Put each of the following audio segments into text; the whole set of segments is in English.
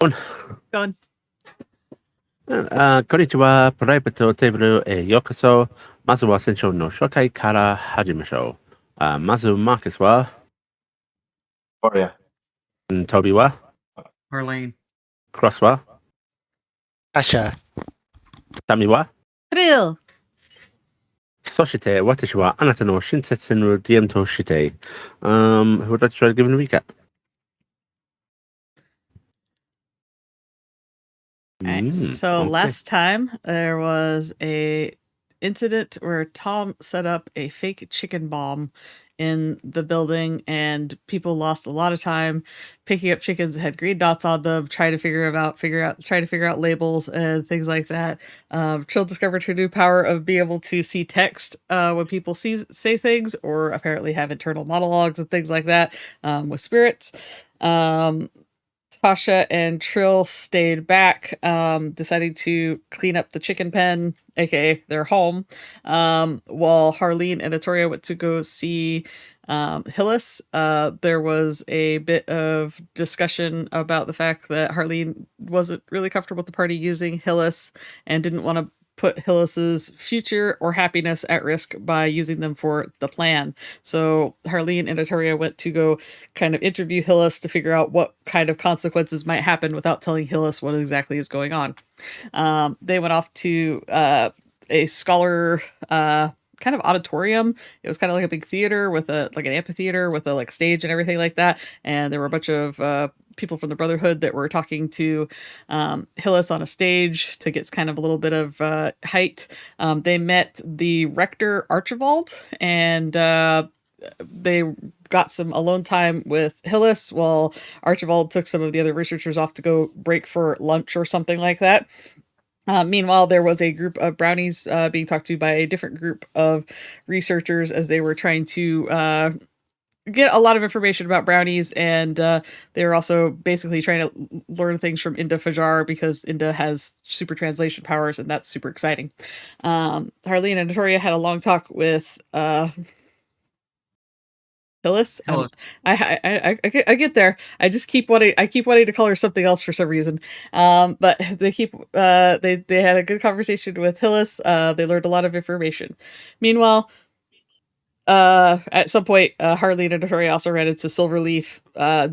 On. Going. こんにちは。プライベートテーブルへようこそ。まずは選手の紹介から始めましょう。まず、マークスは Atoria. トビは Harleen. クロスは Tasha. サミは Trihl. そして、私はあなたの親切の DM として、who would like to try to give a recap? Alright, so last time there was a incident where Tom set up a fake chicken bomb in the building and people lost a lot of time picking up chickens that had green dots on them, trying to figure out labels and things like that. Trihl discovered her new power of being able to see text when people say things, or apparently have internal monologues and things like that with spirits. Tasha and Trihl stayed back, deciding to clean up the chicken pen, aka their home, while Harleen and Atoria went to go see Hillis. There was a bit of discussion about the fact that Harleen wasn't really comfortable with the party using Hillis and didn't want to put Hillis's future or happiness at risk by using them for the plan. So Harleen and Atoria went to go kind of interview Hillis to figure out what kind of consequences might happen without telling Hillis what exactly is going on. They went off to a scholar kind of auditorium. It was kind of like a big theater with an amphitheater with a stage and everything like that. And there were a bunch of people from the Brotherhood that were talking to Hillis on a stage to get kind of a little bit of height. They met the rector Archibald, and they got some alone time with Hillis while Archibald took some of the other researchers off to go break for lunch or something like that. Meanwhile, there was a group of brownies being talked to by a different group of researchers as they were trying to get a lot of information about brownies, and they were also basically trying to learn things from Inda Fajar because Inda has super translation powers, and that's super exciting. Harleen and Atoria had a long talk with Hillis. I get there. I keep wanting to call her something else for some reason. But they had a good conversation with Hillis. They learned a lot of information. Meanwhile, at some point, Harleen and Atoria also ran into Silverleaf,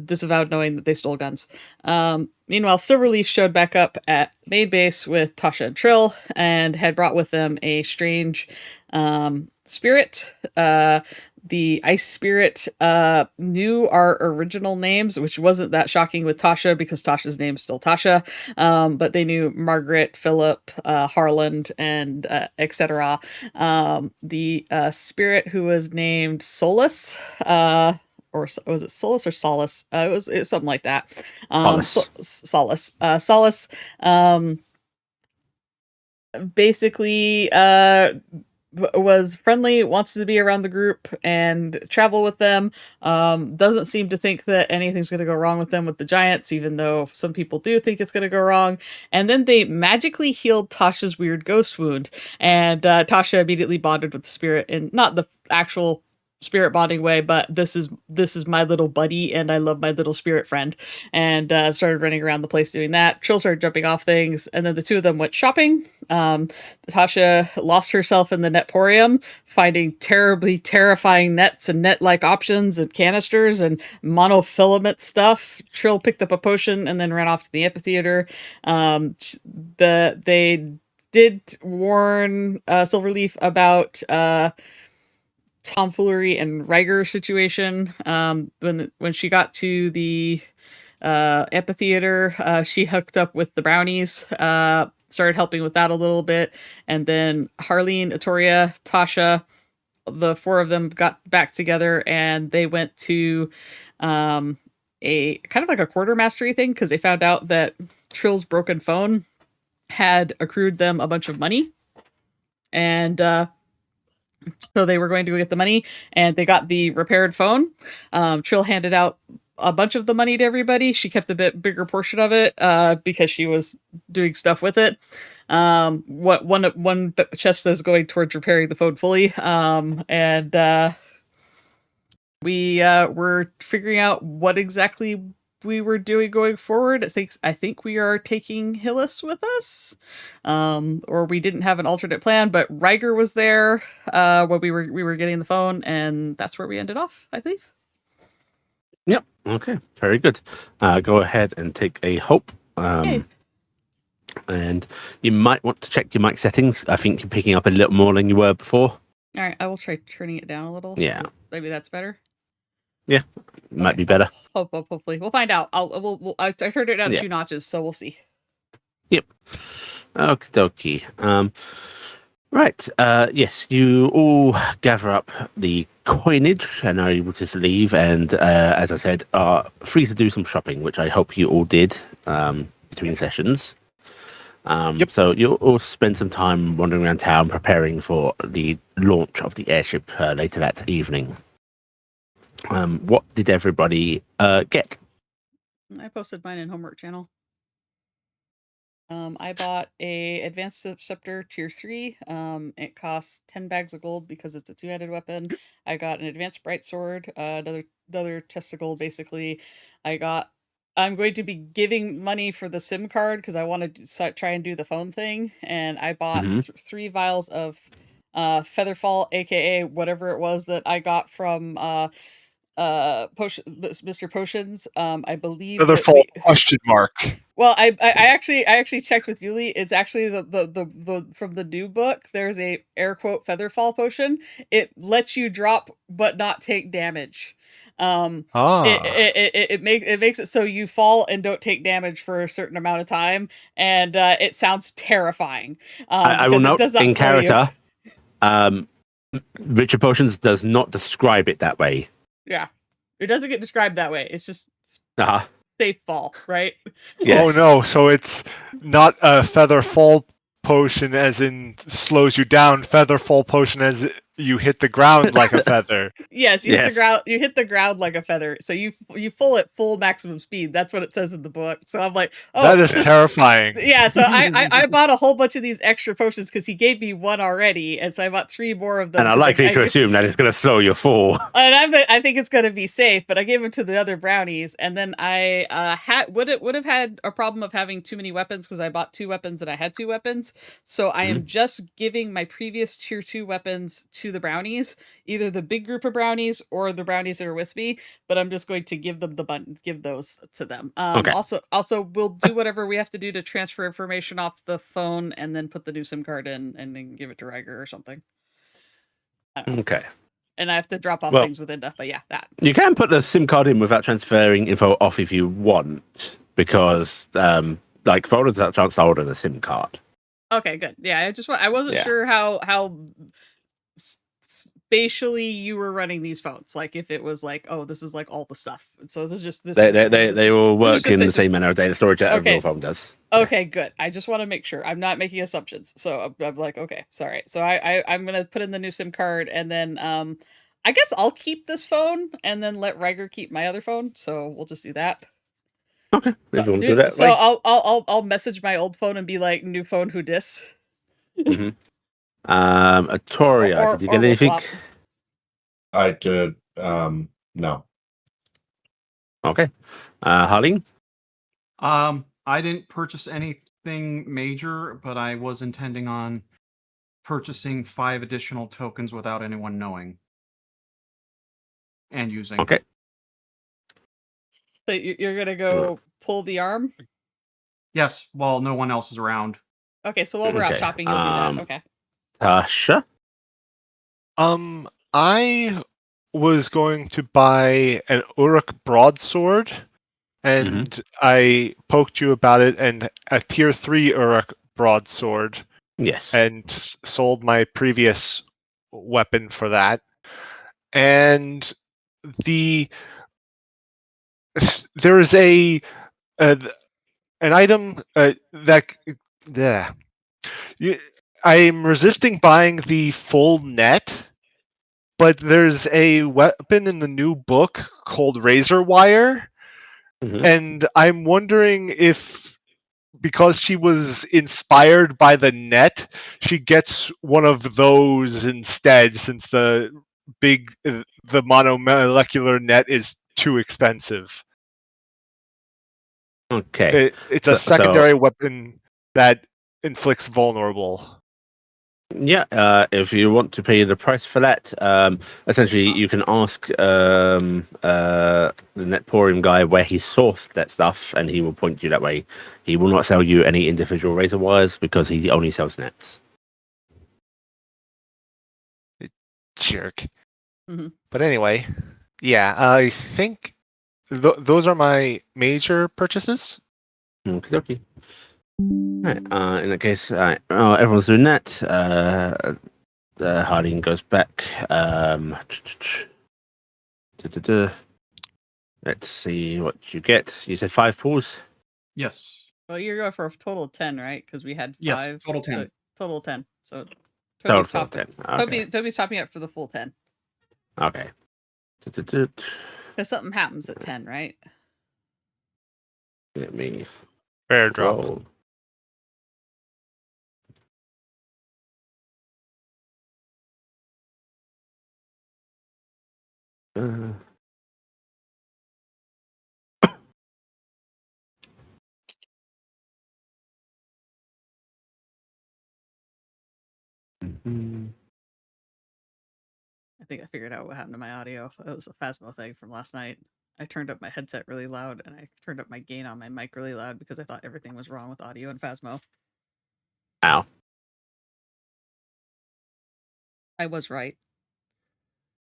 disavowed knowing that they stole guns. Meanwhile, Silverleaf showed back up at main base with Tasha and Trihl and had brought with them a strange spirit. The ice spirit knew our original names, which wasn't that shocking with Tasha because Tasha's name is still Tasha. But they knew Margaret, Phillip, Harland, and etc. The spirit who was named Solus, or was it Solus or Solace? It was something like that. Solace. Solace. Basically, was friendly, wants to be around the group and travel with them. Doesn't seem to think that anything's going to go wrong with them with the giants, even though some people do think it's going to go wrong. And then they magically healed Tasha's weird ghost wound, and Tasha immediately bonded with the spirit, in not the actual spirit bonding way, but this is my little buddy and I love my little spirit friend, and started running around the place doing that. Trihl started jumping off things, and then the two of them went shopping. Tasha lost herself in the netporium, finding terribly terrifying nets and net-like options and canisters and monofilament stuff. Trihl picked up a potion and then ran off to the amphitheater. They did warn Silverleaf about tomfoolery and Riger situation. When she got to the amphitheater, she hooked up with the brownies, started helping with that a little bit, and then Harleen, Atoria, Tasha, the four of them got back together, and they went to a kind of like a quartermastery thing because they found out that Trill's broken phone had accrued them a bunch of money, and so they were going to go get the money, and they got the repaired phone. Trihl handed out a bunch of the money to everybody. She kept a bit bigger portion of it because she was doing stuff with it. One chest is going towards repairing the phone fully, and we were figuring out what exactly we were doing going forward. I think we are taking Hillis with us, or we didn't have an alternate plan. But Riker was there when we were getting the phone, and that's where we ended off, I believe. Yep. Okay. Very good. Go ahead and take a hope. Yay. And you might want to check your mic settings. I think you're picking up a little more than you were before. All right, I will try turning it down a little. Yeah. Maybe that's better. Might be better. Hopefully, we'll find out. I turned it down Yeah. 2 notches, so we'll see. Yep. Okie dokie. Right. Yes, you all gather up the coinage and are able to leave. And as I said, are free to do some shopping, which I hope you all did between sessions. Yep. So you'll all spend some time wandering around town preparing for the launch of the airship later that evening. What did everybody get? I posted mine in homework channel. I bought a advanced scepter tier 3. It costs 10 bags of gold because it's a 2-handed weapon. I got an advanced bright sword, another chest of gold. Basically, I'm going to be giving money for the SIM card because I want to try and do the phone thing. And I bought 3 vials of Featherfall, aka whatever it was that I got from Mr. Potions. I believe Featherfall question mark. Well, I actually checked with Yuli. It's actually the from the new book. There's a air quote Featherfall potion. It lets you drop but not take damage. It makes it so you fall and don't take damage for a certain amount of time, and it sounds terrifying. I will note in character. You. Richard Potions does not describe it that way. Yeah, it doesn't get described that way. It's just safe fall, right? Yes. Oh no, so it's not a feather fall potion as in slows you down, feather fall potion as you hit the ground like a feather. Yes, hit the ground. You hit the ground like a feather. So you fall at full maximum speed. That's what it says in the book. So I'm like, oh, that is terrifying. Yeah. So I bought a whole bunch of these extra potions because he gave me 1 already, and so I bought 3 more of them. And I likely to assume that it's going to slow your fall. And I think it's going to be safe, but I gave them to the other brownies, and then I would have had a problem of having too many weapons because I bought 2 weapons and I had 2 weapons. So I am just giving my previous tier 2 weapons to the brownies, either the big group of brownies or the brownies that are with me, but I'm just going to give them give those to them. Okay. Also we'll do whatever we have to do to transfer information off the phone and then put the new SIM card in and then give it to Riker or something. Okay. And I have to drop off things with Inda, but yeah, that. You can put the SIM card in without transferring info off if you want, because folders have a chance to order the SIM card. Okay, good. Yeah, I wasn't sure how spatially you were running these phones. Like if it was like, oh, this is like all the stuff. And so this is just this. They will work in the same manner of data storage that every phone does. Okay, good. I just want to make sure I'm not making assumptions. So I'm like, okay, sorry. So I'm gonna put in the new SIM card, and then I guess I'll keep this phone and then let Riker keep my other phone. So we'll just do that. Okay, if you want to do that. So I'll message my old phone and be like, new phone, who dis? Atoria, did you get anything? I did. No. Okay. Harleen? I didn't purchase anything major, but I was intending on purchasing 5 additional tokens without anyone knowing and using. Okay. So you're gonna go pull the arm? Yes, while no one else is around. Okay, so while we're out shopping, you'll do that. Okay. Tasha? I was going to buy an Uruk broadsword, and I poked you about it, and a tier 3 Uruk broadsword. Yes. And sold my previous weapon for that. And there is an item that I'm resisting buying the full net, but there's a weapon in the new book called Razor Wire, and I'm wondering if, because she was inspired by the net, she gets one of those instead, since the monomolecular net is too expensive. Okay. It's a So- secondary weapon that inflicts vulnerable. Yeah, if you want to pay the price for that, essentially you can ask the Netporium guy where he sourced that stuff, and he will point you that way. He will not sell you any individual razor wires because he only sells nets. Jerk. Mhm. But anyway, yeah, I think those are my major purchases. Okay. Right. In that case, everyone's doing that. Harleen goes back. Let's see what you get. You said 5 pools. Yes. Well, you're going for a total of 10, right? Because we had 5. Yes, total 10. So total 10. So Total Toby's 10. topping. Okay. Toby's topping up for the full 10. Okay. Because something happens at 10, right? Let me Rare drop. roll. Uh, mhm. I think I figured out what happened to my audio. It was a Phasmo thing from last night. I turned up my headset really loud and I turned up my gain on my mic really loud because I thought everything was wrong with audio and Phasmo. Ow. I was right.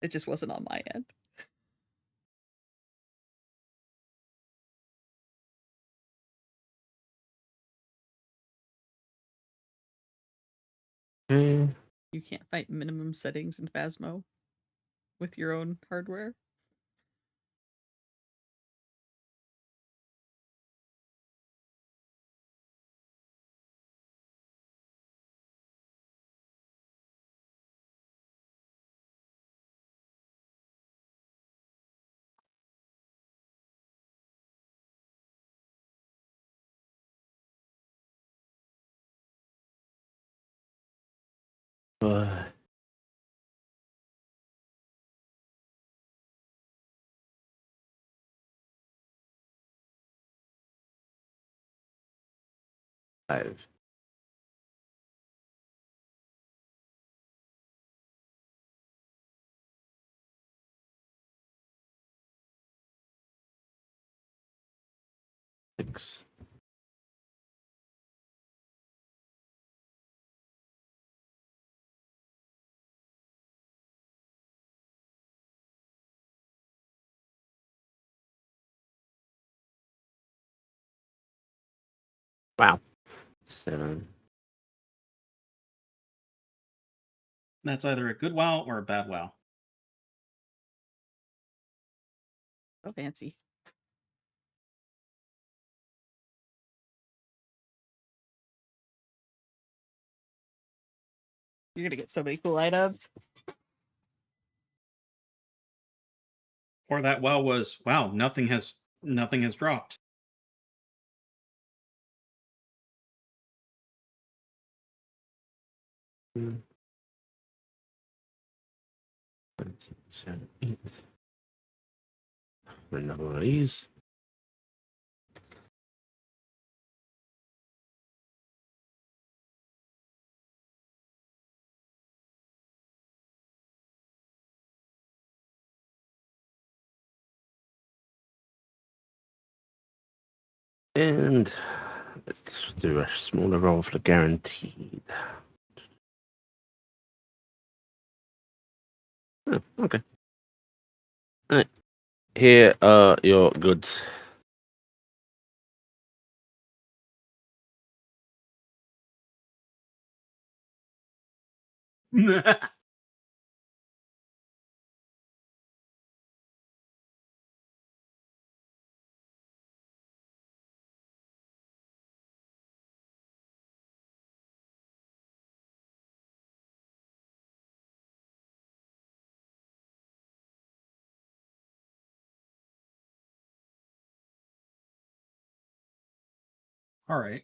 It just wasn't on my end. Okay. You can't fight minimum settings in Phasmo with your own hardware. Uh, Five. Six. Wow. 7. That's either a good wow or a bad wow. So fancy. You're gonna get so many cool items. Or that wow was wow, nothing has dropped. Mm. 7, 8. Another one of these. And let's do a smaller roll for the guaranteed. Oh, okay. All right. Here are your goods. All right.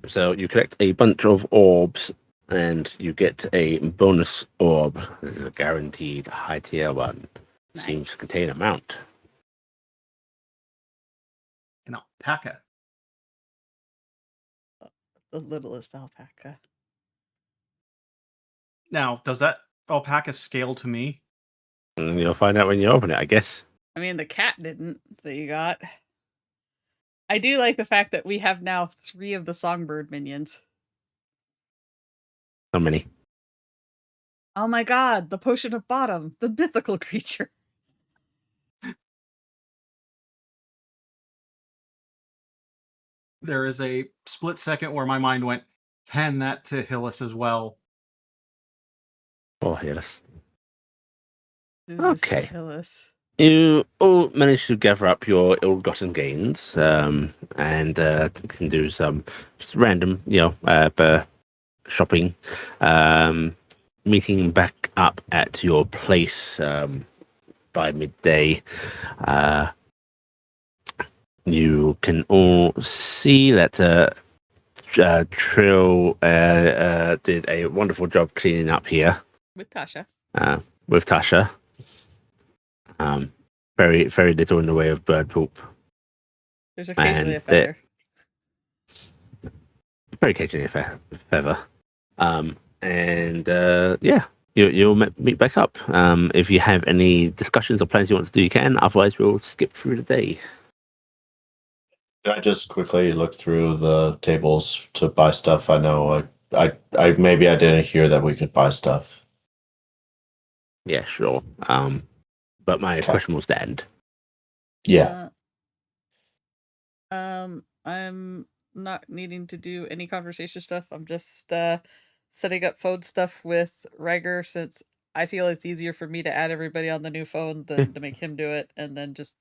So you collect a bunch of orbs, and you get a bonus orb. This is a guaranteed high tier one. Seems to Nice. contain a mount. alpaca. The littlest alpaca. Now, does that alpaca scale to me? And you'll find out when you open it, I guess. I mean, the cat didn't that you got. I do like the fact that we have now 3 of the songbird minions. So many. Oh my god, the potion of bottom, the mythical creature. There is a split second where my mind went, hand that to Hillis as well. Oh, yes. Do this to Okay. Hillis. You all manage to gather up your ill-gotten gains, and can do some just random, shopping. Meeting back up at your place by midday. You can all see that Trihl did a wonderful job cleaning up here With Tasha. with Tasha. Very, very little in the way of bird poop. There's occasionally a And feather. Very occasionally a feather. You'll meet back up. If you have any discussions or plans you want to do, you can. Otherwise, we'll skip through the day. Can I just quickly look through the tables to buy stuff? I know I maybe I didn't hear that we could buy stuff. Yeah, sure. But my Okay. question will stand. Yeah. I'm not needing to do any conversation stuff. I'm just setting up phone stuff with Riger since I feel it's easier for me to add everybody on the new phone than to make him do it, and then just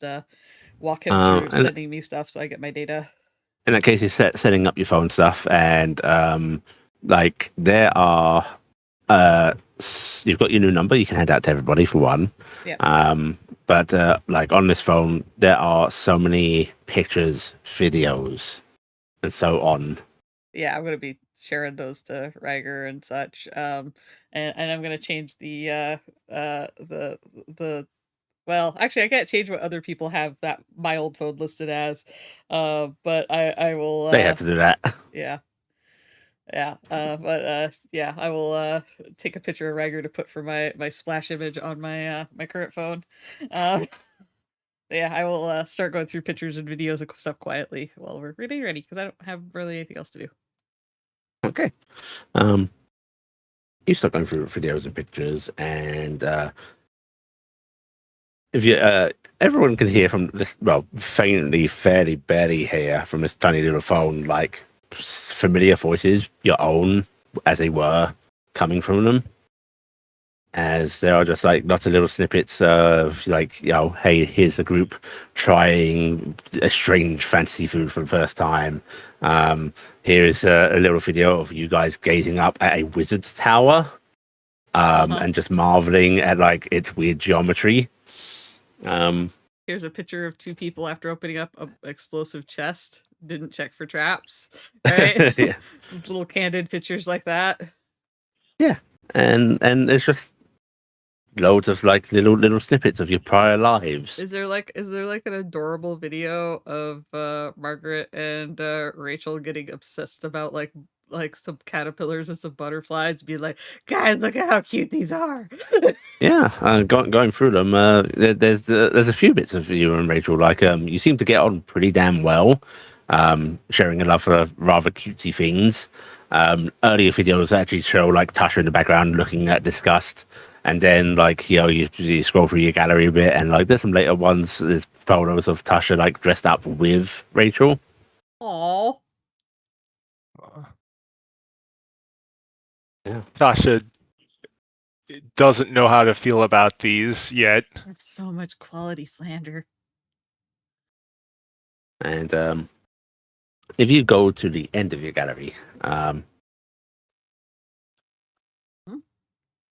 walk him through And- sending me stuff so I get my data. In that case, you're setting up your phone stuff, and there are you've got your new number you can hand out to everybody for one. Yeah. But on this phone, there are so many pictures, videos, and so on. Yeah, I'm gonna be sharing those to Riger and such. And I'm gonna change the well, actually I can't change what other people have that my old phone listed as. But I will They have to do that. yeah. Yeah. Yeah, I will take a picture of Riger to put for my splash image on my my current phone. Yeah, I will start going through pictures and videos and stuff quietly while we're getting ready because I don't have really anything else to do. Okay. You start going through videos and pictures, and if you everyone can hear from this, well, faintly, fairly barely hear from this tiny little phone, like familiar voices, your own as they were, coming from them. As there are just like lots of little snippets of hey, here's the group trying a strange fantasy food for the first time. Here's a little video of you guys gazing up at a wizard's tower, and just marveling at its weird geometry. Here's a picture of 2 people after opening up an explosive chest. Didn't check for traps, right? Yeah. Little candid pictures like that. And there's just loads of little snippets of your prior lives. Is there an adorable video of Margaret and Rachel getting obsessed about like some caterpillars and some butterflies, being like, guys, look at how cute these are. Yeah, going through them, there's a few bits of you and Rachel. You seem to get on pretty damn well, sharing a love for rather cutesy things. Earlier videos actually show Tasha in the background looking at disgust, and then you scroll through your gallery a bit, and there's some later ones. There's photos of Tasha dressed up with Rachel. Aww. Yeah. Tasha doesn't know how to feel about these yet. That's so much quality slander. And if you go to the end of your gallery,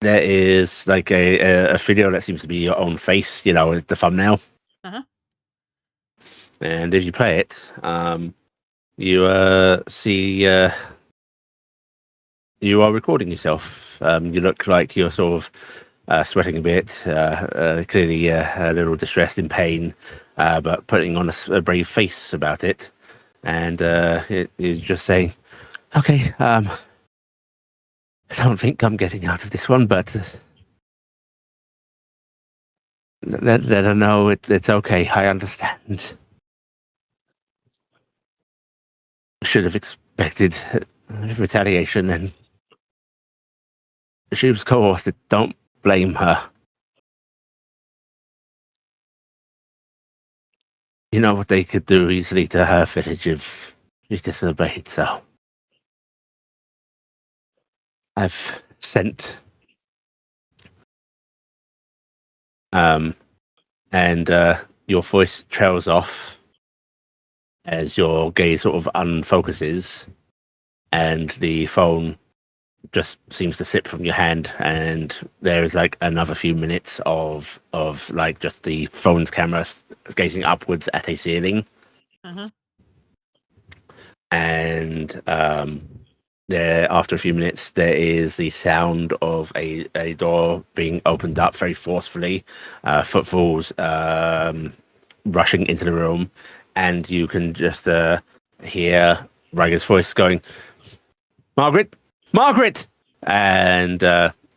there is a video that seems to be your own face, with the thumbnail. Uh-huh. And if you play it, you see you are recording yourself. You look like you're sort of sweating a bit, clearly a little distressed, in pain, but putting on a brave face about it. and he's just saying, "Okay, I don't think I'm getting out of this one, but let her know it's okay. I understand. Should have expected retaliation, and she was coerced. Don't blame her. You know what they could do easily to her village if she disobeyed, so I've sent and your voice trails off as your gaze sort of unfocuses, and the phone just seems to slip from your hand, and there is like another few minutes of like just the phone's camera gazing upwards at a ceiling. Uh-huh. And there, after a few minutes, there is the sound of a door being opened up very forcefully, footfalls rushing into the room, and you can just hear Ryger's voice going, "Margaret, Margaret!" And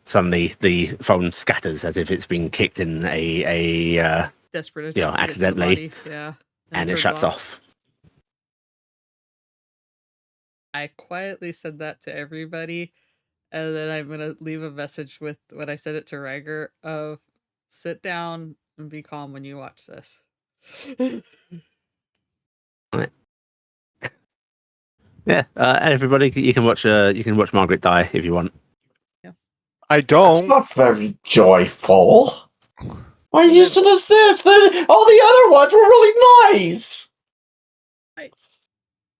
suddenly the phone scatters as if it's been kicked in a Desperate attempt you know, to get to the accidentally, body. Yeah. and it turns shuts off. I quietly said that to everybody, and then I'm gonna leave a message with when I said it to Riger of sit down and be calm when you watch this. Yeah, everybody, you can watch Margaret die if you want. I That's don't. not very joyful. Why Well, use it as this? All the other ones were really nice.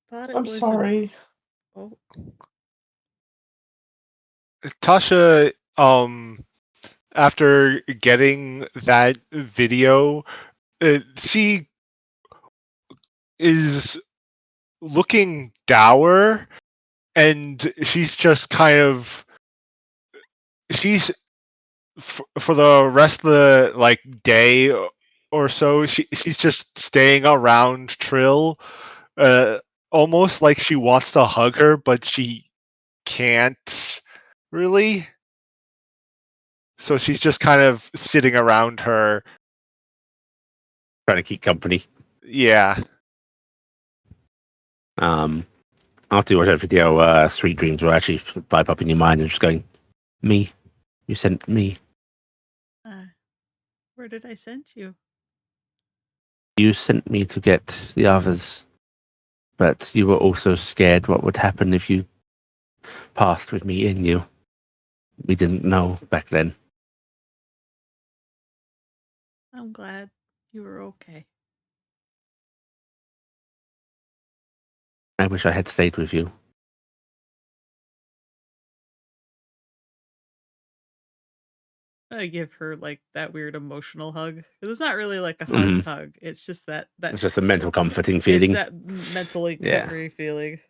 Thought it I'm was sorry. Oh, Tasha, after getting that video, she is looking dour, and she's just kind of for the rest of the like day or so, she's just staying around Trihl, almost like she wants to hug her, but she can't really. So she's just kind of sitting around her. Trying to keep company. Yeah. After you watch that video, sweet dreams will actually pipe up in your mind and just going, "Me, you sent me. where did I send you? You sent me to get the others, but you were also scared what would happen if you passed with me in you. We didn't know back then. I'm glad you were okay. I wish I had stayed with you." I give her like that weird emotional hug because it's not really like a Mhm. hug. It's just that It's just a mental comforting feeling. It's that mentally Yeah. comforting feeling.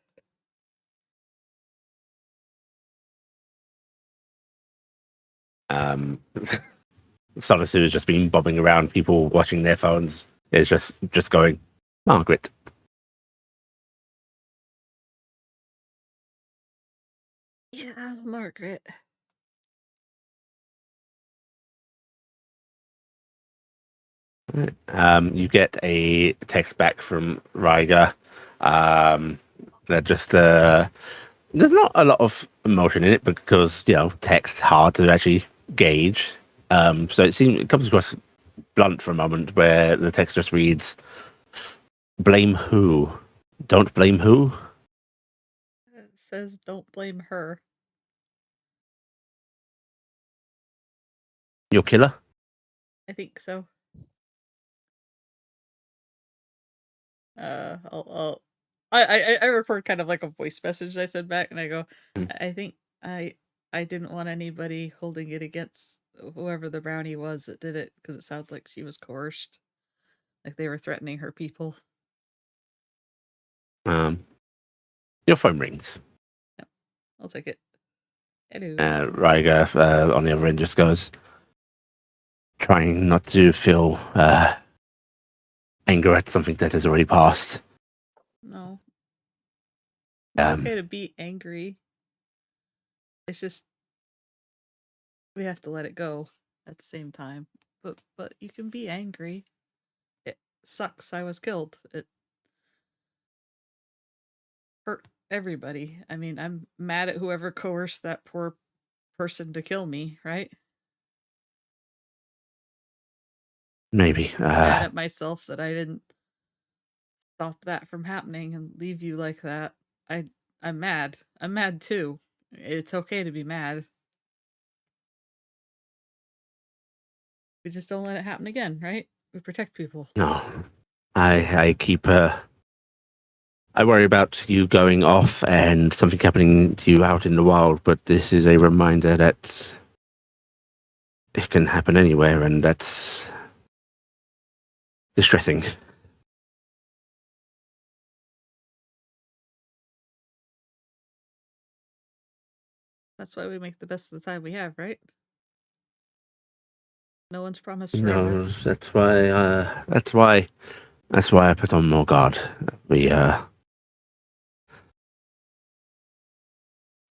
Solace has just been bobbing around, people watching their phones. It's just going, "Margaret." Yeah, Margaret. You get a text back from Riger. That just there's not a lot of emotion in it because text's hard to actually gauge. So it comes across blunt for a moment, where the text just reads, "Blame who? Don't blame who?" It says don't blame her. Your killer? I think so. I record kind of like a voice message I send back, and I go, I think I didn't want anybody holding it against whoever the brownie was that did it because it sounds like she was coerced, like they were threatening her people. Your phone rings. Yep. I'll take it. Hello. Riger on the other end just goes, trying not to feel anger at something that has already passed. No. It's Um, okay to be angry. It's just we have to let it go at the same time. But you can be angry. It sucks I was killed. It hurt everybody. I mean, I'm mad at whoever coerced that poor person to kill me, right? maybe. Mad at myself that I didn't stop that from happening and leave you like that. I'm mad. I'm mad too. It's okay to be mad. We just don't let it happen again, right? We protect people. No. I keep... I worry about you going off and something happening to you out in the wild, but this is a reminder that it can happen anywhere, and that's distressing. That's why we make the best of the time we have, right? No one's promised forever. No, that's why I put on more guard.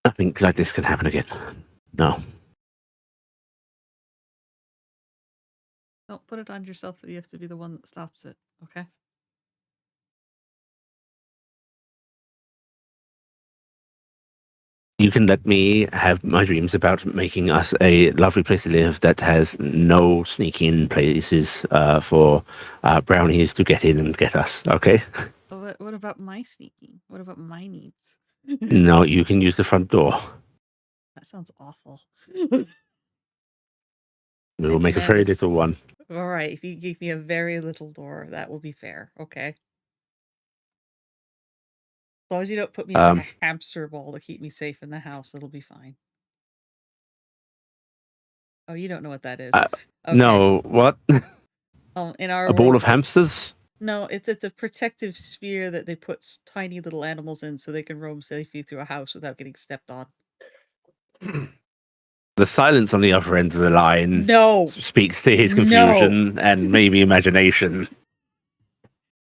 Nothing like this can happen again. No. Don't put it on yourself that you have to be the one that stops it, okay? You can let me have my dreams about making us a lovely place to live that has no sneaking places for brownies to get in and get us, okay? What about my sneaking? What about my needs? No, you can use the front door. That sounds awful. We will make a very little one. All right, if you give me a very little door, that will be fair, okay? As long as you don't put me in like a hamster ball to keep me safe in the house, it'll be fine. Oh, you don't know what that is. Okay. No, what? In our A ball world, of hamsters? No, it's a protective sphere that they put tiny little animals in so they can roam safely through a house without getting stepped on. The silence on the other end of the line speaks to his confusion and maybe imagination.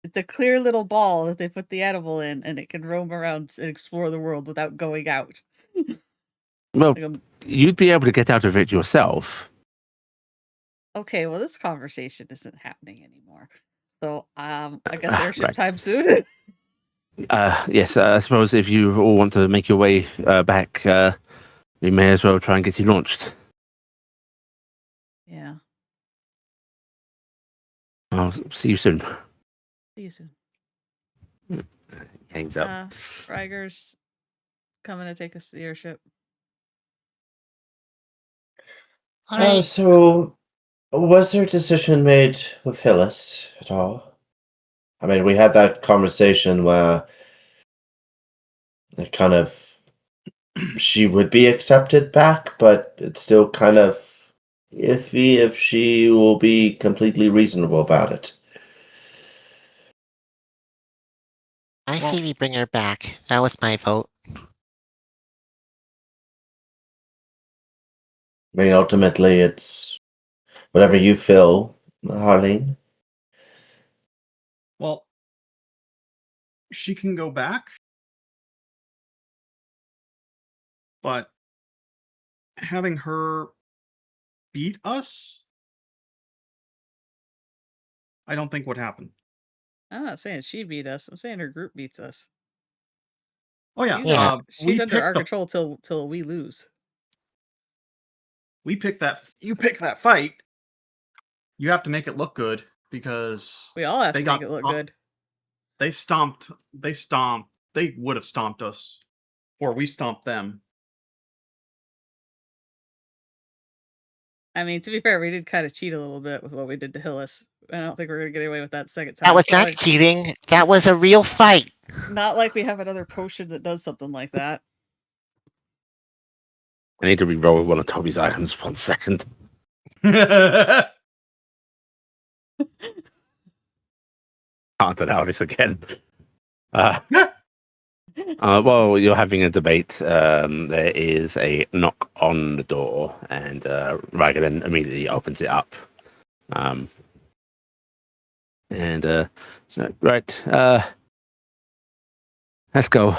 It's a clear little ball that they put the animal in, and it can roam around and explore the world without going out. Well, you'd be able to get out of it yourself. Okay, well, this conversation isn't happening anymore. So, I guess airship time soon. Yes, I suppose if you all want to make your way back, we may as well try and get you launched. Yeah. I'll see you soon. See you soon. Hangs up. Riger's coming to take us to the airship. So, was there a decision made with Hillis at all? I mean, we had that conversation where it kind of she would be accepted back, but it's still kind of iffy if she will be completely reasonable about it. I say we bring her back. That was my vote. I mean, ultimately, it's whatever you feel, Harleen. Well, she can go back, but having her beat us, I don't think would happen. I'm not saying she beat us. I'm saying her group beats us. Oh yeah, she's under our control till we lose. You pick that fight. You have to make it look good because we all have to make it look good. They would have stomped us, or we stomped them. I mean, to be fair, we did kind of cheat a little bit with what we did to Hillis. I don't think we're going to get away with that second time. That was not cheating. That was a real fight. Not like we have another potion that does something like that. I need to re-roll one of Toby's items 1 second. Can't allow this again. While you're having a debate, there is a knock on the door, and Riger then immediately opens it up. So, right. Let's go.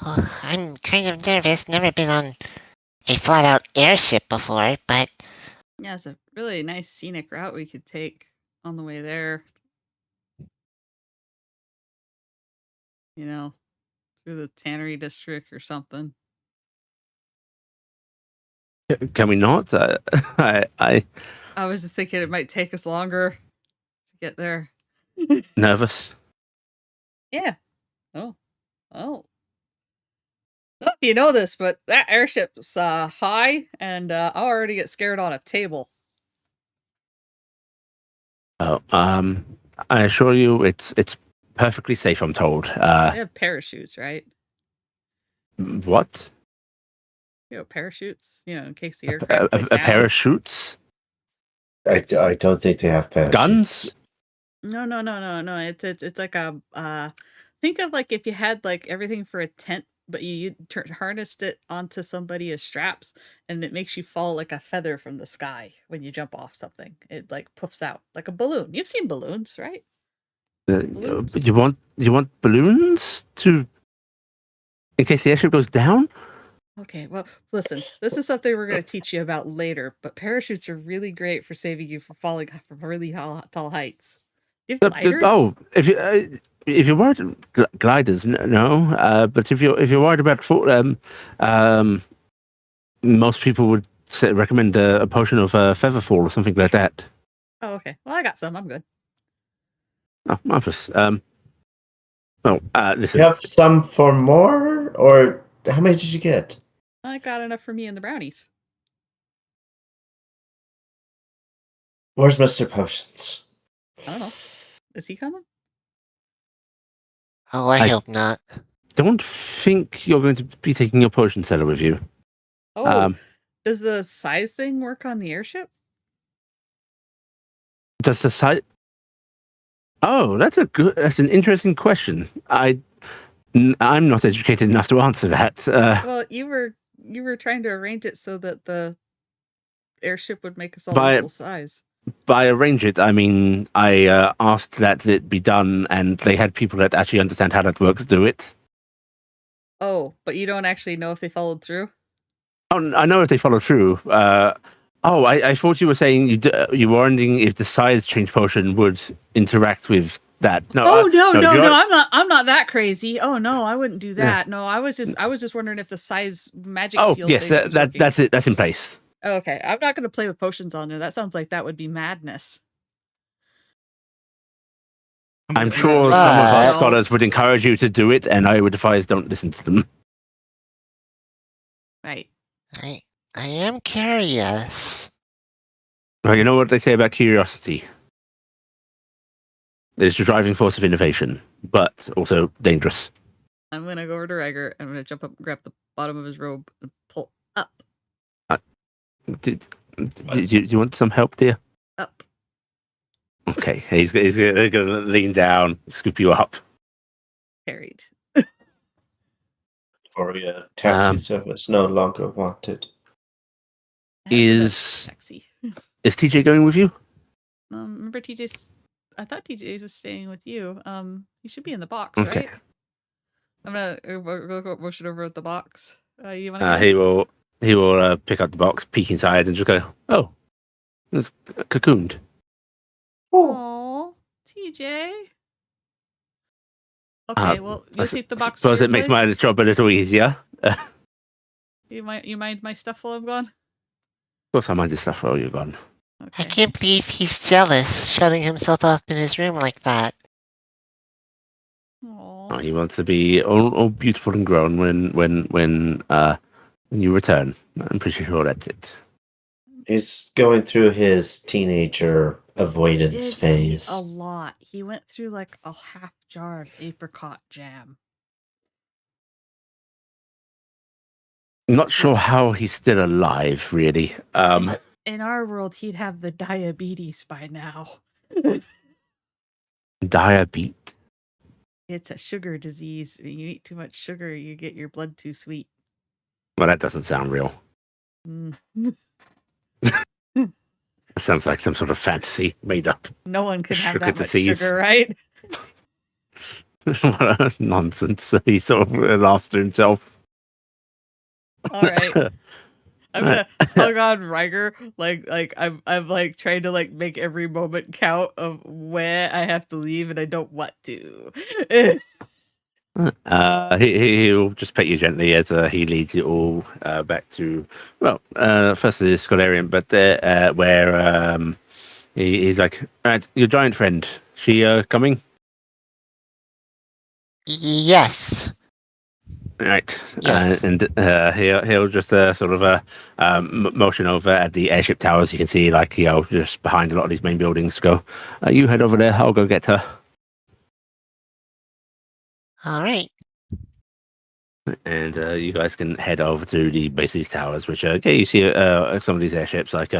Oh, I'm kind of nervous. Never been on a flat-out airship before, but Yeah, it's a really nice scenic route we could take on the way there. You know, through the tannery district or something. Can we not? I I was just thinking it might take us longer to get there. nervous. Yeah. Oh. Oh. I don't know if you know this, but that airship's high, and I already get scared on a table. Oh, I assure you, it's perfectly safe. I'm told. They have parachutes, right? What? You know, parachutes. You know, in case the aircraft goes down. Parachutes? I don't think they have parachutes. Guns? No. It's like a think of like if you had like everything for a tent, but you harnessed it onto somebody as straps, and it makes you fall like a feather from the sky when you jump off something. It like puffs out like a balloon. You've seen balloons, right? Balloons? You want balloons to in case the airship goes down? Okay, well, listen, this is something we're going to teach you about later, but parachutes are really great for saving you from falling from really tall heights. You have gliders? Oh, if you're worried, gliders, no. But if you're worried about most people would recommend a potion of feather fall or something like that. Oh, okay. Well, I got some. I'm good. Oh, marvelous. Listen. You have some for more, or how many did you get? I got enough for me and the brownies. Where's Mr. Potions? I don't know. Is he coming? oh, I hope not. Don't think you're going to be taking your potion seller with you. Oh, does the size thing work on the airship? Does the size? Oh, that's an interesting question. I'm not educated enough to answer that. Well, you were trying to arrange it so that the airship would make us all equal size. By arrange it, I mean I asked that it be done, and they had people that actually understand how that works do it. Oh, but you don't actually know if they followed through? Oh, I know if they follow through. I thought you were saying you were wondering if the size change potion would interact with that. No. No. I'm not that crazy. Oh no, I wouldn't do that. Yeah. No, I was just wondering if the size magic. Oh yes, that's it. That's in place. Oh, okay, I'm not going to play with potions on there. That sounds like that would be madness. I'm sure some of our scholars would encourage you to do it, and I would advise don't listen to them. Right. I am curious. Well, you know what they say about curiosity? It's the driving force of innovation, but also dangerous. I'm going to go over to Riger. I'm going to jump up and grab the bottom of his robe and pull up. Do you want some help, dear? Up. Okay, he's going to lean down, scoop you up. Carried. Atoria, taxi service no longer wanted. Is taxi. Is TJ going with you? Remember I thought TJ was staying with you. He should be in the box, okay. Right? I'm gonna go motion over at the box. You want to? He will pick up the box, peek inside, and just go, "Oh, it's cocooned." Oh, TJ. Okay, well, you take the box. Suppose it makes my job a little easier. You mind my stuff while I'm gone? Of course, I mind his stuff while you're gone. Okay. I can't believe he's jealous, shutting himself up in his room like that. Aww. He wants to be all beautiful and grown when you return. I'm pretty sure that's it. He's going through his teenager avoidance phase. A lot. He went through like a half jar of apricot jam. I'm not sure how he's still alive, really. In our world, he'd have the diabetes by now. Diabetes? It's a sugar disease. When you eat too much sugar, you get your blood too sweet. Well, that doesn't sound real. It sounds like some sort of fantasy made up. No one can have Sugar that much disease. sugar, right? What a nonsense. He sort of laughs to himself. All right. I'm gonna hug on Riker, like I'm like trying to like make every moment count of where I have to leave and I don't want to. He'll just pet you gently as he leads you all back to, well, first to the Scholarium, but where he's like, right, your giant friend, she coming? Yes. Right, Yes. and he'll just sort of motion over at the airship towers. You can see, like, just behind a lot of these main buildings. To go, you head over there. I'll go get her. All right. And you guys can head over to the base of these towers, which you see some of these airships. Like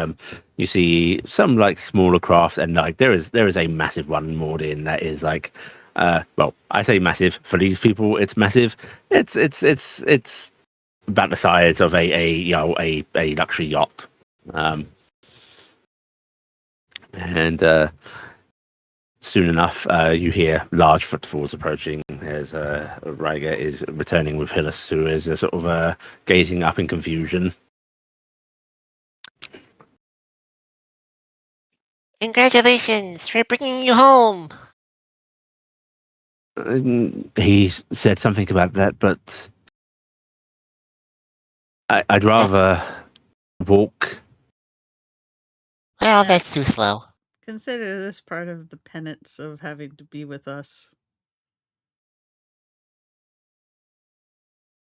you see some like smaller craft, and like there is a massive one moored in that is like, well, I say massive for these people. It's massive. It's about the size of a luxury yacht. And soon enough, you hear large footfalls approaching as Riker is returning with Hillis, who is sort of gazing up in confusion. Congratulations for bringing you home. He said something about that, but I'd rather walk. Well, Yeah. that's too slow. Consider this part of the penance of having to be with us.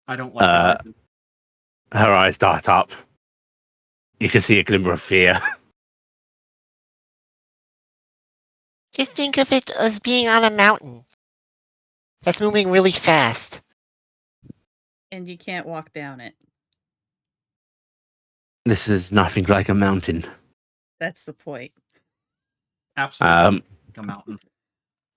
I don't like the idea. Her eyes dart up. You can see a glimmer of fear. Just think of it as being on a mountain that's moving really fast. And you can't walk down it. This is nothing like a mountain. That's the point. Absolutely like a mountain.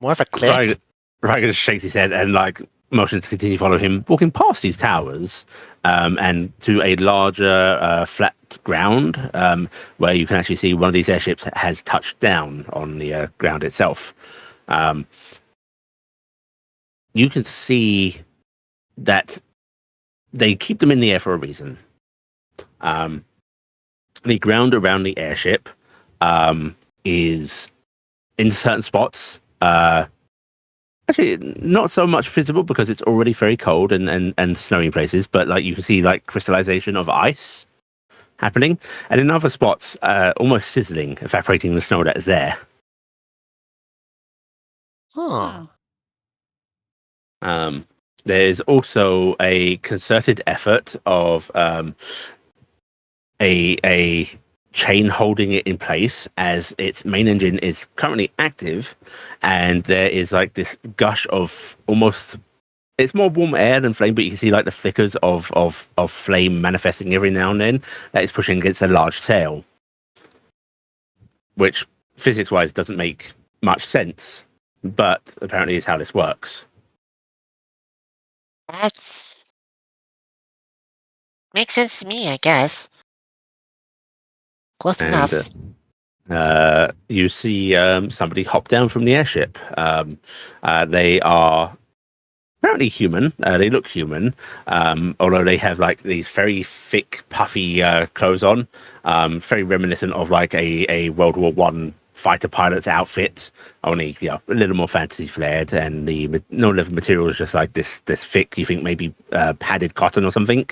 More of a cliff. Riker just shakes his head and like motions to continue to follow him, walking past these towers and to a larger flat ground where you can actually see one of these airships has touched down on the ground itself. You can see that they keep them in the air for a reason. The ground around the airship is in certain spots actually not so much visible because it's already very cold and snowy in places, but like you can see like crystallization of ice happening, and in other spots almost sizzling, evaporating the snow that is there. Oh. There's also a concerted effort of a chain holding it in place as its main engine is currently active, and there is like this gush of almost, it's more warm air than flame, but you can see like the flickers of flame manifesting every now and then that is pushing against a large sail, which physics wise doesn't make much sense, but apparently is how this works. That's... makes sense to me, I guess. Close enough. And you see somebody hop down from the airship. They are apparently human. They look human, although they have like these very thick, puffy clothes on, very reminiscent of like a World War One fighter pilot's outfit, only a little more fantasy flared, and the leather material is just like this thick. You think maybe padded cotton or something.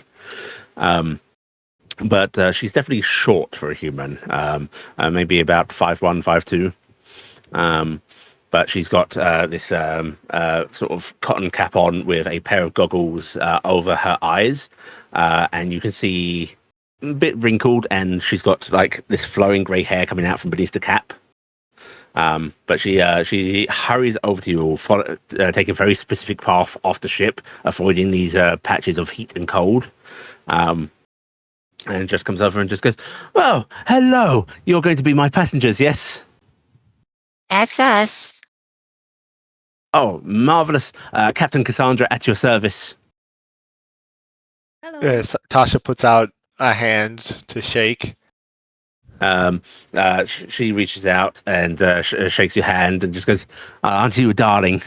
But she's definitely short for a human, maybe about 5'1", 5'2". But she's got this sort of cotton cap on with a pair of goggles over her eyes, and you can see a bit wrinkled, and she's got like this flowing grey hair coming out from beneath the cap. But she hurries over to you all, taking a very specific path off the ship, avoiding these patches of heat and cold. And just comes over and just goes, "Well, hello. You're going to be my passengers, yes?" That's us. "Oh, marvelous. Captain Cassandra at your service." Hello. Yes, Tasha puts out a hand to shake. She reaches out and shakes your hand and just goes, "Aren't you a darling?"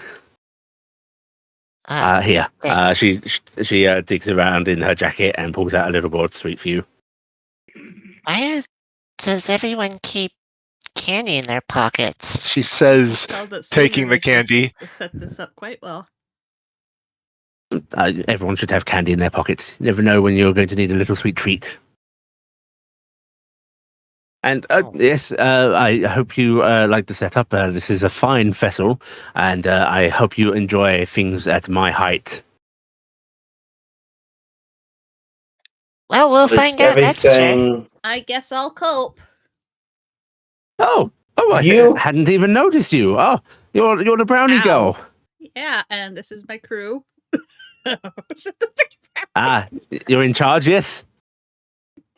Here. Thanks. She digs around in her jacket and pulls out a little board sweet for you. Why does everyone keep candy in their pockets? She says, Tell that taking the Sweet has candy. set this up quite well. Everyone should have candy in their pockets. You never know when you're going to need a little sweet treat. And yes, I hope you like the setup. This is a fine vessel, and I hope you enjoy things at my height. Well, we'll Is find out, that's sure. everything I guess I'll cope. Oh, I You- hadn't even noticed you. Oh, you're the brownie Ow. girl. Yeah, and this is my crew. You're in charge, yes?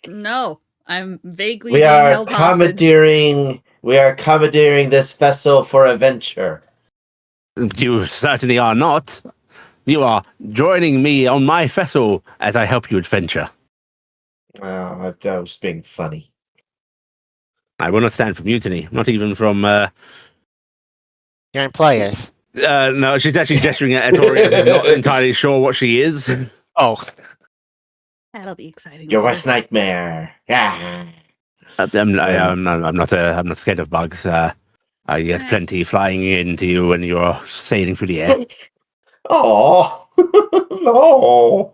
No, I'm vaguely we being are held hostage. commandeering this vessel for a venture. You certainly are not. You are joining me on my vessel as I help you adventure. Oh, that was being funny. I will not stand for mutiny, not even from... Your employers. no, she's actually gesturing at Atoria as I'm not entirely sure what she is. Oh, That'll be exciting. Your later. worst nightmare. Ah. I'm not scared of bugs. I get plenty flying into you when you're sailing through the air. Oh no!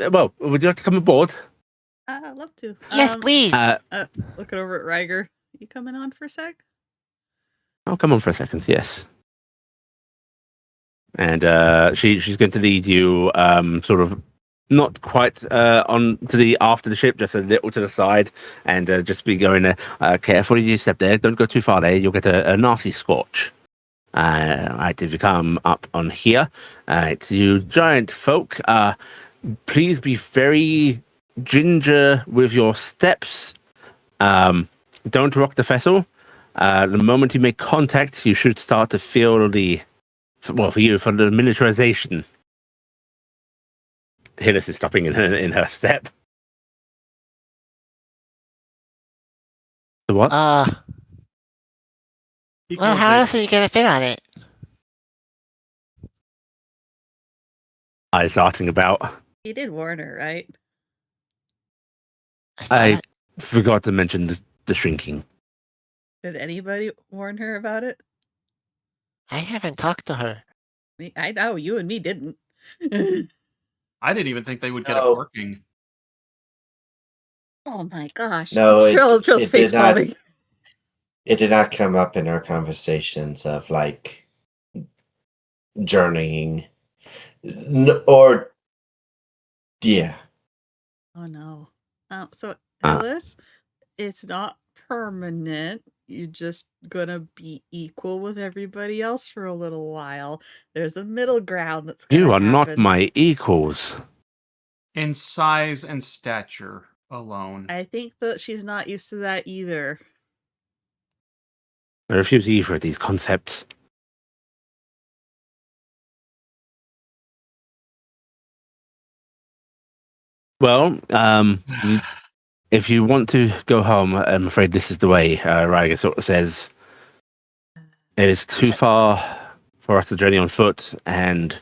Well, would you like to come aboard? I'd love to. Yes, please. Looking over at Ryger. You coming on for a sec? Oh, come on for a second. Yes. And she's going to lead you sort of not quite on to the after the ship, just a little to the side, and just be going carefully. You step there. Don't go too far there. You'll get a nasty scorch. Right, if you come up on here, right, you giant folk, please be very ginger with your steps. Don't rock the vessel. The moment you make contact, you should start to feel for the militarization. Hillis is stopping in her step. The what? Well, how else are you gonna fit on it? I starting about. You did warn her, right? I forgot to mention the shrinking. Did anybody warn her about it? I haven't talked to her. I know you and me didn't. I didn't even think they would get No. it working. Oh my gosh! No, Trill's it face did not. bombing. It did not come up in our conversations of like journeying, or yeah. Oh no. So Ah. Hillis, it's not permanent. You're just gonna be equal with everybody else for a little while. There's a middle ground that's gonna You are not happen. my equals. In size and stature alone. I think that she's not used to that either. I refuse either of these concepts. Well, if you want to go home, I'm afraid this is the way. Ryger sort of says it is too far for us to journey on foot, and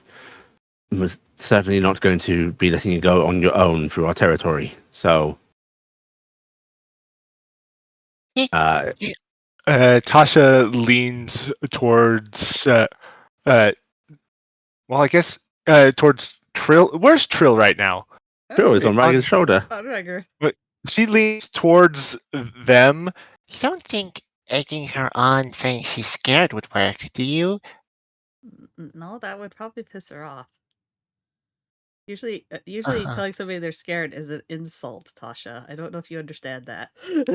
we're certainly not going to be letting you go on your own through our territory. So, Tasha leans towards, well, I guess, towards Trihl. Where's Trihl right now? Trihl is on Ryger's shoulder. Oh, Ryger. She leans towards them. You don't think egging her on saying she's scared would work, do you? No, that would probably piss her off. Usually Uh-huh. telling somebody they're scared is an insult, Tasha. I don't know if you understand that.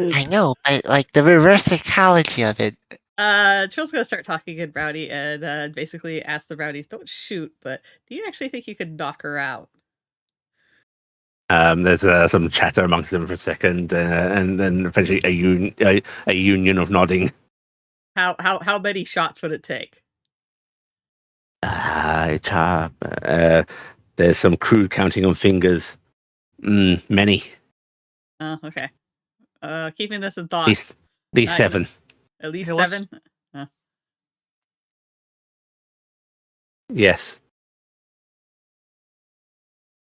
I know, but like the reverse psychology of it. Trill's gonna start talking in Brownie and basically ask the Brownies, don't shoot, but do you actually think you could knock her out? There's some chatter amongst them for a second, and then eventually a union of nodding. How many shots would it take? There's some crude counting on fingers. Many. Oh, okay. keeping this in thoughts. These Nice. 7. At least Hillis? 7. Yes.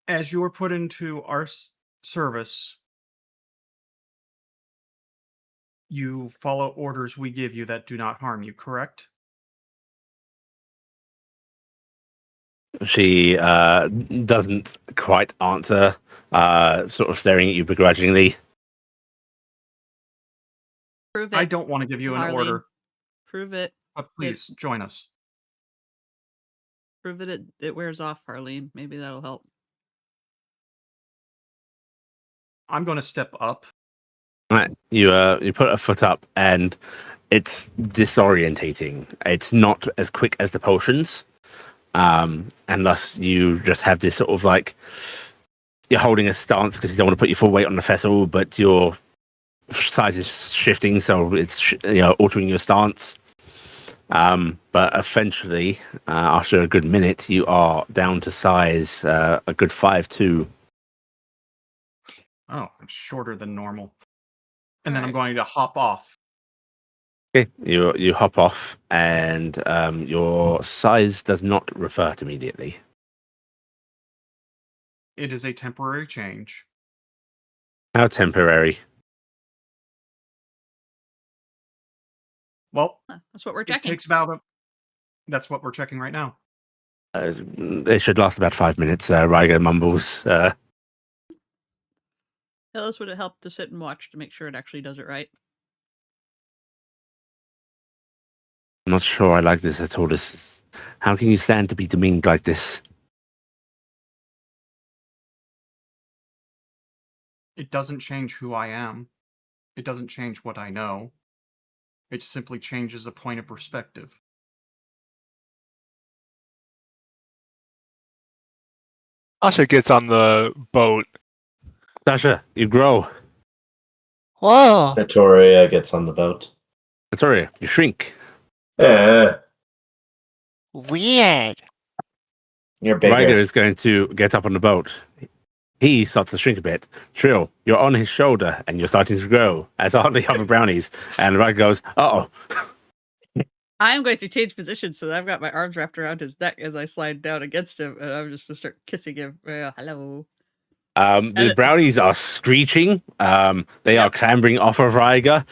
As you are put into our service, you follow orders we give you that do not harm you, correct? She doesn't quite answer, sort of staring at you begrudgingly. Prove it. I don't want to give you an Harleen. order, Prove it. but please join us. Prove it wears off, Harleen. Maybe that'll help. I'm going to step up. Right. You put a foot up, and it's disorientating. It's not as quick as the potions, unless you just have this sort of like you're holding a stance because you don't want to put your full weight on the vessel, but your size is shifting, so it's altering your stance. But eventually, after a good minute, you are down to size a good 5'2". Oh, I'm shorter than normal. And then I'm Alright. going to hop off. Okay, you hop off, and your size does not revert immediately. It is a temporary change. How temporary? Well, That's what we're it checking. takes about that's what we're checking right now. It should last about 5 minutes. Ryger mumbles. Hillis would have helped to sit and watch to make sure it actually does it right. I'm not sure I like this at all. How can you stand to be demeaned like this? It doesn't change who I am. It doesn't change what I know. It simply changes a point of perspective. Tasha gets on the boat. Tasha, you grow. Whoa. Atoria gets on the boat. Atoria, you shrink. Eh, Weird. you're bigger. Ryger is going to get up on the boat. He starts to shrink a bit. Trihl, you're on his shoulder, and you're starting to grow, as are the other brownies. And Ryger goes, uh-oh. I am going to change positions so that I've got my arms wrapped around his neck as I slide down against him, and I'm just going to start kissing him. Hello. The brownies are screeching. They are clambering off of Ryger,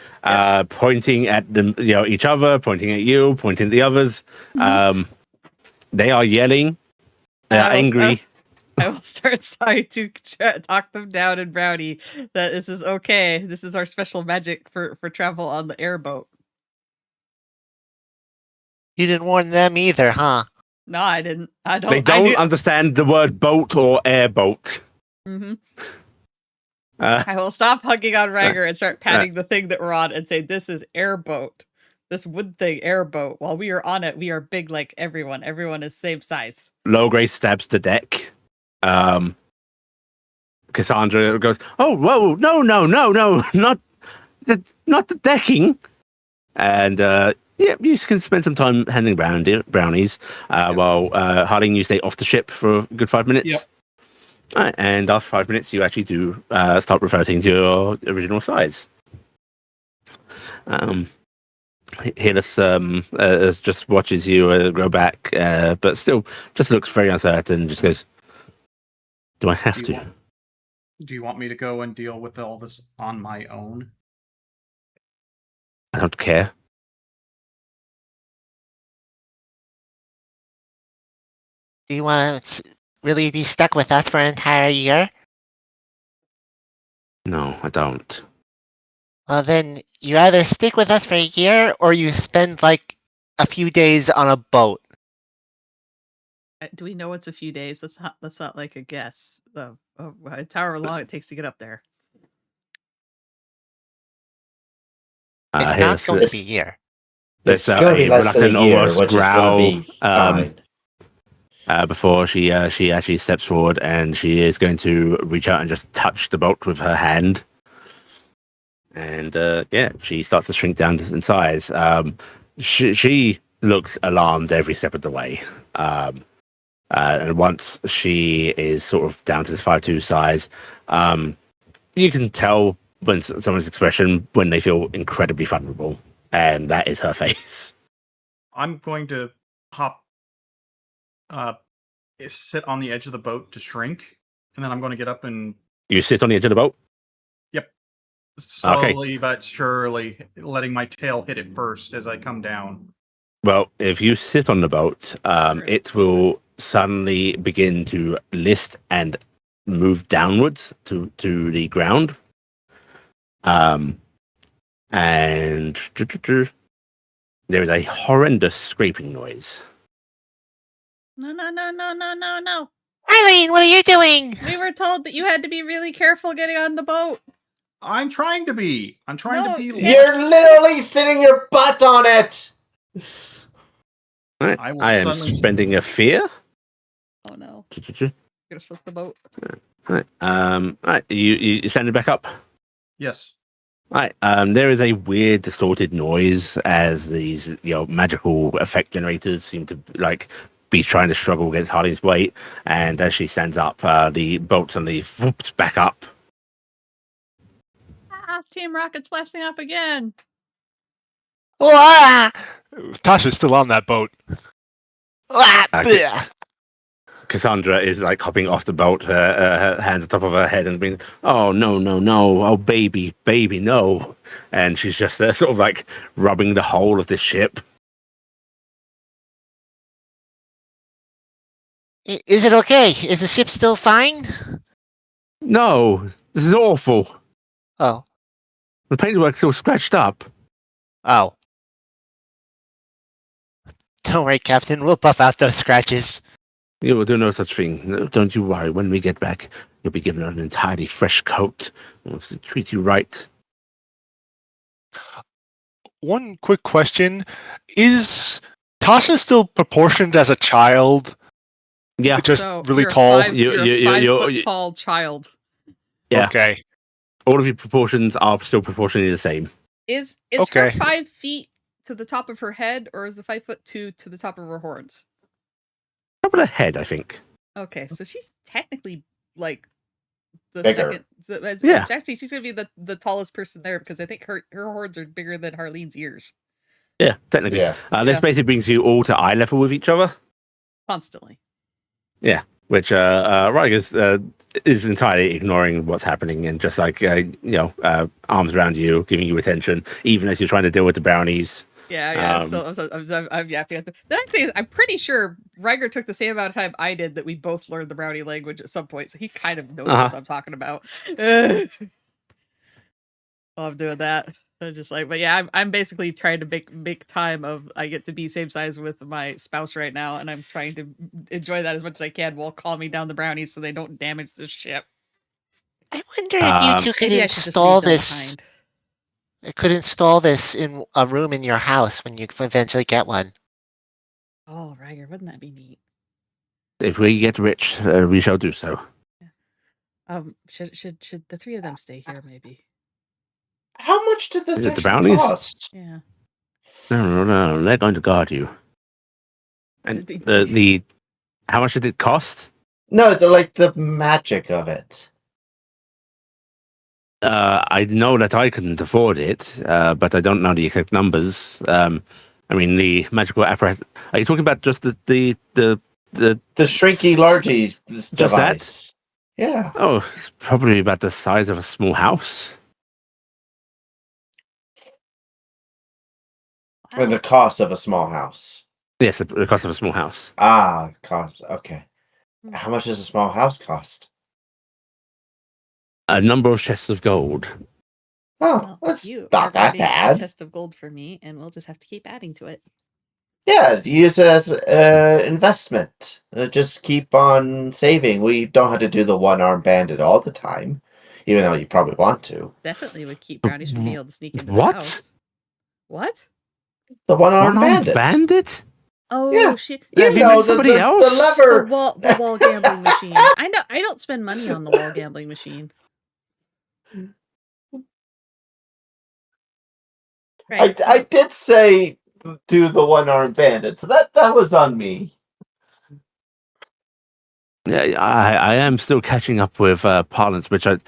pointing at them, each other, pointing at you, pointing at the others. They are yelling. They are angry. I will start trying to talk them down in Brownie that this is okay. This is our special magic for travel on the airboat. You didn't warn them either, huh? No, I didn't. I don't. They don't understand the word boat or airboat. Mm-hmm. I will stop hugging on Ryger and start patting the thing that we're on and say, "This is airboat. This wood thing, airboat. While we are on it, we are big like everyone. Everyone is same size." Logray stabs the deck. Cassandra goes, "Oh, whoa, no, not the decking." And you can spend some time handing brownies while Harleen, you stay off the ship for a good 5 minutes. Yep. And after 5 minutes, you actually do start reverting to your original size. Hillis just watches you grow back, but still just looks very uncertain. Just goes, "Do I have to?" Do you want me to go and deal with all this on my own? I don't care. Do you want to really be stuck with us for an entire year? No, I don't. Well, then you either stick with us for a year or you spend like a few days on a boat. Do we know it's a few days? That's not like a guess. It's however long it takes to get up there. It's not Hillis, going to be a year. It's gonna be less than a year, almost which is gonna be fine. before she actually steps forward, and she is going to reach out and just touch the bolt with her hand. And she starts to shrink down in size. She looks alarmed every step of the way. And once she is sort of down to this 5'2" size, you can tell when someone's expression when they feel incredibly vulnerable, and that is her face. I'm going to hop, sit on the edge of the boat to shrink, and then I'm going to get up and You sit on the edge of the boat. slowly but surely letting my tail hit it first as I come down. Well, if you sit on the boat, it will suddenly begin to list and move downwards to the ground. And there is a horrendous scraping noise. No, no, no, no, no, no, no. Harleen, what are you doing? We were told that you had to be really careful getting on the boat. I'm trying to be. I'm trying No, to be. You're literally sitting your butt on it. Right. I will I am suddenly- spending a fear. Oh no. Right. Gonna flip the boat. Right. You standing back up. Yes. Right. There is a weird, distorted noise as these, magical effect generators seem to be trying to struggle against Harleen's weight. And as she stands up, the boat suddenly whoops back up. Team Rocket's blasting up again. Wah! Tasha's still on that boat. Wah! Okay. Bleh. Cassandra is hopping off the boat, her hands on top of her head, and being, "Oh no, no, no! Oh baby, no!" And she's just sort of rubbing the whole of the ship. Is it okay? Is the ship still fine? No, this is awful. Oh. The paintwork's all scratched up. Oh. Don't worry, Captain. We'll buff out those scratches. You will do no such thing. No, don't you worry. When we get back, you'll be given an entirely fresh coat. We'll treat you right. One quick question. Is Tasha still proportioned as a child? Yeah. Just So, really you're a tall? You're a 5 foot tall child. Yeah. Okay. All of your proportions are still proportionally the same. Is Okay. her 5 feet to the top of her head, or is the 5'2" to the top of her horns? Top of the head, I think. Okay, so she's technically the Bigger. second. Yeah. Actually, she's gonna be the tallest person there because I think her horns are bigger than Harleen's ears Yeah, technically. Yeah. This Yeah. basically brings you all to eye level with each other, constantly. which Ryger's is entirely ignoring what's happening and just arms around you, giving you attention, even as you're trying to deal with the brownies. Yeah. I'm yapping at the next thing is, I'm pretty sure Riker took the same amount of time I did that we both learned the brownie language at some point, so he kind of knows what I'm talking about. While I'm doing that, I'm just but yeah, I'm basically trying to make time of I get to be same size with my spouse right now, and I'm trying to enjoy that as much as I can while calming down the brownies so they don't damage the ship. I wonder if you two could Maybe I should just install leave them this. behind. I could install this in a room in your house when you eventually get one. Oh, Riker, wouldn't that be neat? If we get rich, we shall do so. Should the 3 of them stay here? Maybe. How much did this Is it the actually brownies? cost? Yeah. No, they're going to guard you. And the how much did it cost? No, they're the magic of it. I know that I couldn't afford it, but I don't know the exact numbers. I mean, the magical apparatus. Are you talking about just the shrinky largy Just device? Yeah. Oh, it's probably about the size of a small house. And the cost of a small house. Yes, the cost of a small house. Ah, cost. Okay. How much does a small house cost? A number of chests of gold. Oh, that's you not are that writing a bad. chest of gold for me, and we'll just have to keep adding to it. Yeah, use it as investment. Just keep on saving. We don't have to do the one-armed bandit all the time, even though you probably want to. Definitely would keep brownies from being able to sneak into What? the house. What? The one-armed One-armed bandit. Oh, Yeah. shit! Have you met somebody else? The lever. The wall gambling machine. I know. I don't spend money on the wall gambling machine. Right. I did say do the one-armed bandit, so that was on me. Yeah, I am still catching up with parlance, which I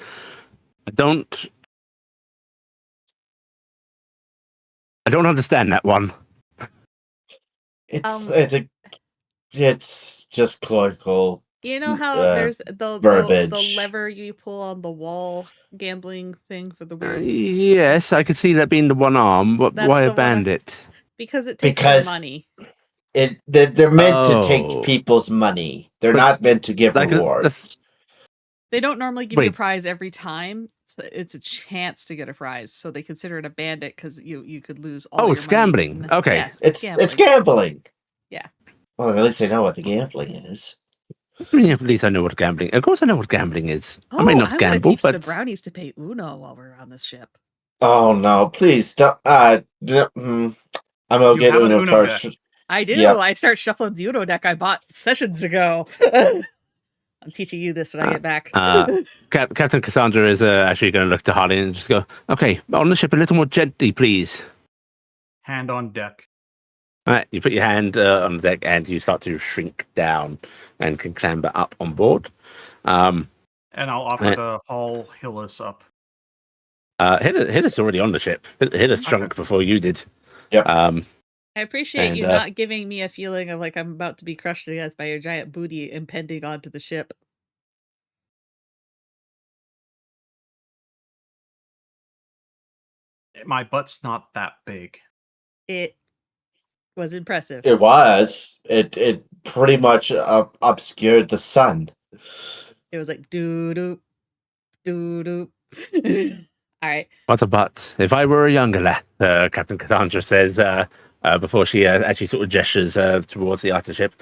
don't I don't understand that one. It's just clerical. You know how there's the verbiage. lever you pull on the wall gambling thing for the weird? Yes, I could see that being the one arm. But That's why the a one bandit? because it takes your Because money. They're meant to Oh. take people's money. They're But not meant to give like a- rewards. They don't normally give you a Wait. prize every time. So it's a chance to get a prize. So they consider it a bandit because you could lose all Oh, your it's money. gambling. Okay. Yes, It's gambling. Yeah. Well, at least they know what the gambling is. I mean, at least I know what gambling. Of course, I know what gambling is. I may not I'm gamble, gonna teach but the brownies to pay Uno while we're on this ship. Oh no! Please don't. I'm gonna You get have an Uno Uno cards. deck. I do. Yep. I start shuffling the Uno deck I bought sessions ago. I'm teaching you this when I get back. Captain Cassandra is actually going to look to Harleen and just go, "Okay, on the ship a little more gently, please." Hand on deck. All right, you put your hand on the deck and you start to shrink down and can clamber up on board. And I'll offer to haul Hillis up. Hillis already on the ship. Hillis shrunk before you did. Yep. I appreciate and, you not giving me a feeling of like I'm about to be crushed to death by your giant booty impending onto the ship. My butt's not that big. It was impressive. It was. It pretty much obscured the sun. It was like doo doo doo doo. All right. What a butt. If I were a younger lad, Captain Cassandra says before she actually sort of gestures towards the outer ship.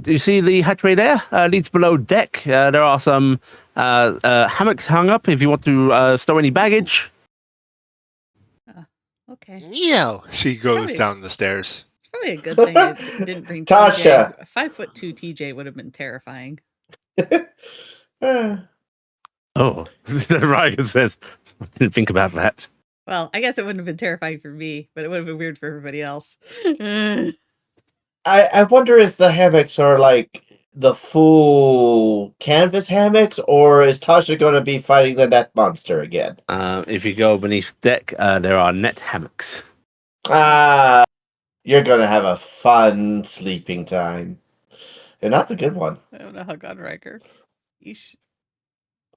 Do you see the hatchway there? Leads below deck. There are some hammocks hung up if you want to stow any baggage. Okay. Neo. She goes Probably- down the stairs. It's probably a good thing I didn't bring Tasha. TJ. 5'2" TJ would have been terrifying. Oh, Ryan says, I didn't think about that. Well, I guess it wouldn't have been terrifying for me, but it would have been weird for everybody else. I wonder if the hammocks are like the full canvas hammocks, or is Tasha going to be fighting the net monster again? If you go beneath deck, there are net hammocks. You're going to have a fun sleeping time. And not the good one. I don't know how God Riker.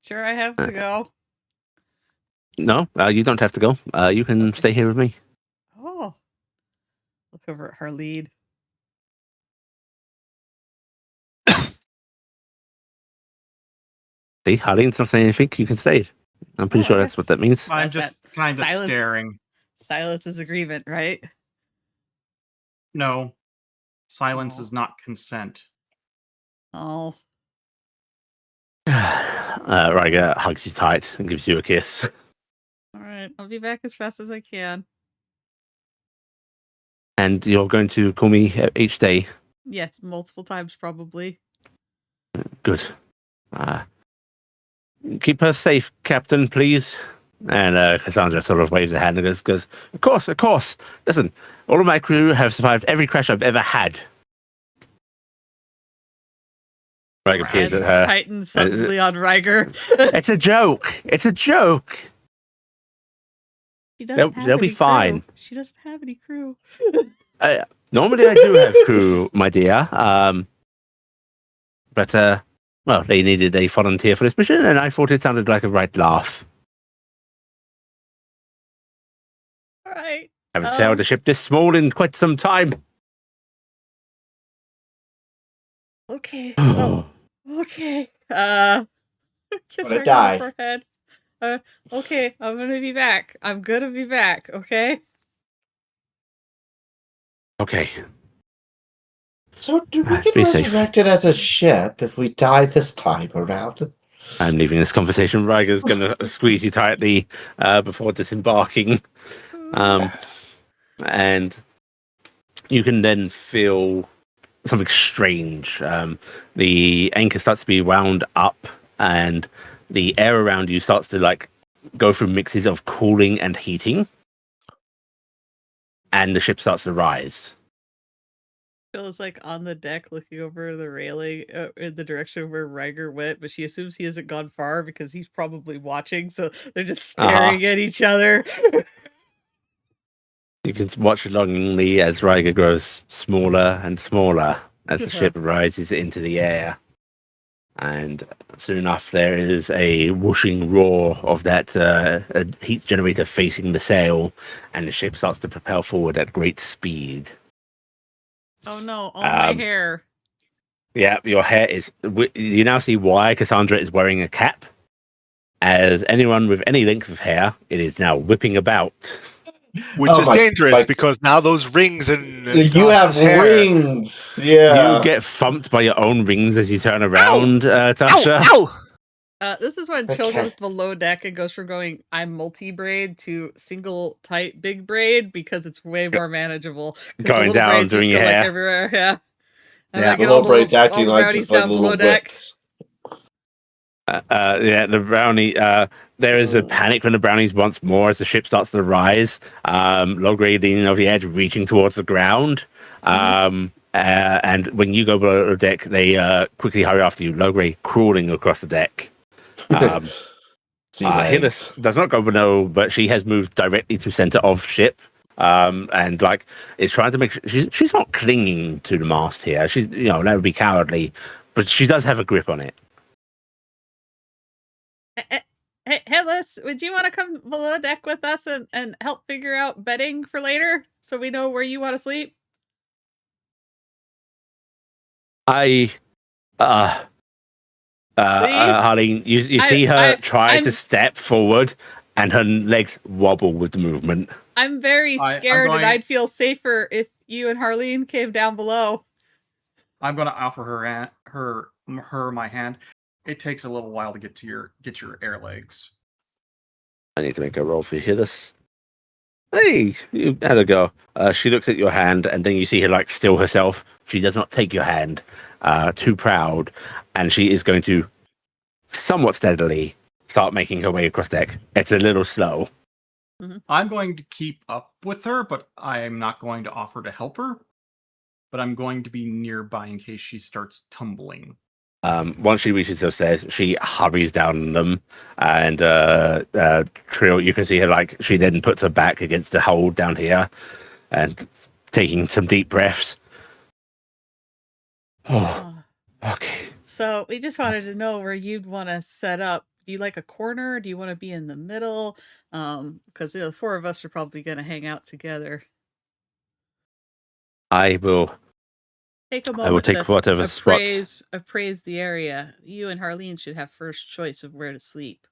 Sure, I have to go. No, you don't have to go. You can stay here with me. Oh. Look over at Harleen. See, Harleen's not saying anything. You can stay. I'm pretty sure that's what that means. I'm That- just that kind of silence. staring. Silence is agreement, right? No. Silence Oh. is not consent. Oh. Riker hugs you tight and gives you a kiss. All right. I'll be back as fast as I can. And you're going to call me each day. Yes, multiple times probably. Good. Keep her safe, Captain, please. And Cassandra sort of waves her hand and goes, of course. Listen, all of my crew have survived every crash I've ever had. Riker peers at her. Titan suddenly on Riker. It's a joke. She doesn't have They'll be any fine. crew. She doesn't have any crew. Normally I do have crew, my dear. But well, they needed a volunteer for this mission, and I thought it sounded like a right laugh. All right. Haven't sailed a ship this small in quite some time. Okay. Well, okay. Kiss Wanna Riker die. on the forehead. Okay, I'm gonna be back. Okay? Okay. So do we get Be safe. resurrected as a ship if we die this time around? I'm leaving this conversation. Riker's going to squeeze you tightly before disembarking. And you can then feel something strange. The anchor starts to be wound up, and the air around you starts to like go through mixes of cooling and heating. And the ship starts to rise. Phil's like on the deck looking over the railing in the direction where Riker went, but she assumes he hasn't gone far because he's probably watching, so they're just staring at each other. You can watch longingly as Ryger grows smaller and smaller as the ship rises into the air. And soon enough, there is a whooshing roar of that a heat generator facing the sail, and the ship starts to propel forward at great speed. Oh no, all my Um, hair. Yeah, your hair is... You now see why Cassandra is wearing a cap. As anyone with any length of hair, it is now whipping about. Which Oh is my- dangerous my- because now those rings in You have Tasha's hair. rings. Yeah. You get thumped by your own rings as you turn around, Tasha. Ow! Ow! This is when Trihl Okay. goes below deck and goes from going I'm multi-braid to single tight big braid because it's way more manageable. 'Cause the Going little down, braids doing just your go like hair. everywhere. Yeah. And Yeah. I The get all little braids all acting the like brownies just like down little below deck. whips. Yeah, the brownie. There is a panic from the brownies once more as the ship starts to rise. Logray leaning over the edge, reaching towards the ground. And when you go below the deck, they quickly hurry after you. Logray crawling across the deck. Sea Hillis legs. does not go below, but she has moved directly to center of ship. And like is trying to make sure she's not clinging to the mast here. She's that would be cowardly, but she does have a grip on it. Hey, Hillis, would you want to come below deck with us and help figure out bedding for later so we know where you want to sleep? I Harleen, you see her try to step forward, and her legs wobble with the movement. I'm very I'm scared, and going- I'd feel safer if you and Harleen came down below. I'm going to offer her my hand. It takes a little while to get your air legs. I need to make a roll for Hillis. Hey, you had a go. She looks at your hand, and then you see her like still herself. She does not take your hand. Too proud, and she is going to somewhat steadily start making her way across deck. It's a little slow. I'm going to keep up with her, but I am not going to offer to help her. But I'm going to be nearby in case she starts tumbling. Once she reaches those stairs, she hurries down them, and Trihl, you can see her like she then puts her back against the hole down here, and taking some deep breaths. Oh, okay. So we just wanted to know where you'd want to set up. Do you like a corner? Do you want to be in the middle? Because the four of us are probably going to hang out together. I will Take a I will moment take to whatever spot. appraise the area. You and Harleen should have first choice of where to sleep.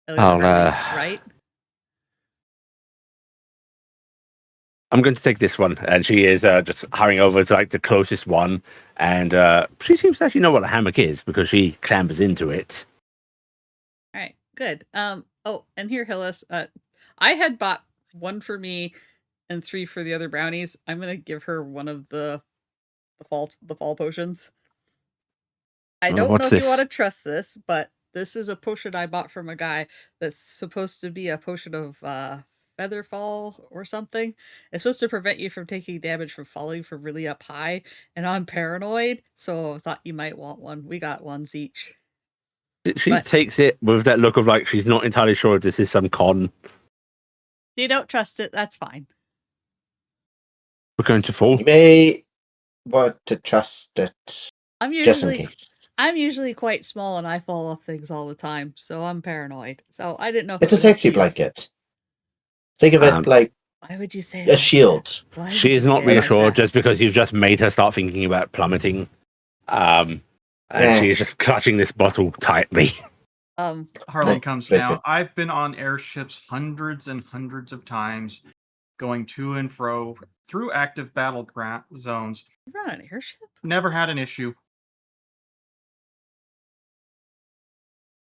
At least I'll, Harleen, right? I'm going to take this one, and she is just hurrying over to like the closest one, and she seems to actually know what a hammock is because she clambers into it. All right, good. Oh, and here, Hillis, I had bought one for me and 3 for the other brownies. I'm gonna give her one of the fall potions. I don't know What's if this? you want to trust this, but this is a potion I bought from a guy that's supposed to be a potion of feather fall or something. It's supposed to prevent you from taking damage from falling from really up high, and I'm paranoid, so I thought you might want one. We got ones each. She But- takes it with that look of like she's not entirely sure if this is some con. If you don't trust it, that's fine. We're going to fall. You may want to trust it I'm just in usually case. I'm usually quite small and I fall off things all the time, so I'm paranoid. So I didn't know if It's it a was safety shield. blanket. Think of it like Why would you say it a like shield. that? Why She would is you not say it like reassured that? just because you've just made her start thinking about plummeting. And Yeah. she is just clutching this bottle tightly. Harleen comes very down. good. I've been on airships hundreds and hundreds of times, going to and fro through active battle zones. You're on an airship? Never had an issue.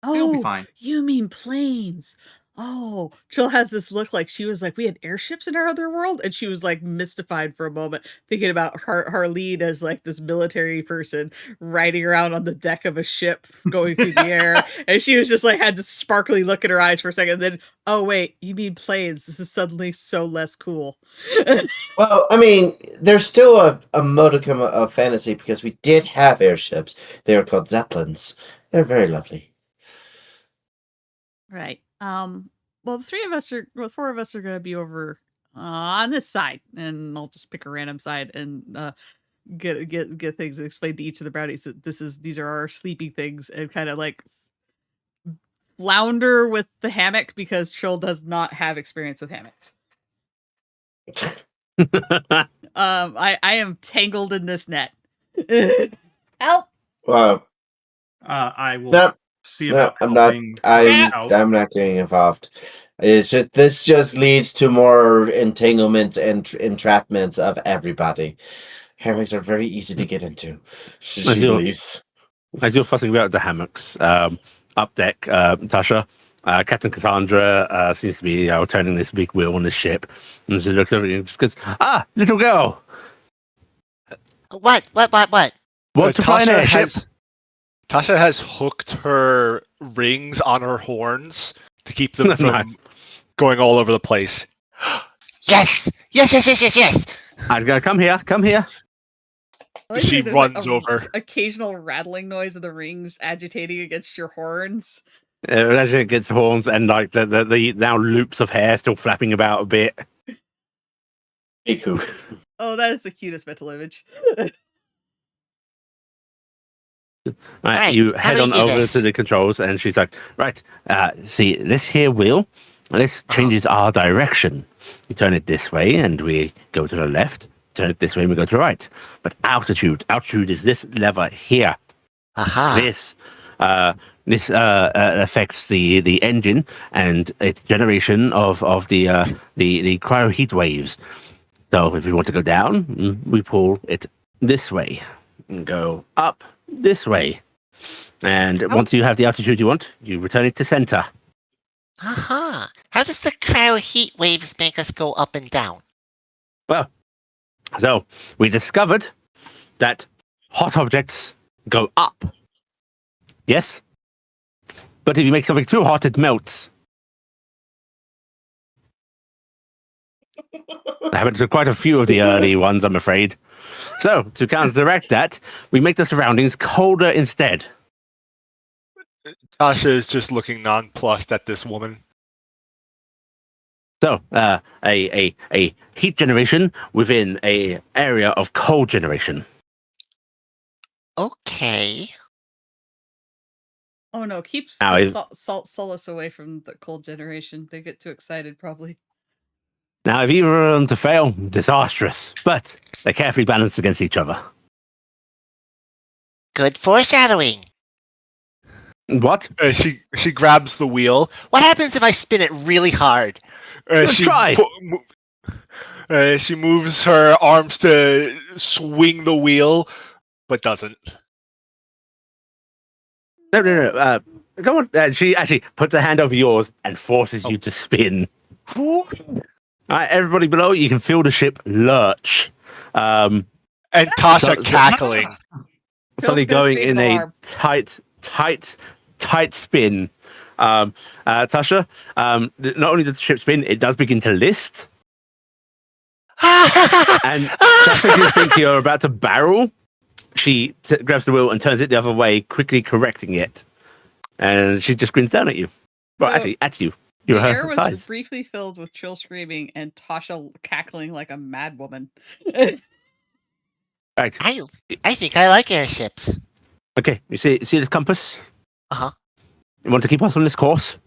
It'll be Oh, fine. you mean planes. Oh, Trihl has this look like she was like, we had airships in our other world, and she was like mystified for a moment, thinking about Harleen as like this military person riding around on the deck of a ship going through the air, and she was just like had this sparkly look in her eyes for a second. Then, oh wait, you mean planes? This is suddenly so less cool. Well, I mean, there's still a modicum of fantasy because we did have airships. They were called Zeppelins. They're very lovely. Right. well, the 4 of us are gonna be over on this side, and I'll just pick a random side and get things explained to each of the brownies that these are our sleeping things, and kind of like flounder with the hammock because Trihl does not have experience with hammocks. I am tangled in this net. Help! Well, I will no, see no, about I'm not. helping out. I'm not getting involved. It's just this just leads to more entanglements and entrapments of everybody. Hammocks are very easy to get into. She believes. As you're fussing about the hammocks, up deck, Tasha, Captain Cassandra seems to be turning this big wheel on the ship, and she looks over you and just goes, "Ah, little girl, What? want to fly in a ship?" Tasha has hooked her rings on her horns to keep them from Nice. going all over the place. Yes! I'd go, come here. I like She that there's, like, runs a over. occasional rattling noise of the rings agitating against your horns. As it gets horns and like the now loops of hair still flapping about a bit. Hey, cool. Oh, that is the cutest mental image. Right, You how head do we on do over this? to the controls, and she's like, "Right, see this here wheel. This changes our direction. You turn it this way, and we go to the left. Turn it this way, and we go to the right. But altitude is this lever here. Aha. This affects the engine and its generation of the cryo heat waves. So if we want to go down, we pull it this way, and go up this way. And once you have the altitude you want, you return it to center. Aha. How does the cryo heat waves make us go up and down? Well, so we discovered that hot objects go up. Yes? But if you make something too hot, it melts. That happened to quite a few of the early ones, I'm afraid. So, to counteract that, we make the surroundings colder instead. Tasha is just looking nonplussed at this woman. So, a heat generation within a area of cold generation. Okay. Oh no, keep Now, Solus away from the cold generation. They get too excited, probably. Now, if either of them to fail, disastrous, but they're carefully balanced against each other. Good foreshadowing. What? She grabs the wheel. What happens if I spin it really hard? Try. She moves her arms to swing the wheel, but doesn't. No. Come on. She actually puts her hand over yours and forces you to spin. Who? All right, everybody below, you can feel the ship lurch. And Tasha So- cackling. Suddenly Phil's gonna going scream in an a alarm. tight spin. Tasha, not only does the ship spin, it does begin to list. And just as you think you're about to barrel, she grabs the wheel and turns it the other way, quickly correcting it. And she just grins down at you. Well, So, actually, at you. You're The air her was size. briefly filled with Trihl screaming and Tasha cackling like a mad woman. Right. I think I like airships. Okay, you see this compass? Uh-huh. You want to keep us on this course?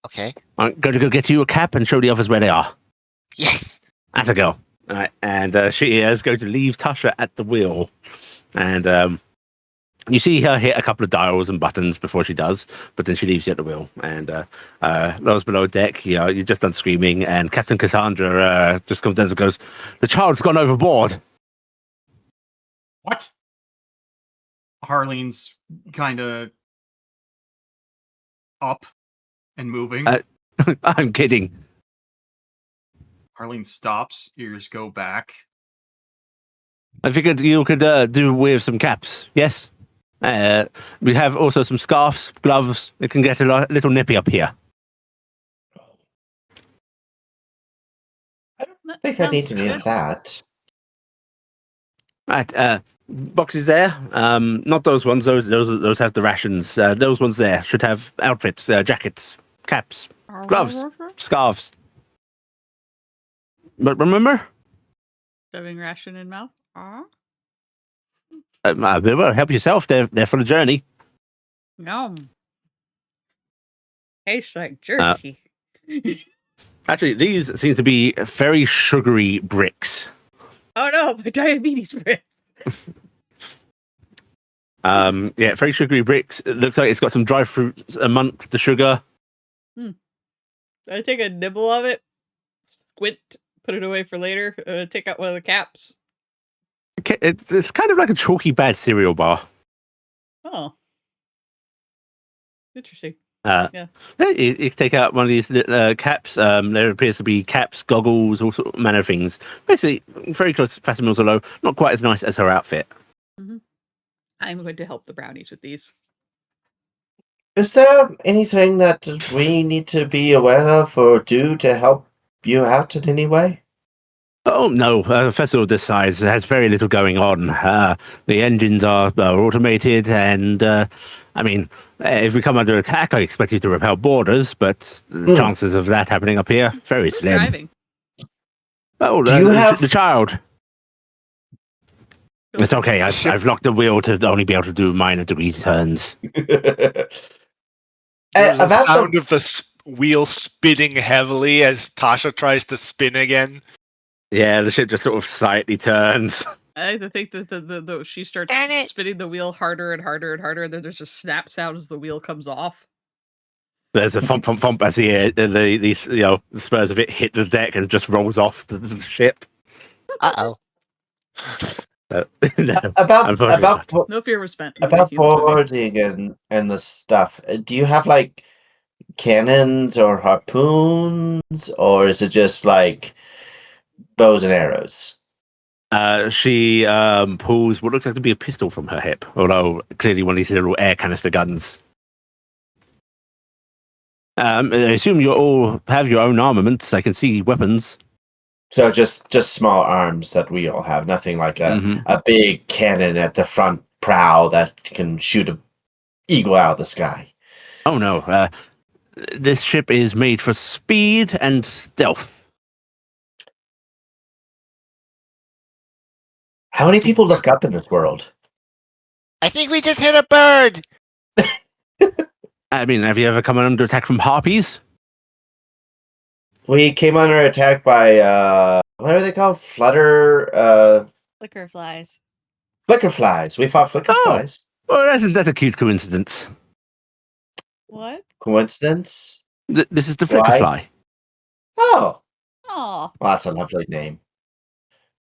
Okay. I'm going to go get you a cap and show the others where they are. Yes. That's a go. All right, and she is going to leave Tasha at the wheel. And you see her hit a couple of dials and buttons before she does, but then she leaves you at the wheel. And those below deck, you're just done screaming, and Captain Cassandra just comes down and goes, "The child's gone overboard." What? Harleen's kind of up and moving. I'm kidding. Harleen stops, ears go back. I figured you could do with some caps. Yes. We have also some scarves, gloves. It can get a little nippy up here. I think I need to do that. Right. Boxes there. Not those ones. Those have the rations. Those ones there should have outfits, jackets, caps, gloves, scarves. But remember, Shoving ration in mouth. well, help yourself. They're for the journey. Yum. Tastes like jerky. Actually, these seem to be very sugary bricks. Oh no, my diabetes bricks. Yeah, very sugary bricks. It looks like it's got some dry fruits amongst the sugar. I take a nibble of it, squint, put it away for later, take out one of the caps. It's kind of like a chalky bad cereal bar. Oh. Interesting. You can take out one of these caps. There appears to be caps, goggles, all sort of manner of things. Basically, very close facsimils, although not quite as nice as her outfit. Mm-hmm. I'm going to help the brownies with these. Is there anything that we need to be aware of or do to help you out in any way? Oh, no. A festival this size has very little going on. The engines are automated, and, I mean, if we come under attack, I expect you to repel borders, but the chances of that happening up here, very Who's slim. driving? Oh, Do you have... the child. It's okay. I've locked the wheel to only be able to do minor degree turns. There's the about sound of the wheel spinning heavily as Tasha tries to spin again. Yeah, the ship just sort of slightly turns. I think that the she starts Darn it. spinning the wheel harder and harder and harder, and then there's a snap sound as the wheel comes off. There's a thump, thump, thump as the spurs of it hit the deck and just rolls off the ship. Uh-oh. No, about No fear was spent. about boarding and the stuff. Do you have like cannons or harpoons, or is it just like bows and arrows? She pulls what looks like to be a pistol from her hip, although clearly one of these little air canister guns. I assume you all have your own armaments. I can see weapons. So just small arms that we all have, nothing like a big cannon at the front prow that can shoot an eagle out of the sky. Oh no, this ship is made for speed and stealth. How many people look up in this world? I think we just hit a bird. I mean, have you ever come under attack from harpies? We came under attack by what are they called? Flicker flies. Flicker flies. We fought flicker flies. Well, isn't that a cute coincidence? What? Coincidence? This is the flicker fly. Oh. Oh. Well, that's a lovely name.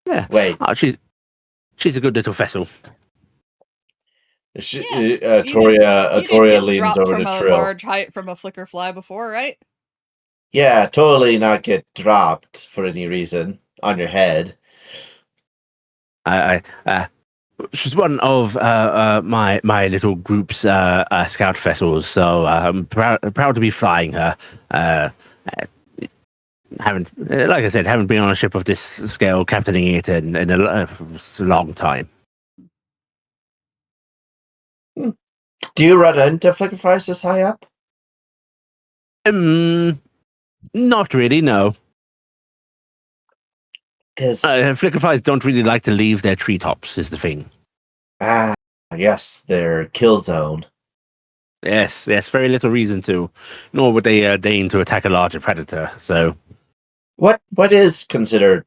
Yeah. Wait. Oh, she's a good little vessel. Atoria leans over to from a Trihl. large height from a flicker fly before, right? Yeah, totally not get dropped for any reason on your head. She's one of my little group's scout vessels, so I'm proud to be flying her. Like I said, haven't been on a ship of this scale, captaining it in a long time. Do you run into flicker flies this high up? Not really, no. Because flicker flies don't really like to leave their treetops, is the thing. Yes, their kill zone. Yes, very little reason to, nor would they deign to attack a larger predator. So, what is considered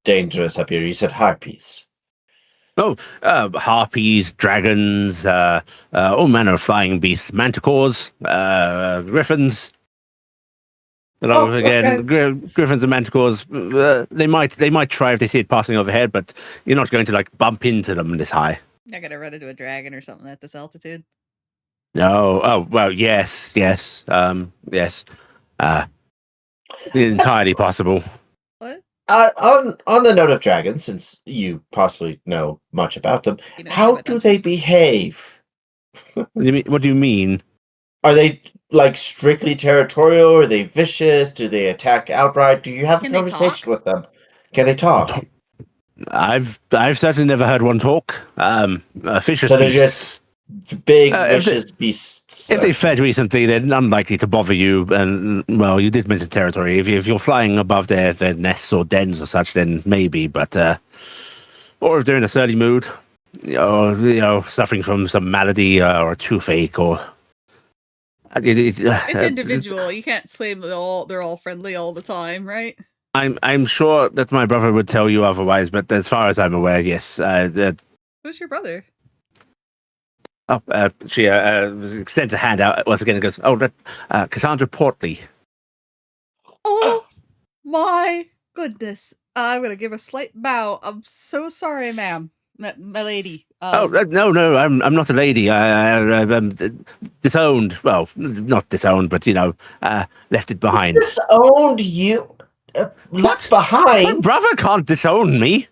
dangerous up here? You said harpies. Oh, harpies, dragons, all manner of flying beasts, manticores, griffins. Griffins and manticores, they might try if they see it passing overhead, but you're not going to like bump into them this high. Not gonna run into a dragon or something at this altitude. No. Oh well, yes. Entirely possible. What? On the note of dragons, since you possibly know much about them, how do they behave? What do you mean? Are they like strictly territorial? Are they vicious? Do they attack outright? Do you have a conversation with them? Can they talk? I've certainly never heard one talk. Fisher so beasts. big If they- vicious beasts. If they fed recently, they're unlikely to bother you. And, well, you did mention territory. If you're flying above their nests or dens or such, then maybe. But, or if they're in a surly mood, or, suffering from some malady or a toothache or... It's individual. You can't claim they're all friendly all the time, right? I'm sure that my brother would tell you otherwise, but as far as I'm aware, yes. Who's your brother? She extends a hand out once again and goes, "Oh, that Cassandra Portley." Oh my goodness! I'm gonna give a slight bow. I'm so sorry, ma'am, my lady. No, I'm not a lady. I'm disowned. Well, not disowned, but left it behind. Disowned you? Left My behind? brother can't disown me.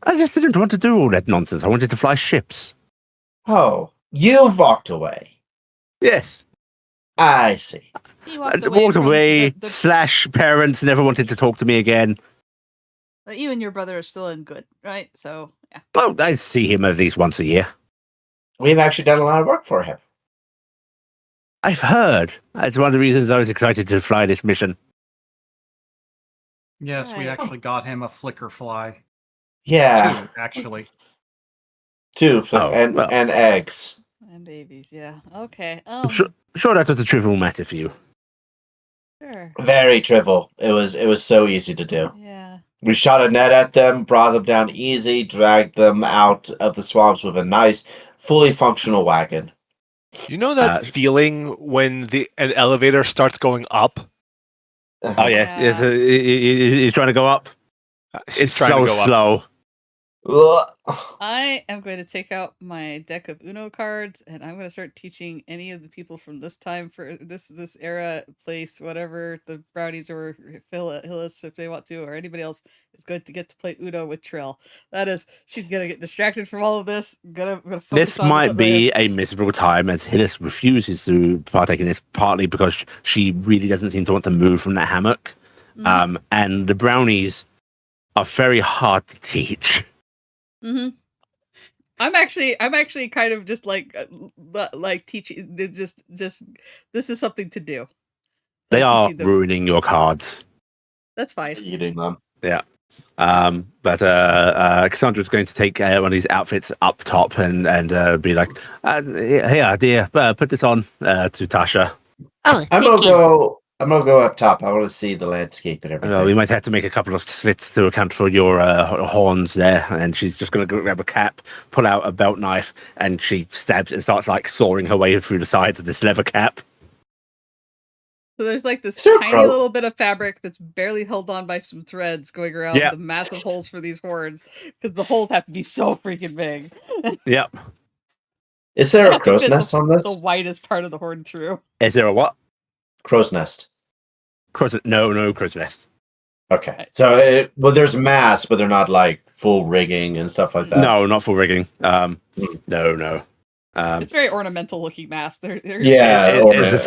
I just didn't want to do all that nonsense. I wanted to fly ships. Oh, you walked away. Yes. I see. He Walked from away. the- / parents never wanted to talk to me again. But you and your brother are still in good, right? So yeah. Oh, I see him at least once a year. We've actually done a lot of work for him. I've heard. That's one of the reasons I was excited to fly this mission. Yes, we Right. actually got him a flicker fly. Yeah. 2, actually. 2 well. and eggs. And babies, yeah. Okay. I'm sure that was a trivial matter for you. Sure. Very trivial. It was so easy to do. Yeah. We shot a net at them, brought them down easy, dragged them out of the swamps with a nice, fully functional wagon. You know that feeling when an elevator starts going up? Oh yeah, Yeah. he's trying to go up. She's It's trying so to go up. slow. Ugh. I am going to take out my deck of Uno cards, and I'm going to start teaching any of the people from this time for this era, place, whatever, the brownies or Hillis, if they want to, or anybody else is going to get to play Uno with Trihl. That is, she's going to get distracted from all of this. Gonna focus This on might something. be a miserable time as Hillis refuses to partake in this, partly because she really doesn't seem to want to move from that hammock. Mhm. And the brownies are very hard to teach. Mm-hmm. I'm actually kind of just like teaching. They're just this is something to do. They I'm are teaching them. ruining your cards. That's fine. Eating them. But Cassandra's going to take one of these outfits up top and be like, "Here, dear, put this on to Tasha." Oh, I'm thank you. gonna go up top. I want to see the landscape and everything. We might have to make a couple of slits to account for your horns there. And she's just going to grab a cap, pull out a belt knife, and she stabs and starts like sawing her way through the sides of this leather cap. So there's like this So tiny pro- little bit of fabric that's barely held on by some threads going around Yeah. the massive holes for these horns, because the holes have to be so freaking big. Yep. Is there I a think crow's that's nest on this? The widest part of the horn through. Is there a what? Crow's nest. No crow's nest. Okay. So, there's masts, but they're not like full rigging and stuff like that. No, not full rigging. No. It's very ornamental looking mask. They're Yeah, It's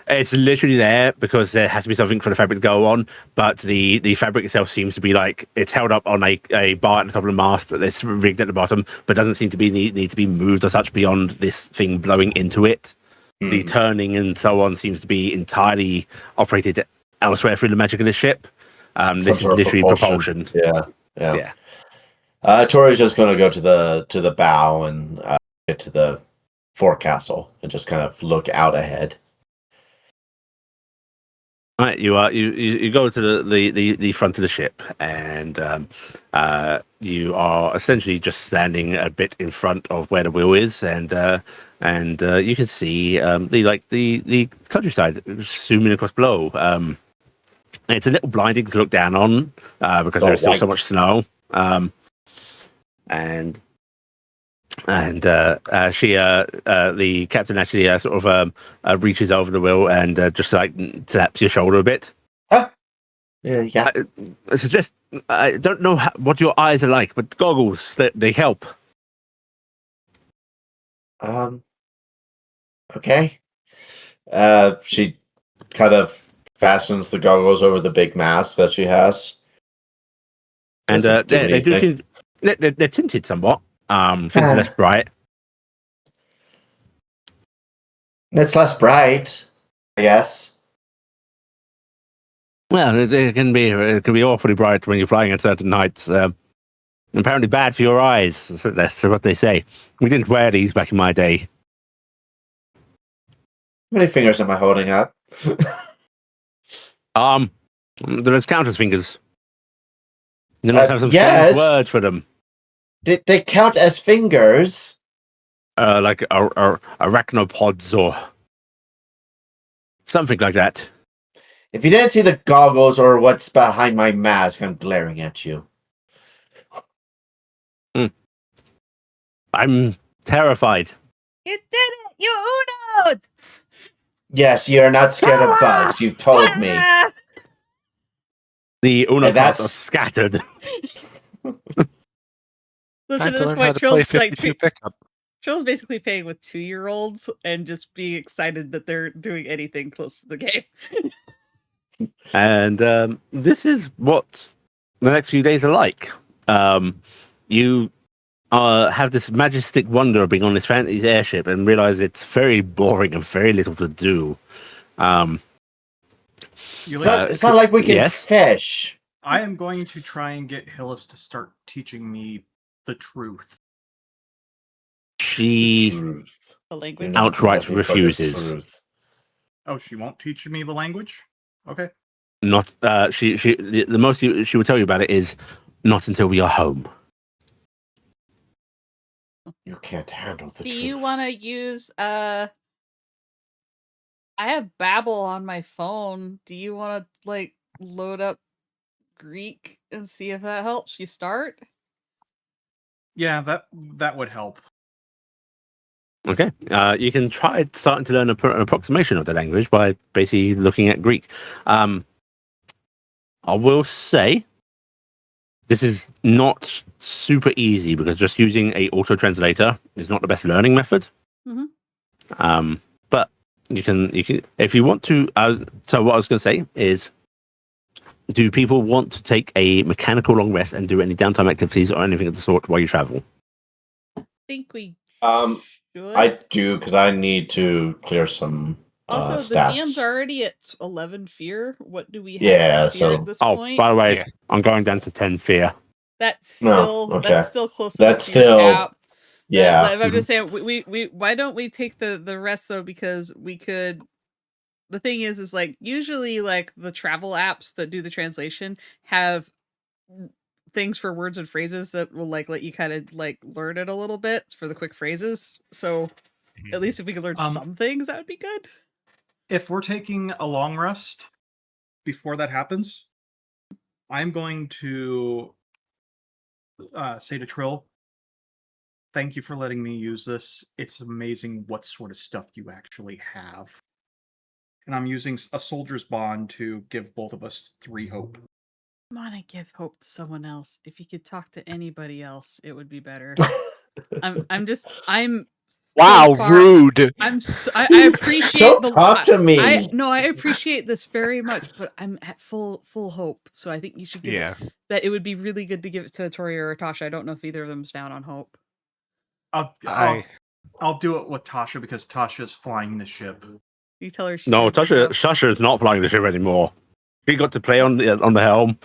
it's literally there because there has to be something for the fabric to go on, but the fabric itself seems to be like it's held up on a bar at the top of the mast that's rigged at the bottom, but doesn't seem to be need to be moved or such beyond this thing blowing into it. The turning and so on seems to be entirely operated elsewhere through the magic of the ship. This is literally propulsion. Yeah. Tori's just going to go to the bow and get to the forecastle and just kind of look out ahead. All right, you go to the front of the ship, and you are essentially just standing a bit in front of where the wheel is, and you can see the countryside zooming across below. It's a little blinding to look down on because there is still so much snow. And she the captain actually sort of reaches over the wheel and just like taps your shoulder a bit. Yeah. I suggest I don't know what your eyes are like, but goggles they help. Okay. She kind of fastens the goggles over the big mask that she has. And Does it do they do anything? seem they're tinted somewhat. Things are less bright. It's less bright, I guess. Well, it can be awfully bright when you're flying at certain heights. Apparently bad for your eyes. That's what they say. We didn't wear these back in my day. How many fingers am I holding up? There's counters fingers. You don't have some yes. strange word for them. They count as fingers. Like arachnopods or something like that. If you didn't see the goggles or what's behind my mask, I'm glaring at you. I'm terrified. You did it! You unoed! Yes, you're not scared of bugs. You told me. The Uno And cards are that's- scattered. Listen, Time to to this learn how point, to play Trill's like 52 pickup. Trill's basically playing with 2-year-olds and just being excited that they're doing anything close to the game. And this is what the next few days are like. You have this majestic wonder of being on this fantasy airship and realize it's very boring and very little to do. It's not like we can yes? fish. I am going to try and get Hillis to start teaching me the truth. She The language. outright refuses. Oh, she won't teach me the language? Okay. Not the most she will tell you about it is not until we are home. You can't handle the Do truth. you want to use I have Babel on my phone. Do you want to like load up Greek and see if that helps you start? Yeah, that would help. Okay, you can try starting to learn an approximation of the language by basically looking at Greek. I will say this is not super easy because just using a auto translator is not the best learning method. Mhm. But you can if you want to. So what I was going to say is, do people want to take a mechanical long rest and do any downtime activities or anything of the sort while you travel? I think we should. I do because I need to clear some Also, the stats. DM's already at 11 fear. What do we have Yeah, to fear so- at this Oh, point? by the way, Yeah. I'm going down to 10 fear. That's No, still okay. that's still close That's enough to your still- cap. Yeah. I'm just saying we why don't we take the rest though, because we could. The thing is like usually like the travel apps that do the translation have things for words and phrases that will like let you kind of like learn it a little bit for the quick phrases. So at least if we could learn some things, that would be good. If we're taking a long rest before that happens, I'm going to say to Trihl, thank you for letting me use this. It's amazing what sort of stuff you actually have. And I'm using a soldier's bond to give both of us 3 hope. I want to give hope to someone else. If you could talk to anybody else, it would be better. I'm Wow, so far- rude. I appreciate Don't talk to me. I appreciate this very much, but I'm at full hope. So I think you should give it that. It would be really good to give it to Atoria or Tasha. I don't know if either of them's down on hope. I'll do it with Tasha because Tasha's flying the ship. You tell her. No, Tasha is not flying the ship anymore. She got to play on the helm,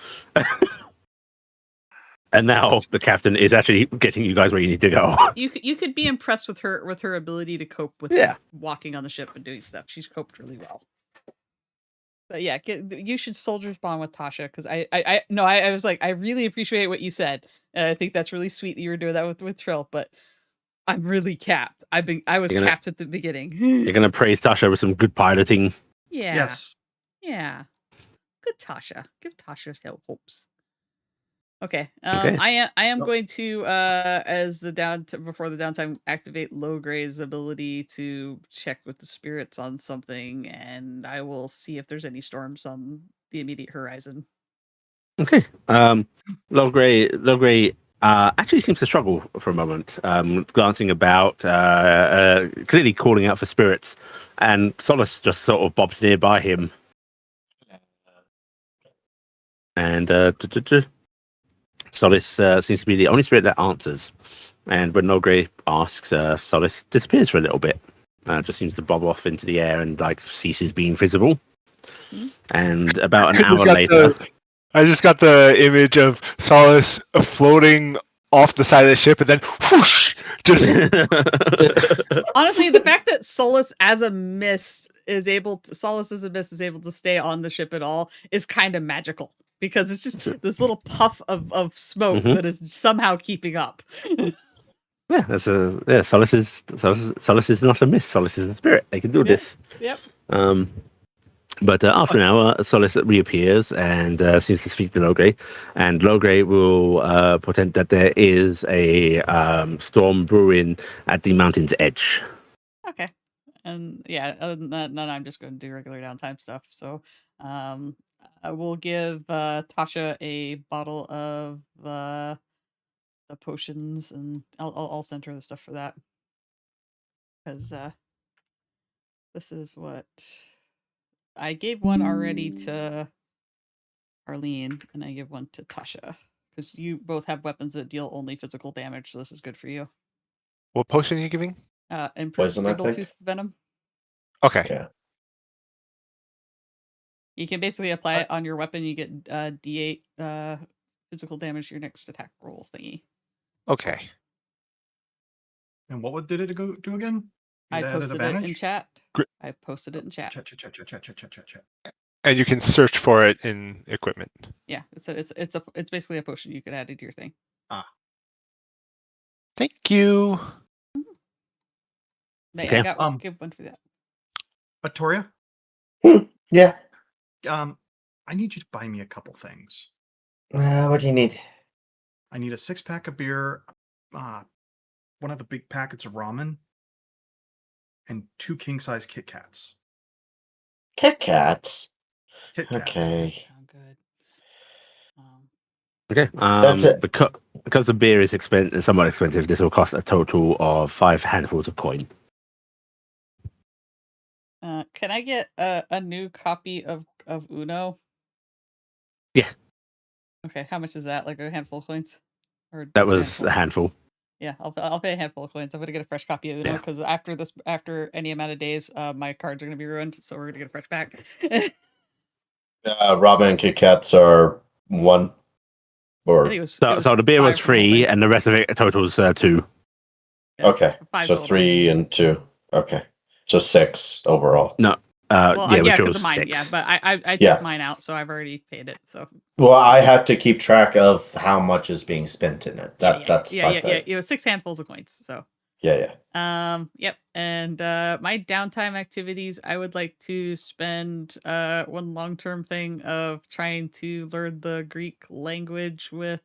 and now the captain is actually getting you guys where you need to go. You could be impressed with her ability to cope with walking on the ship and doing stuff. She's coped really well. But yeah, you should soldier's bond with Tasha because I was like, I really appreciate what you said, and I think that's really sweet that you were doing that with Trihl. But I'm really capped. I was capped at the beginning. You're gonna praise Tasha with some good piloting. Yeah. Yes. Yeah. Good Tasha. Give Tasha hopes. Okay. Okay. I am going to as the before the downtime activate Logray's ability to check with the spirits on something, and I will see if there's any storms on the immediate horizon. Okay. Logray actually seems to struggle for a moment, glancing about, clearly calling out for spirits, and Solace just sort of bobs nearby him. And Solace seems to be the only spirit that answers. And when Logray asks, Solace disappears for a little bit. just seems to bob off into the air and like ceases being visible. Hmm. And about an I just hour got later, I just got the image of Solace floating off the side of the ship and then whoosh, just Honestly, the fact that Solus as a mist is able to stay on the ship at all is kind of magical because it's just this little puff of smoke Mhm. that is somehow keeping up. yeah, Solace is not a mist. Solace is a spirit. They can do this. Yep. But after an hour, Solace reappears and seems to speak to Logray, and Logray will portend that there is a storm brewing at the mountain's edge. Okay. And yeah, other than that, then I'm just going to do regular downtime stuff. So, I will give Tasha a bottle of the potions, and I'll send her the stuff for that because this is what I gave one already to Harleen, and I give one to Tasha because you both have weapons that deal only physical damage. So this is good for you. what potion are you giving? Improved Poison, I think. Brindletooth venom. Okay. Yeah. You can basically apply it on your weapon. You get D8 physical damage to your next attack roll thingy. Okay. And what did it go do again? I It added posted it in advantage? chat. Gr- I posted it in chat. Chat. And you can search for it in equipment. Yeah, it's basically a potion you could add into your thing. Thank you. But yeah, Okay. I got one. Give one for that. Atoria, Yeah. I need you to buy me a couple things. What do you need? I need a 6-pack of beer, one of the big packets of ramen, and 2 king-size Kit Kats. Kit Kats. Kit Kats. Okay. Sound good. Okay. That's it. Because the beer is somewhat expensive, this will cost a total of 5 handfuls of coin. Can I get a new copy of Uno? Yeah. Okay, how much is that? Like a handful of coins? Or That a was handful? a handful. Yeah, I'll pay a handful of coins. I'm gonna get a fresh copy of Uno Yeah. because after any amount of days, my cards are gonna be ruined. So we're gonna get a fresh pack. Ramen and Kit Kats are 1. I Or think it was, So the beer was 5 for the whole 3, thing. and the rest of it totals 2. Yeah, okay. it's 5 So total. 3 and 2. Okay. So 6 overall. No. Well, yeah, yeah, which because was of mine. 6. Yeah, but I took Yeah. mine out, so I've already paid it. So Well, I have to keep track of how much is being spent in it. That's my yeah. thing. It was 6 handfuls of coins. So Yeah. yep. And my downtime activities, I would like to spend one long-term thing of trying to learn the Greek language with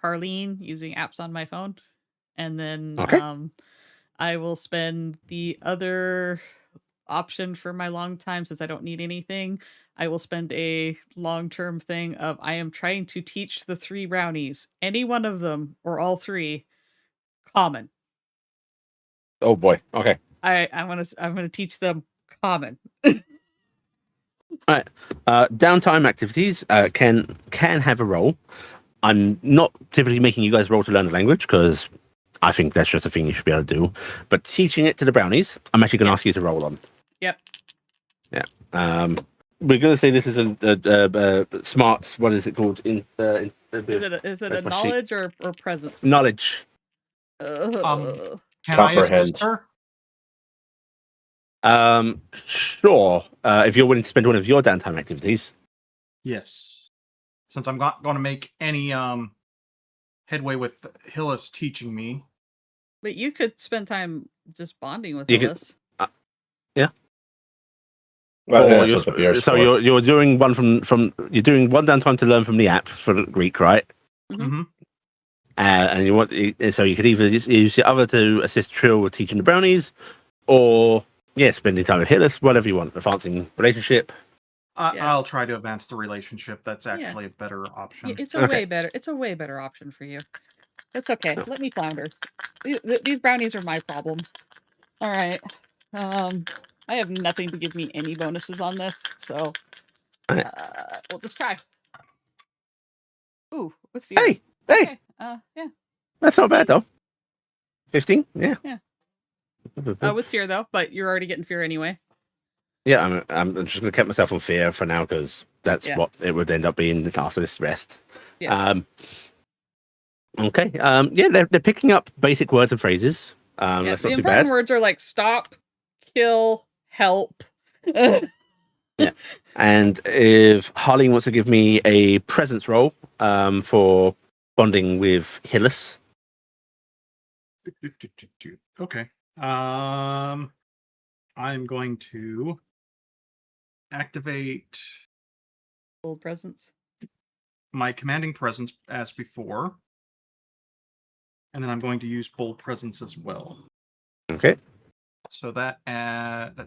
Harleen using apps on my phone. And then Okay. I will spend the other option for my long time since I don't need anything. I will spend a long-term thing of I am trying to teach the 3 brownies, any one of them or all 3, common. Oh boy. Okay. I'm gonna teach them common. Downtime activities can have a role. I'm not typically making you guys roll to learn the language because I think that's just a thing you should be able to do. But teaching it to the brownies, I'm actually going to ask you to roll on. Yep. Yeah. We're going to say this is a smarts. What is it called? Is it a knowledge or presence? Knowledge. Can I Comprehend. assist her? Sure. If you're willing to spend one of your downtime activities. Yes. Since I'm not going to make any headway with Hillis teaching me. But you could spend time just bonding with You could- Hillis. Yeah. Well, Or that's what the beer's so for. you're doing one from you're doing one downtime to learn from the app for Greek, right? Mm-hmm. And you want so you could either use the other to assist Trihl with teaching the brownies, or spending time with Hillis, whatever you want, advancing relationship. Yeah. I'll try to advance the relationship. That's actually a better option. Yeah, it's Okay. a way better option for you. It's okay. Let me flounder. These brownies are my problem. All right. I have nothing to give me any bonuses on this, so Alright. we'll just try. Ooh, with fear. Hey, Okay. Yeah. that's not bad though. 15, yeah. Yeah. With fear though, but you're already getting fear anyway. Yeah, I'm just gonna keep myself on fear for now because that's what it would end up being after this rest. Yeah. Okay. Yeah, they're picking up basic words and phrases. That's the not too important bad. words are like stop, kill, help. Yeah. And if Harleen wants to give me a presence roll for bonding with Hillis. Okay. I'm going to activate Full presence. my commanding presence as before. And then I'm going to use bold presence as well. Okay. So that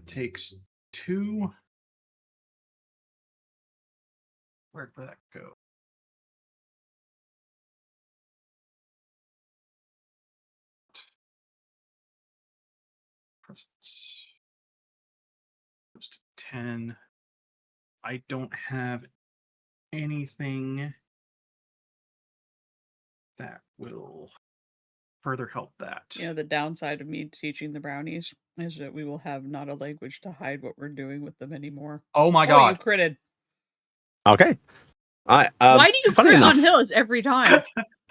takes 2. Where did that go? Presence goes to 10. I don't have anything that will further help that. The downside of me teaching the brownies is that we will have not a language to hide what we're doing with them anymore. Oh my You god. critted. Okay. Why do you crit on Hillis every time?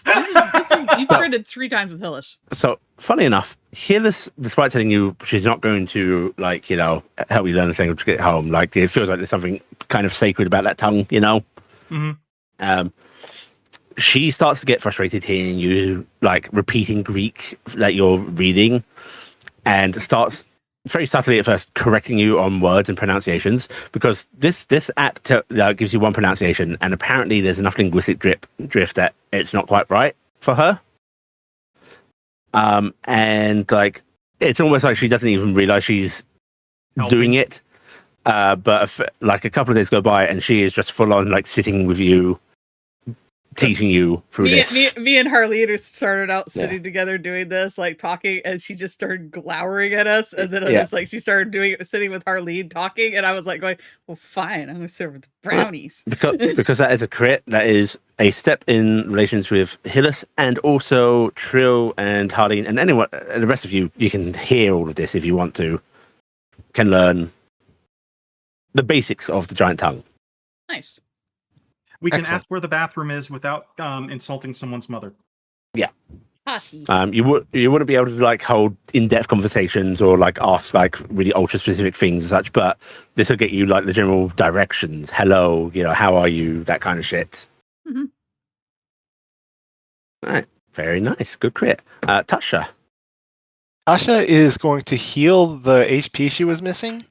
This is you've critted 3 times with Hillis. So, funny enough, Hillis, despite telling you she's not going to, help you learn this language to get home, it feels like there's something kind of sacred about that tongue, Mm-hmm. She starts to get frustrated hearing you, repeating Greek that you're reading, and starts very subtly at first correcting you on words and pronunciations, because this app gives you one pronunciation, and apparently there's enough linguistic drift that it's not quite right for her. And it's almost like she doesn't even realize she's doing it. But a couple of days go by, and she is just full on sitting with you, teaching you through this. Me and Harleen started out sitting together doing this, talking, and she just started glowering at us. And then she started sitting with Harleen talking, and I was going, well, fine, I'm going to serve with brownies. Because that is a crit, that is a step in relations with Hillis, and also Trihl and Harleen, and anyone, the rest of you can hear all of this if you want to, can learn the basics of the giant tongue. Nice. We can ask where the bathroom is without insulting someone's mother. Yeah. Hachi. You wouldn't be able to hold in-depth conversations or ask really ultra-specific things and such, but this will get you the general directions. Hello, how are you? That kind of shit. Mm-hmm. All right. Very nice. Good crit. Tasha. Tasha is going to heal the HP she was missing,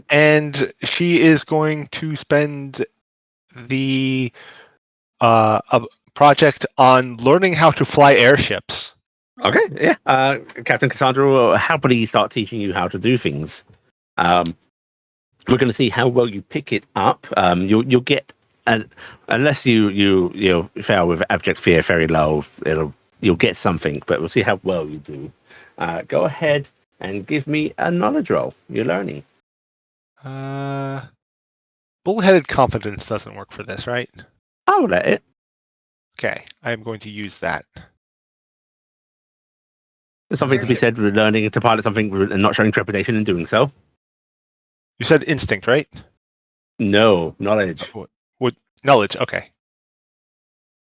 and she is going to spend the project on learning how to fly airships. Okay, yeah. Captain Cassandra will happily start teaching you how to do things. We're going to see how well you pick it up. You'll get, unless you fail with abject fear very low, you'll get something. But we'll see how well you do. Go ahead and give me a knowledge roll. You're learning. Bullheaded confidence doesn't work for this, right? I'll let it. Okay, I'm going to use that. There's something to be said with learning to pilot something and not showing trepidation in doing so. You said instinct, right? No, knowledge. What knowledge? Okay,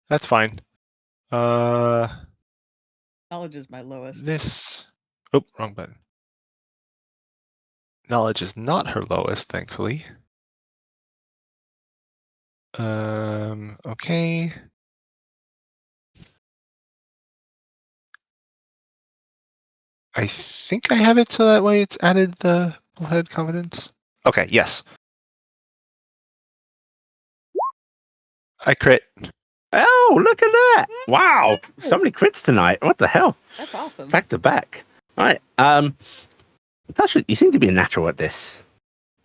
that's fine. Knowledge is my lowest. Wrong button. Knowledge is not her lowest, thankfully. Okay. I think I have it so that way it's added the bullhead confidence. Okay, yes. I crit. Oh, look at that! Wow, so many crits tonight. What the hell? That's awesome. Back to back. All right. Tasha, you seem to be a natural at this.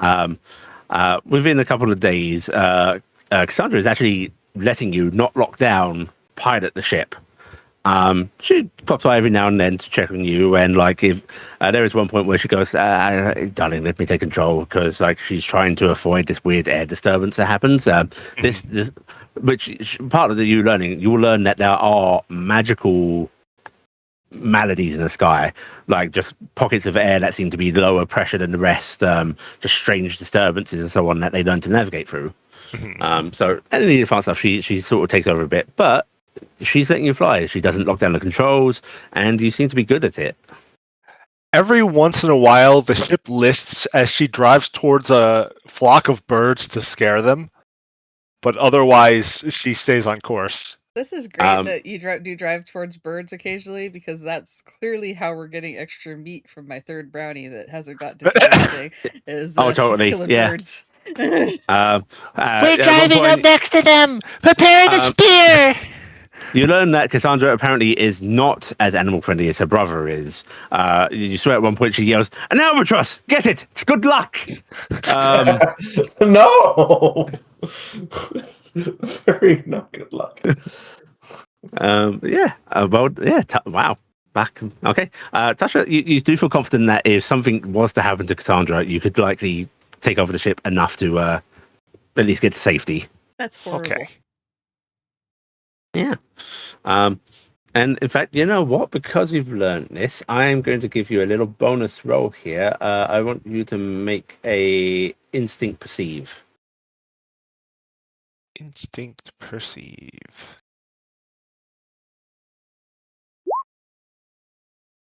Within a couple of days, Cassandra is actually letting you not lock down, pilot the ship. She pops by every now and then to check on you, and if there is one point where she goes, "Darling, let me take control," because she's trying to avoid this weird air disturbance that happens. This, which part of you will learn that there are magical maladies in the sky, like just pockets of air that seem to be lower pressure than the rest, just strange disturbances and so on that they learn to navigate through. So any of the advanced stuff, she sort of takes over a bit, but she's letting you fly. She doesn't lock down the controls, and you seem to be good at it. Every once in a while, the ship lists as she drives towards a flock of birds to scare them, but otherwise, she stays on course. This is great that you do drive towards birds occasionally, because that's clearly how we're getting extra meat from my third brownie that hasn't got to do anything. Is totally, she's killing yeah. birds. We're driving up next to them! Prepare the spear! You learn that Cassandra apparently is not as animal friendly as her brother is. You swear at one point she yells, "An albatross! Get it! It's good luck!" No! Very not good luck. Wow. Back. Okay. Tasha, you do feel confident that if something was to happen to Cassandra, you could likely take over the ship enough to at least get to safety. That's horrible. Okay. Yeah. And in fact, you know what? Because you've learned this, I am going to give you a little bonus roll here. I want you to make a instinct perceive. Instinct perceive.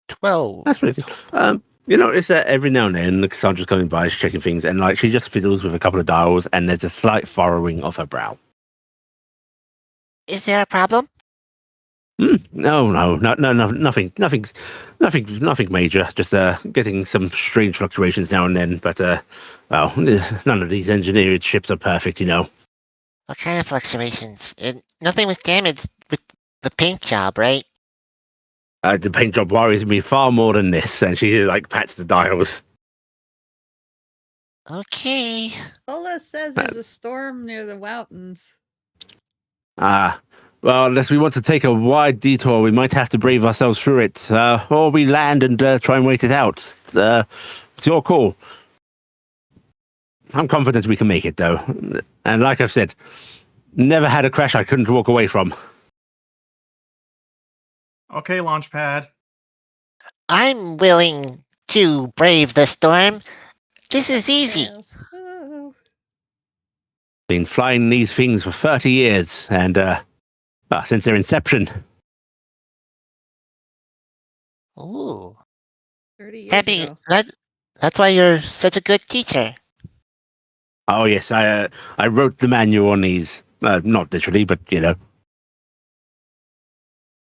12. That's pretty good. You notice that every now and then Cassandra's coming by, she's checking things, and like she just fiddles with a couple of dials, and there's a slight furrowing of her brow. Is there a problem? No, nothing major. Just getting some strange fluctuations now and then. But well, none of these engineered ships are perfect, you know. What kind of fluctuations? Nothing was damaged with the paint job, right? The paint job worries me far more than this, and she like pats the dials. Okay. Ola says there's a storm near the mountains. Well, unless we want to take a wide detour, we might have to brave ourselves through it, or we land and try and wait it out. It's your call. I'm confident we can make it, though. And like I've said, never had a crash I couldn't walk away from. Okay, Launchpad. I'm willing to brave the storm. This is easy. Yes. Oh. Been flying these things for 30 years, and since their inception. Ooh. 30 years ago. That's why you're such a good teacher. Oh yes, I wrote the manual on these. Not literally, but you know.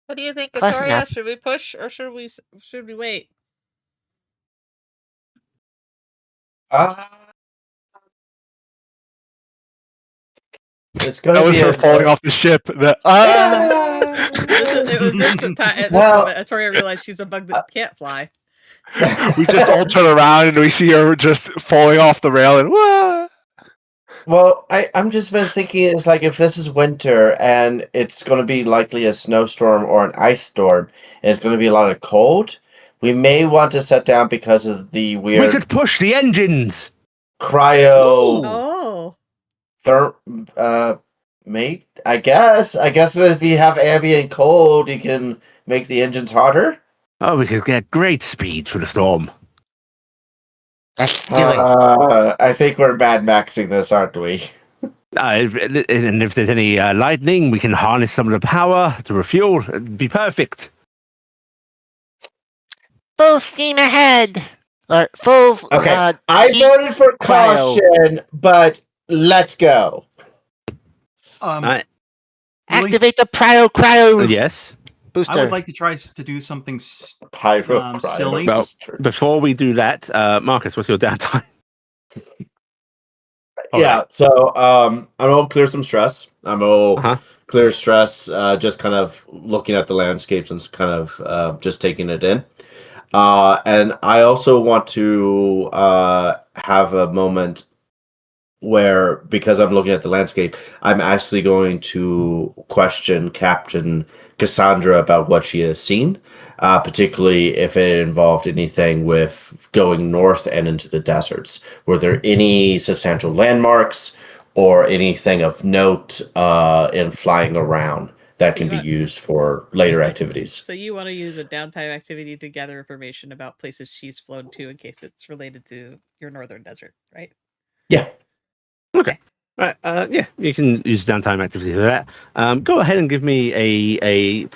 What do you think, Close Atoria? enough. Should we push or should we wait? It's going That to was be her falling off the ship. It was this Well- moment Atoria realized she's a bug that can't fly. We just all turn around and we see her just falling off the rail and wah! Well, I'm just been thinking it's like if this is winter and it's going to be likely a snowstorm or an ice storm, and it's going to be a lot of cold, we may want to set down because of the We weird could push the engines. cryo mate. I guess if you have ambient cold, you can make the engines hotter. Oh, we could get great speed for the storm. Let's do it. I think we're Mad Maxing this, aren't we? And if there's any lightning, we can harness some of the power to refuel. It'd be perfect. Full steam ahead. Or full. Okay, I heat voted for cryo. caution, but let's go. Really, Activate the cryo Yes. booster. I would like to try to do something. Pyro Silly. Well, before we do that, Marcus, what's your downtime? Yeah, so I'm gonna clear some stress. I'm gonna Uh-huh. clear stress, just kind of looking at the landscapes and kind of just taking it in. And I also want to have a moment where, because I'm looking at the landscape, I'm actually going to question Captain Cassandra about what she has seen, particularly if it involved anything with going north and into the deserts. Were there any substantial landmarks or anything of note in flying around that So can you be want- used for later activities. So you want to use a downtime activity to gather information about places she's flown to in case it's related to your northern desert, right? Yeah. Okay. Right. Yeah, you can use downtime activity for that. Go ahead and give me a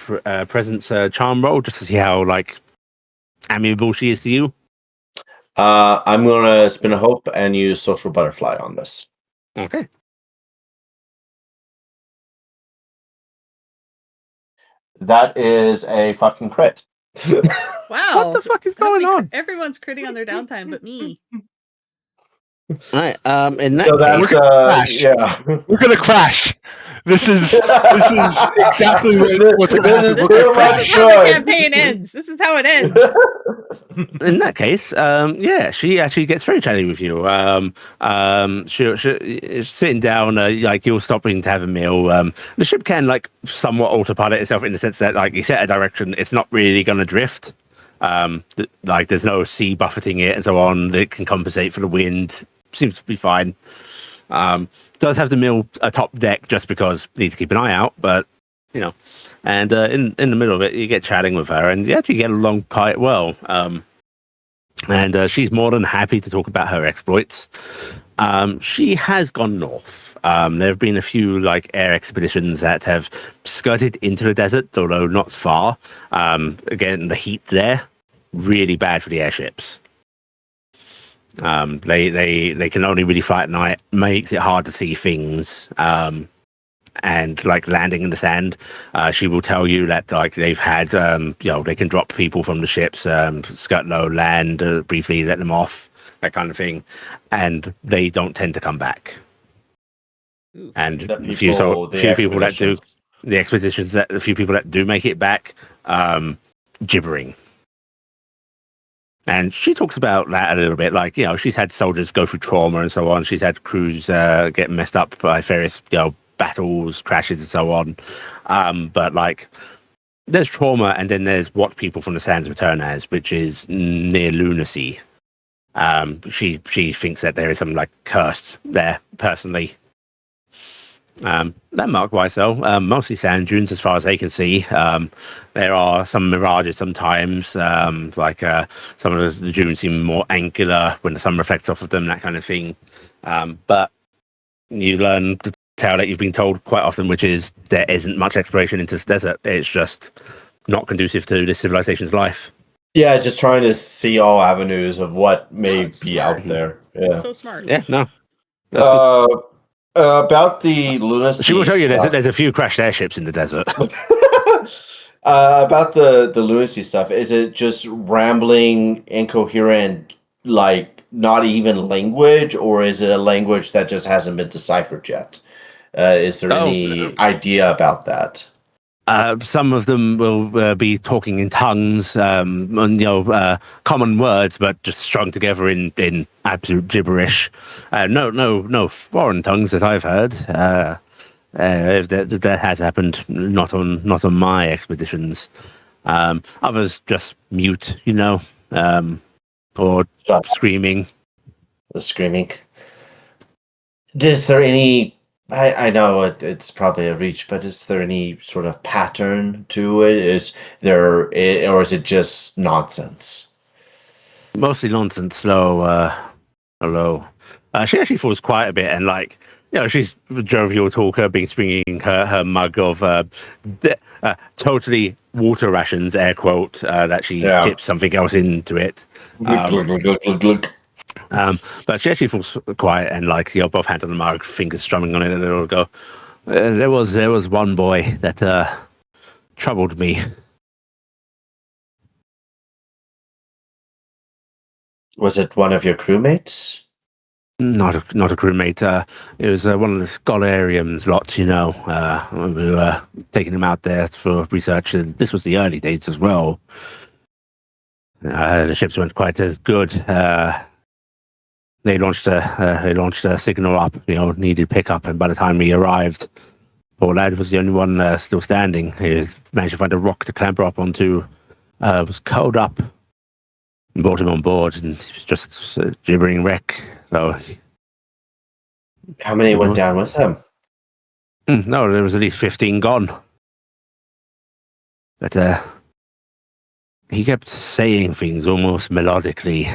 presence charm roll just to see how like amiable she is to you. I'm gonna spin a hope and use social butterfly on this. Okay. That is a fucking crit. Wow. What the fuck is How going many on? Everyone's critting on their downtime but me. Right. In that So case, that's yeah. We're gonna crash. This is exactly what's gonna happen. This is We're too gonna much This crash. is how the good. campaign ends. This is how it ends. in that case, yeah, she actually gets very chatty with you. She's sitting down, like you're stopping to have a meal. The ship can like somewhat autopilot itself in the sense that like you set a direction, it's not really going to drift. Like there's no sea buffeting it and so on. It can compensate for the wind. Seems to be fine. Does have to mill a top deck just because need to keep an eye out, but you know. And in the middle of it, you get chatting with her, and you actually get along quite well. And she's more than happy to talk about her exploits. She has gone north. There have been a few like air expeditions that have skirted into the desert, although not far. Again, the heat there really bad for the airships. They can only really fly at night, makes it hard to see things. And like landing in the sand, she will tell you that like they've had, they can drop people from the ships, skirt low, land briefly, let them off, that kind of thing, and they don't tend to come back. Ooh. And The the few people that do expeditions. the expeditions, that the few people that do make it back, gibbering. And she talks about that a little bit, like, she's had soldiers go through trauma and so on. She's had crews get messed up by various, battles, crashes, and so on. But like, there's trauma, and then there's what people from the sands return as, which is near lunacy. She thinks that there is some like cursed there personally. Landmark wise though, mostly sand dunes as far as they can see. There are some mirages sometimes, some of the dunes seem more angular when the sun reflects off of them, that kind of thing. But you learn the tale that you've been told quite often, which is there isn't much exploration into this desert. It's just not conducive to this civilization's life. Yeah, just trying to see all avenues of what may it's be smart. out there. It's Yeah. so smart. Yeah, no. That's good. About the lunacy. She will tell you stuff. there's a few crashed airships in the desert. About the lunacy stuff, is it just rambling, incoherent, like not even language, or is it a language that just hasn't been deciphered yet? Is there any idea about that? Some of them will be talking in tongues, common words, but just strung together in absolute gibberish. No foreign tongues that I've heard. That has happened, not on my expeditions. Others just mute, or Stop screaming. the screaming. Is there any? I know it's probably a reach, but is there any sort of pattern to it? Is there, or is it just nonsense? Mostly nonsense, though. Hello. She actually falls quite a bit, and like, she's a jovial talker, being swinging her mug of totally water rations, air quote, that she tips something else into it. Glug. But she actually falls quiet, and like, both hands on the mug, fingers strumming on it, and it'll go. There was one boy that troubled me. Was it one of your crewmates? Not a crewmate. It was one of the Scholarium's lot, we were taking him out there for research. And this was the early days as well. The ships weren't quite as good. They launched a signal up, needed pickup, and by the time we arrived, poor lad was the only one still standing. He managed to find a rock to clamber up onto. Was curled up. And brought him on board, and he was just gibbering wreck. So, How many went down with him? no, there was at least 15 gone. But he kept saying things almost melodically.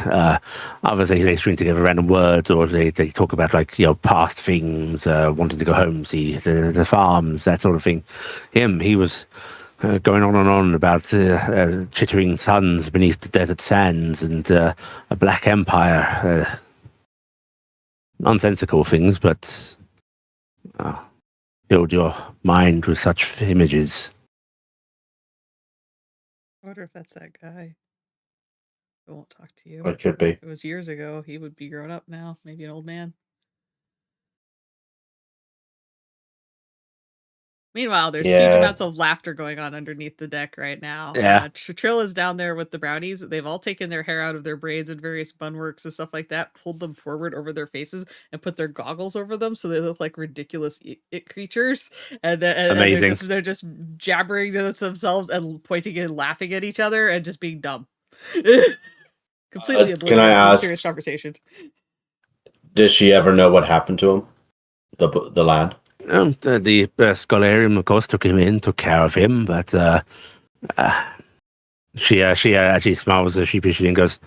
Obviously, they string together random words, or they talk about past things, wanting to go home, see the farms, that sort of thing. He was going on and on about chittering suns beneath the desert sands and a black empire. Nonsensical things, but filled your mind with such images. I wonder if that's that guy. I won't talk to you. It could be. It was years ago. He would be grown up now, maybe an old man. Meanwhile, there's huge amounts of laughter going on underneath the deck right now. Yeah. Trihl is down there with the brownies. They've all taken their hair out of their braids and various bunworks and stuff like that, pulled them forward over their faces, and put their goggles over them so they look like ridiculous it creatures. And Amazing. they're just jabbering to themselves and pointing and laughing at each other and just being dumb. Completely Can I oblivious to the ask- serious conversation. Does she ever know what happened to him? The lad? The Scholarium, of course, took him in, took care of him, but she actually smiles sheepishly and goes,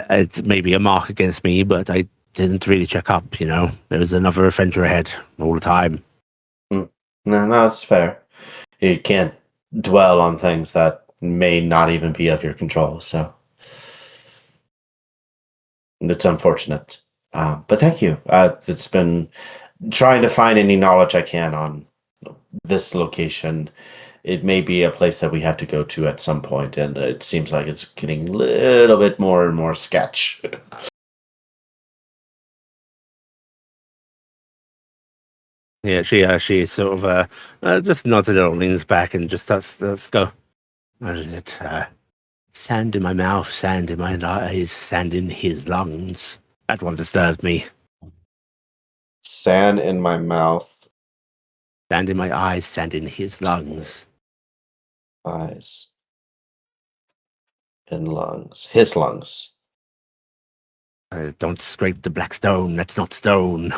"It's maybe a mark against me, but I didn't really check up, There was another adventure ahead all the time." No, it's fair. You can't dwell on things that may not even be of your control, so it's unfortunate. But thank you. It's been trying to find any knowledge I can on this location. It may be a place that we have to go to at some point, and it seems like it's getting a little bit more and more sketch. Yeah, she sort of just nods a little, leans back, and just starts go. What is it? Sand in my mouth, sand in my eyes, sand in his lungs. That one disturbed me. Sand in my mouth, Sand in my eyes, sand in his lungs. eyes, and lungs. His lungs. Don't scrape the black stone. That's not stone.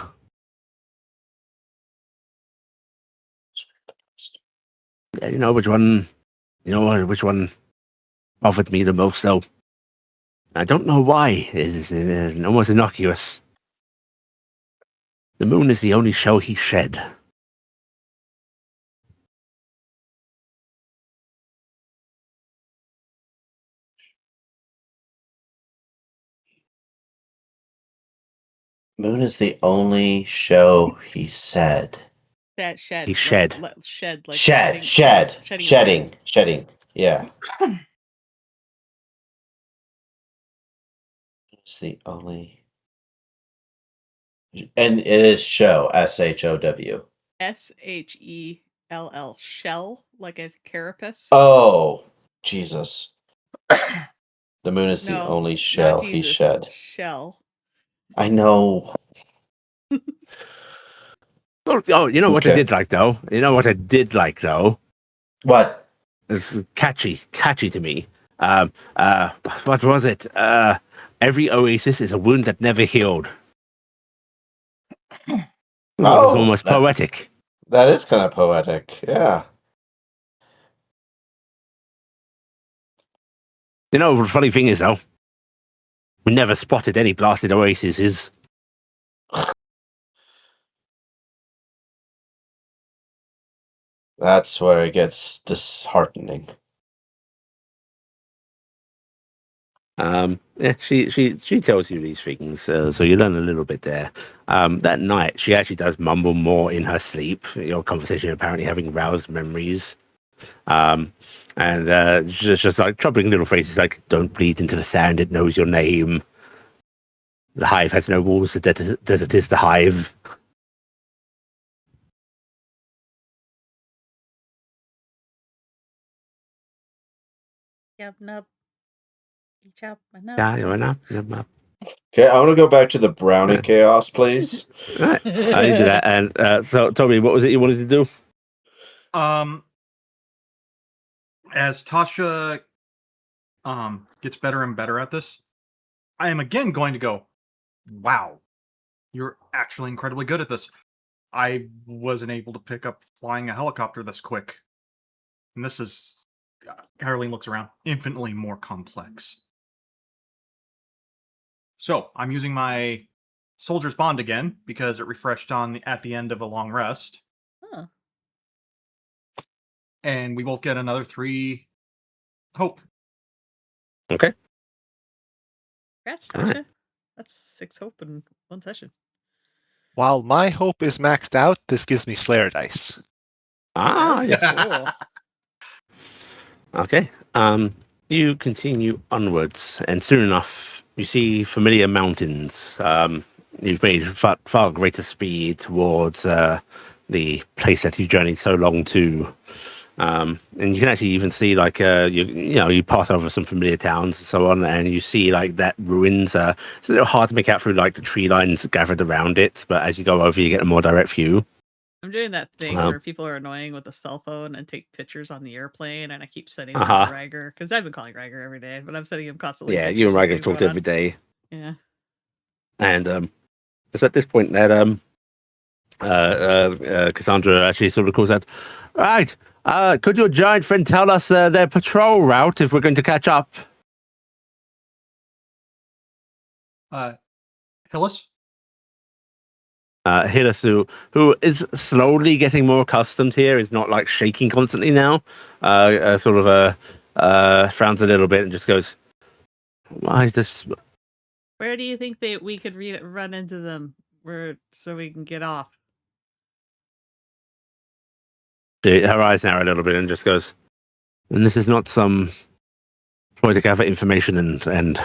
Yeah, you know which one. You know which one bothered me the most, though. I don't know why. It's almost innocuous. The moon is the only show he shed. Moon is the only show he said. That shed. He shed. Shed. Like Shedding. Yeah. It's the only. And it is show, SHOW. SHELL. Shell, like a carapace. Oh, Jesus. The moon is the No, only not shell he Jesus. shed. Shell. I know. Oh, you know what I Okay. did like, though? What? It's catchy to me. What was it? Every oasis is a wound that never healed. It was almost poetic. That is kind of poetic. Yeah. You know, the funny thing is, though, we never spotted any blasted oases. That's where it gets disheartening. Yeah, she tells you these things, so you learn a little bit there. That night, she actually does mumble more in her sleep. Your conversation apparently having roused memories. And just like troubling little phrases like, "Don't bleed into the sand, it knows your name. The hive has no walls, the desert is the hive." Yep, nub. Each up, nub. Yeah, you're enough. Okay, I want to go back to the brownie chaos, please. Right, I do that. And so, Toby, what was it you wanted to do? As Tasha gets better and better at this, I am again going to go, "Wow, you're actually incredibly good at this. I wasn't able to pick up flying a helicopter this quick. And this is Harleen looks around. Infinitely more complex. So I'm using my Soldier's Bond again because it refreshed at the end of a long rest. Huh. And we both get another 3 hope. Okay. Congrats, All right. Tasha. That's 6 hope in 1 session. While my hope is maxed out, this gives me Slayer dice. Ah, That's yes. cool. Okay. You continue onwards, and soon enough, you see familiar mountains. You've made far greater speed towards the place that you journeyed so long to. And you can actually even see you pass over some familiar towns and so on, and you see like that ruins. It's a little hard to make out through like the tree lines gathered around it, but as you go over, you get a more direct view. I'm doing that thing Um, where people are annoying with a cell phone and take pictures on the airplane, and I keep sending them Uh-huh. to Riger because I've been calling Riger every day, but I'm sending him constantly. Yeah, pictures you and of Riker have things talked going every on. day, Yeah. and it's at this point that Cassandra actually sort of calls out, right, could your giant friend tell us their patrol route if we're going to catch up? Hillis? Hilasu, who is slowly getting more accustomed here, is not like shaking constantly now, frowns a little bit and just goes, why just... Where do you think we could run into them so we can get off? Her eyes narrow a little bit and just goes, and this is not some ploy to gather information and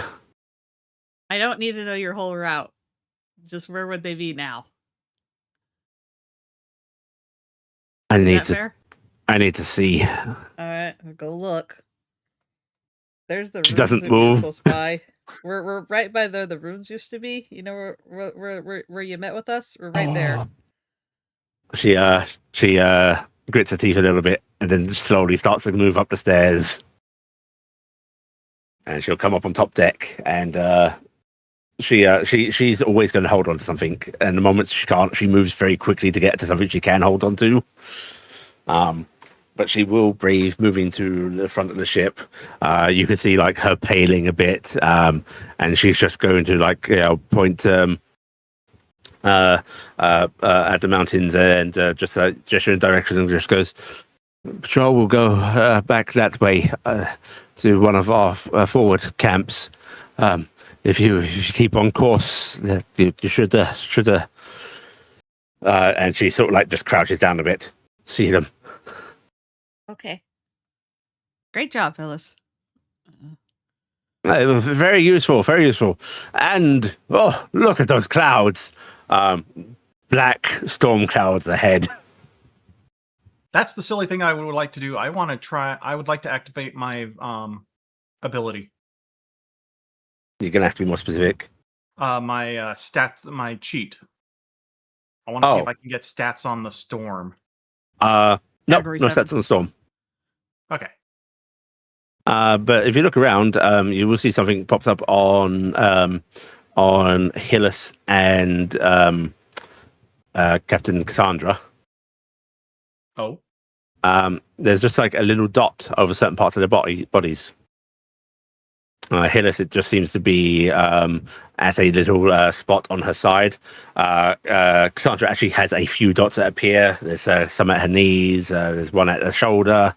I don't need to know your whole route. Just where would they be now? I Is need that to fair? I need to see. All right, I'll go look. There's the She ruins doesn't would be move. close by. We're right by there. The ruins used to be. You know where you met with us. We're right there. She grits her teeth a little bit and then slowly starts to move up the stairs. And she'll come up on top deck and she's always going to hold on to something. And the moments she can't, she moves very quickly to get to something she can hold on to. But she will brave moving to the front of the ship. You can see like her paling a bit, and she's just going to point at the mountains and just gesture in direction and just goes, patrol will go back that way to one of our forward camps. If you keep on course, you should and she sort of like just crouches down a bit. See them. Okay. Great job, Phyllis. Very useful, very useful. And look at those clouds. Black storm clouds ahead. That's the silly thing I would like to do. I would like to activate my ability. You're gonna have to be more specific. My stats, my cheat. I want to see if I can get stats on the storm. No Category 7. stats on the storm. Okay. But if you look around, you will see something pops up on Hillis and Captain Cassandra. Oh. There's just like a little dot over certain parts of their bodies. Hillis, it just seems to be at a little spot on her side. Cassandra actually has a few dots that appear. There's some at her knees. There's one at her shoulder.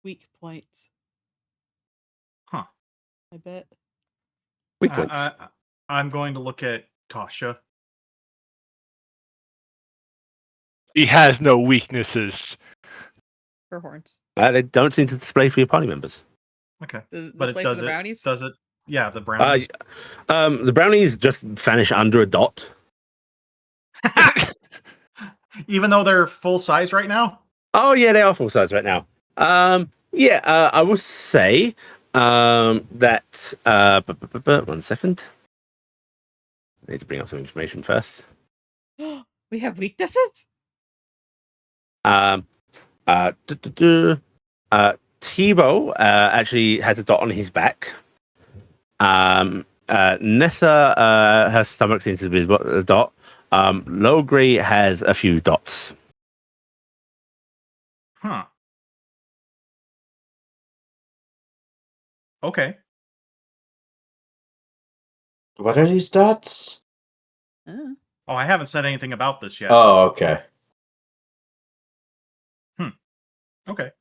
Weak points. Huh. I bet. Weak points. I'm going to look at Tasha. He has no weaknesses. Her horns. They don't seem to display for your party members. Okay. But it does the brownies? Does it? Yeah, the brownies. The brownies just vanish under a dot. Even though they're full size right now? Oh yeah, they are full size right now. I will say that 1 second. I need to bring up some information first. We have weaknesses? Tebow actually has a dot on his back. Nessa, her stomach seems to be a dot. Logri has a few dots. Huh. Okay. What are these dots? Uh, Oh, I haven't said anything about this yet. Oh, okay. Okay.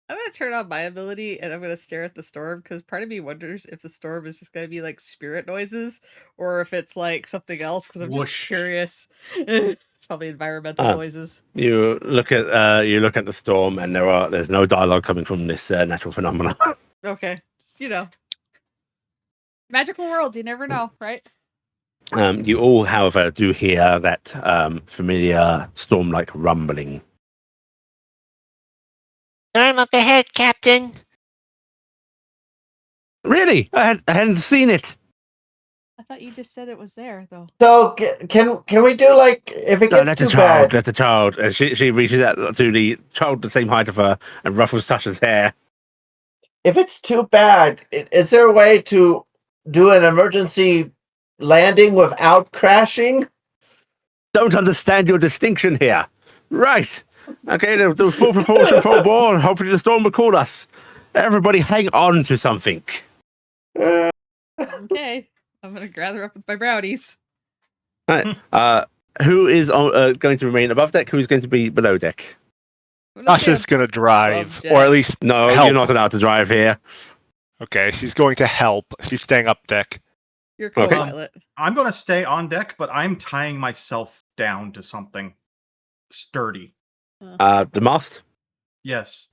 I'm gonna turn on my ability and I'm gonna stare at the storm because part of me wonders if the storm is just gonna be like spirit noises or if it's like something else because I'm just Whoosh. curious. It's probably environmental Ah. noises. You look at the storm, and there's no dialogue coming from this natural phenomenon. Okay, just magical world. You never know, right? You all, however, do hear that familiar storm-like rumbling. Storm up ahead, Captain. Really, I hadn't seen it. I thought you just said it was there, though. So can we do like if it No, gets that's a too child. bad? That's a child. And she reaches out to the child the same height of her and ruffles Tasha's hair. If it's too bad, is there a way to do an emergency landing without crashing? Don't understand your distinction here. Right. Okay, the full proportion full ball. Hopefully the storm will call us. Everybody hang on to something. Okay, I'm gonna gather up with my brownies. Right. Who is going to remain above deck? Who's going to be below deck? I'm gonna stay Tasha's going to drive, above or deck. at least No, help. you're not allowed to drive here. Okay, she's going to help. She's staying up deck. You're Okay. co-pilot. I'm going to stay on deck, but I'm tying myself down to something sturdy. The mast. Yes.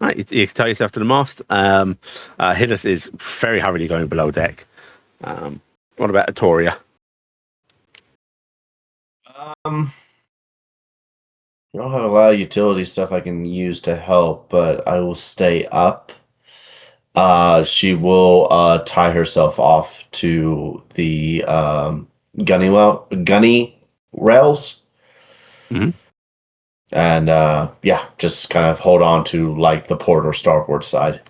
Right, you can tie yourself to the mast. Hillis is very hurriedly going below deck. What about Atoria? I don't have a lot of utility stuff I can use to help, but I will stay up. She will tie herself off to the gunny rails. Mhm. And just kind of hold on to like the port or starboard side.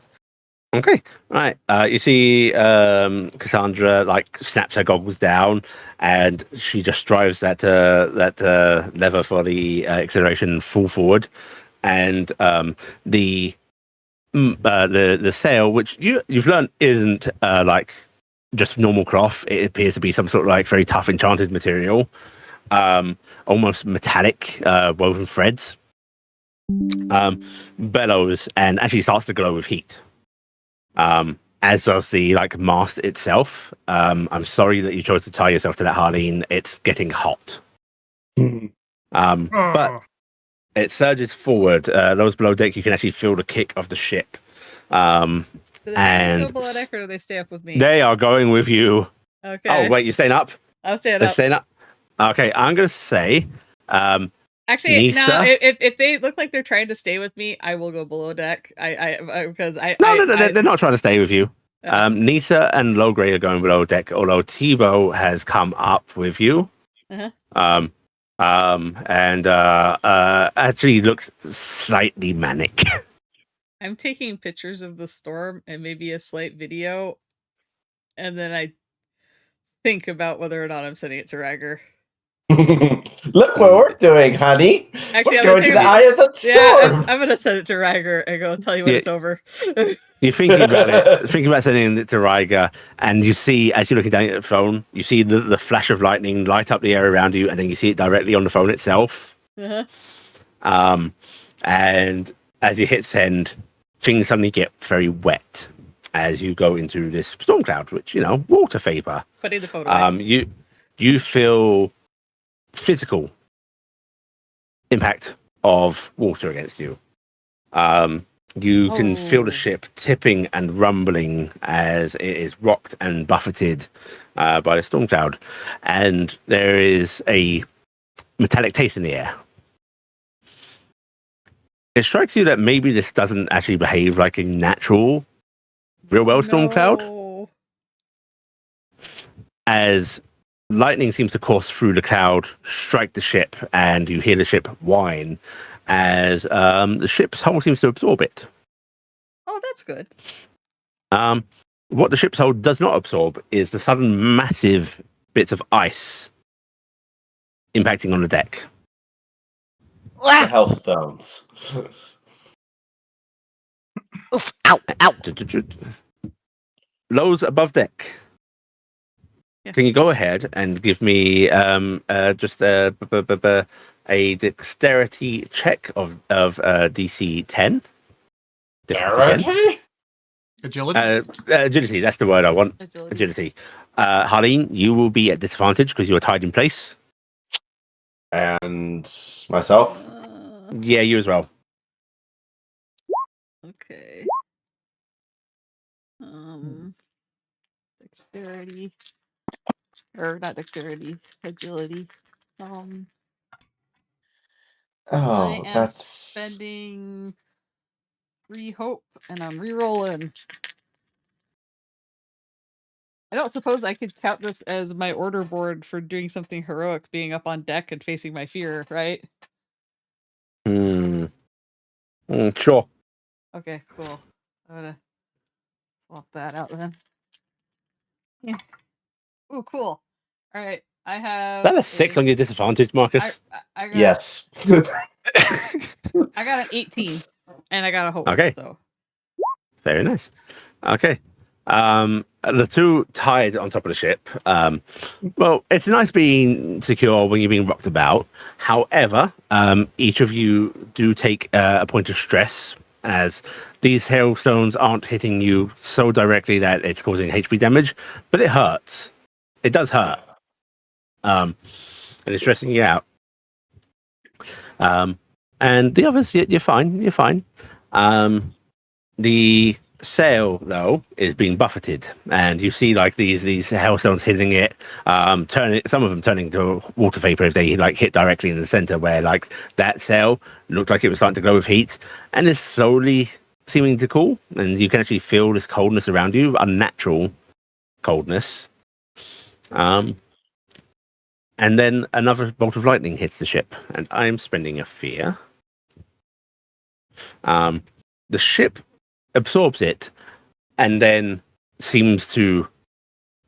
Okay, right. You see Cassandra like snaps her goggles down, and she just drives that lever for the acceleration full forward, and the sail, which you've learned isn't like just normal cloth. It appears to be some sort of like very tough enchanted material, almost metallic, woven threads. Bellows and actually starts to glow with heat. As does the like mast itself. I'm sorry that you chose to tie yourself to that, Harleen. It's getting hot. But it surges forward. Those below deck, you can actually feel the kick of the ship. Do the brownies go And below deck or do they stay up with me? they are going with you. Okay. Oh, wait, you're staying up? I'll stay They're up. staying up? Okay, I'm going to say... Actually, Nisa? no. If they look like they're trying to stay with me, I will go below deck. Because No, they're not trying to stay with you. Nisa and Logray are going below deck, although Tebow has come up with you. Uh-huh. And actually looks slightly manic. I'm taking pictures of the storm and maybe a slight video, and then I think about whether or not I'm sending it to Rager. Look what we're doing, honey. Actually, we're I'm going gonna to take the a- eye of the Yeah, storm. I'm gonna send it to Rager and go tell you when Yeah. it's over. You're thinking about it, thinking about sending it to Ryger, and you see, as you're looking down at the phone, you see the flash of lightning light up the air around you, and then you see it directly on the phone itself. Uh-huh. And as you hit send, things suddenly get very wet as you go into this storm cloud, which, water vapor. Putting the photo away. You feel physical impact of water against you. You can feel the Oh. ship tipping and rumbling as it is rocked and buffeted by the storm cloud. And there is a metallic taste in the air. It strikes you that maybe this doesn't actually behave like a natural, real-world storm cloud, No. as lightning seems to course through the cloud, strike the ship, and you hear the ship whine as the ship's hull seems to absorb it. Oh, that's good. What the ship's hull does not absorb is the sudden massive bits of ice impacting on the deck. The Ah, Hellstones. oof, ow, ow. those above deck. Yeah. Can you go ahead and give me just a dexterity check of DC 10? Difficulty 10? Agility? Agility, that's the word I want. Agility. Agility. Harleen, you will be at disadvantage because you are tied in place. And myself. Yeah, you as well. Okay. Dexterity. Or not dexterity. Agility. I Oh, am that's spending 3 hope, and I'm re-rolling. I don't suppose I could count this as my order board for doing something heroic, being up on deck and facing my fear, right? Sure. Okay, cool. I'm gonna swap that out then. Yeah. Ooh, cool. All right, I have Is that a 6 on your disadvantage, Marcus? I got, yes. I got an 18, and I got a hope. Okay. So Very nice. Okay. The two tied on top of the ship. Well, it's nice being secure when you're being rocked about. However, each of you do take a point of stress, as these hailstones aren't hitting you so directly that it's causing HP damage, but it hurts. It does hurt. And it's stressing you out. And the others, you're fine. You're fine. The sail, though, is being buffeted, and you see like these hailstones hitting it, turning some of them turning to water vapor if they like hit directly in the center, where like that sail looked like it was starting to glow with heat, and is slowly seeming to cool, and you can actually feel this coldness around you, unnatural coldness. And then another bolt of lightning hits the ship, and I am spending a fear. The ship absorbs it and then seems to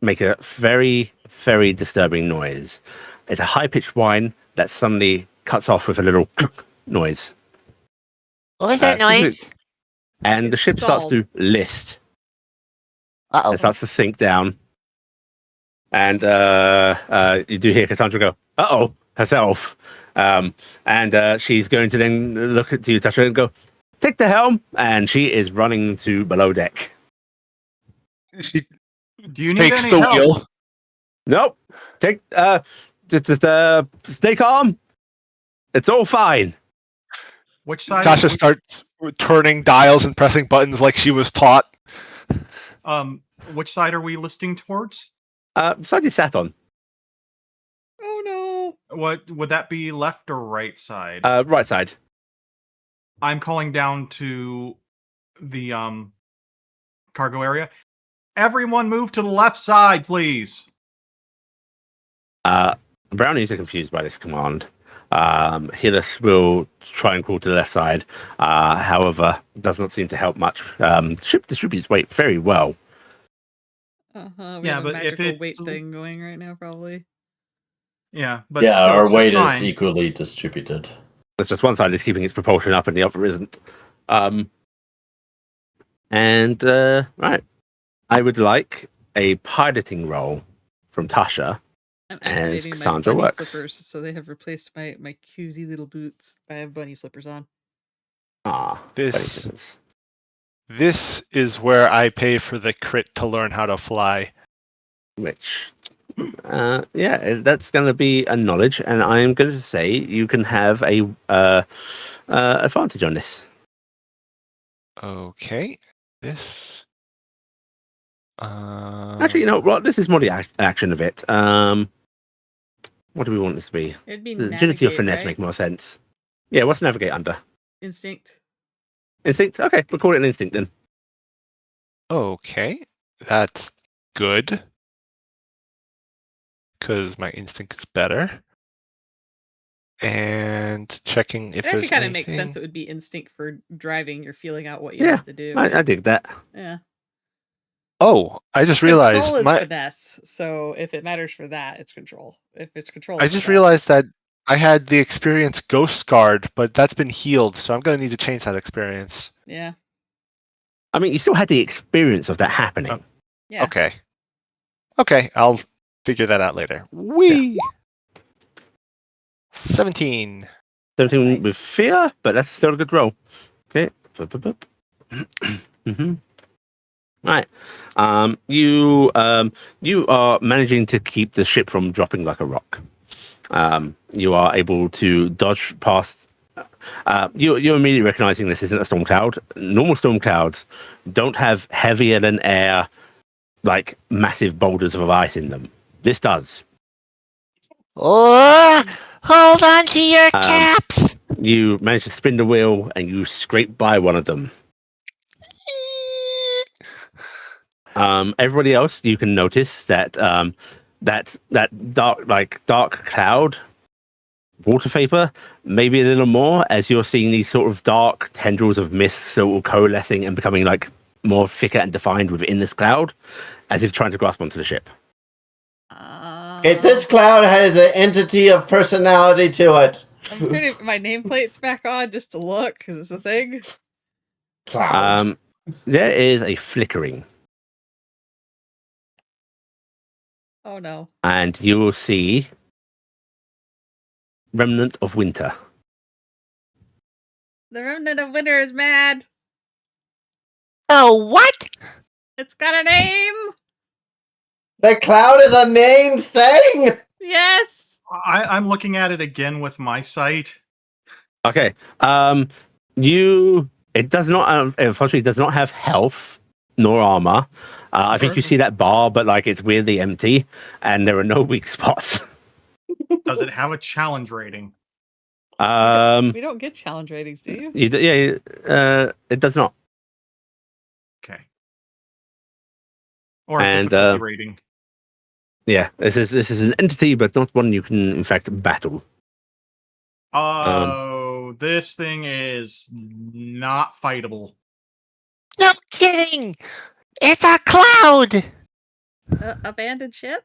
make a very, very disturbing noise. It's a high-pitched whine that suddenly cuts off with a little noise. What was that noise? And the ship starts to list. Uh-oh. It starts to sink down. And you do hear Cassandra go, uh-oh, herself. And she's going to then look at you, Tasha, and go, take the helm. And she is running to below deck. She Do you need takes any the help? wheel. Nope. Take, just stay calm. It's all fine. Which side? Tasha starts turning dials and pressing buttons like she was taught. Which side are we listing towards? Side you sat on. oh no. What would that be, left or right side? Right side. I'm calling down to the cargo area. Everyone move to the left side, please. Brownies are confused by this command. Hillis will try and crawl to the left side. However, does not seem to help much. Ship distributes weight very well. We Yeah, have a but if magical it's- weight thing going right now, probably. Yeah, but yeah, still, our just weight fine. is equally distributed. It's just one side is keeping its proportion up and the other isn't. Right. I would like a piloting roll from Tasha. I'm As activating my Cassandra bunny works. slippers, so they have replaced my cutesy little boots. I have bunny slippers on. This is where I pay for the crit to learn how to fly. Which, yeah, that's going to be a knowledge, and I am going to say you can have a advantage on this. Okay. This. Actually, you know what? This is more the action of it. What do we want this to be? It'd be So agility or navigate, finesse right? make more sense. Yeah, what's navigate under? Instinct. Instinct? Okay, we'll call it an instinct then. Okay, that's good. Because my instinct is better. And checking if It actually there's kind of makes sense. anything. It would be instinct for driving. You're feeling out what you Yeah, have to do. I dig that. Yeah. Oh, I just realized Control is finesse, so if it matters for that, it's control. If it's control, I it's just finesse. realized that I had the experience Ghost Guard, but that's been healed, so I'm gonna need to change that experience. Yeah. I mean, you still had the experience of that happening. Yeah. Okay. Okay, I'll figure that out later. Wee. 17. 17 Nice. with fear, but that's still a good roll. Okay. Right. You are managing to keep the ship from dropping like a rock. You are able to dodge past. You're immediately recognizing this isn't a storm cloud. Normal storm clouds don't have heavier than air, like massive boulders of ice in them. This does. Oh, hold on to your caps. You manage to spin the wheel and you scrape by one of them. Everybody else, you can notice that that dark cloud, water vapor, maybe a little more as you're seeing these sort of dark tendrils of mist sort of coalescing and becoming like more thicker and defined within this cloud, as if trying to grasp onto the ship. Okay, this cloud has an entity of personality to it. I'm turning my nameplates back on just to look because it's a thing. Cloud. There is a flickering, Oh no. and you will see remnant of winter. The remnant of winter is mad. Oh, what? It's got a name. The cloud is a named thing. Yes. I'm looking at it again with my sight. Okay. It does not, unfortunately, does not have health nor armor. I think you see that bar, but like it's weirdly empty, and there are no weak spots. Does it have a challenge rating? We don't get challenge ratings, do you? It does not. Okay. Or a And, difficulty rating. Yeah, this is an entity, but not one you can in fact battle. Oh, this thing is not fightable. No kidding. It's a cloud. Abandoned ship.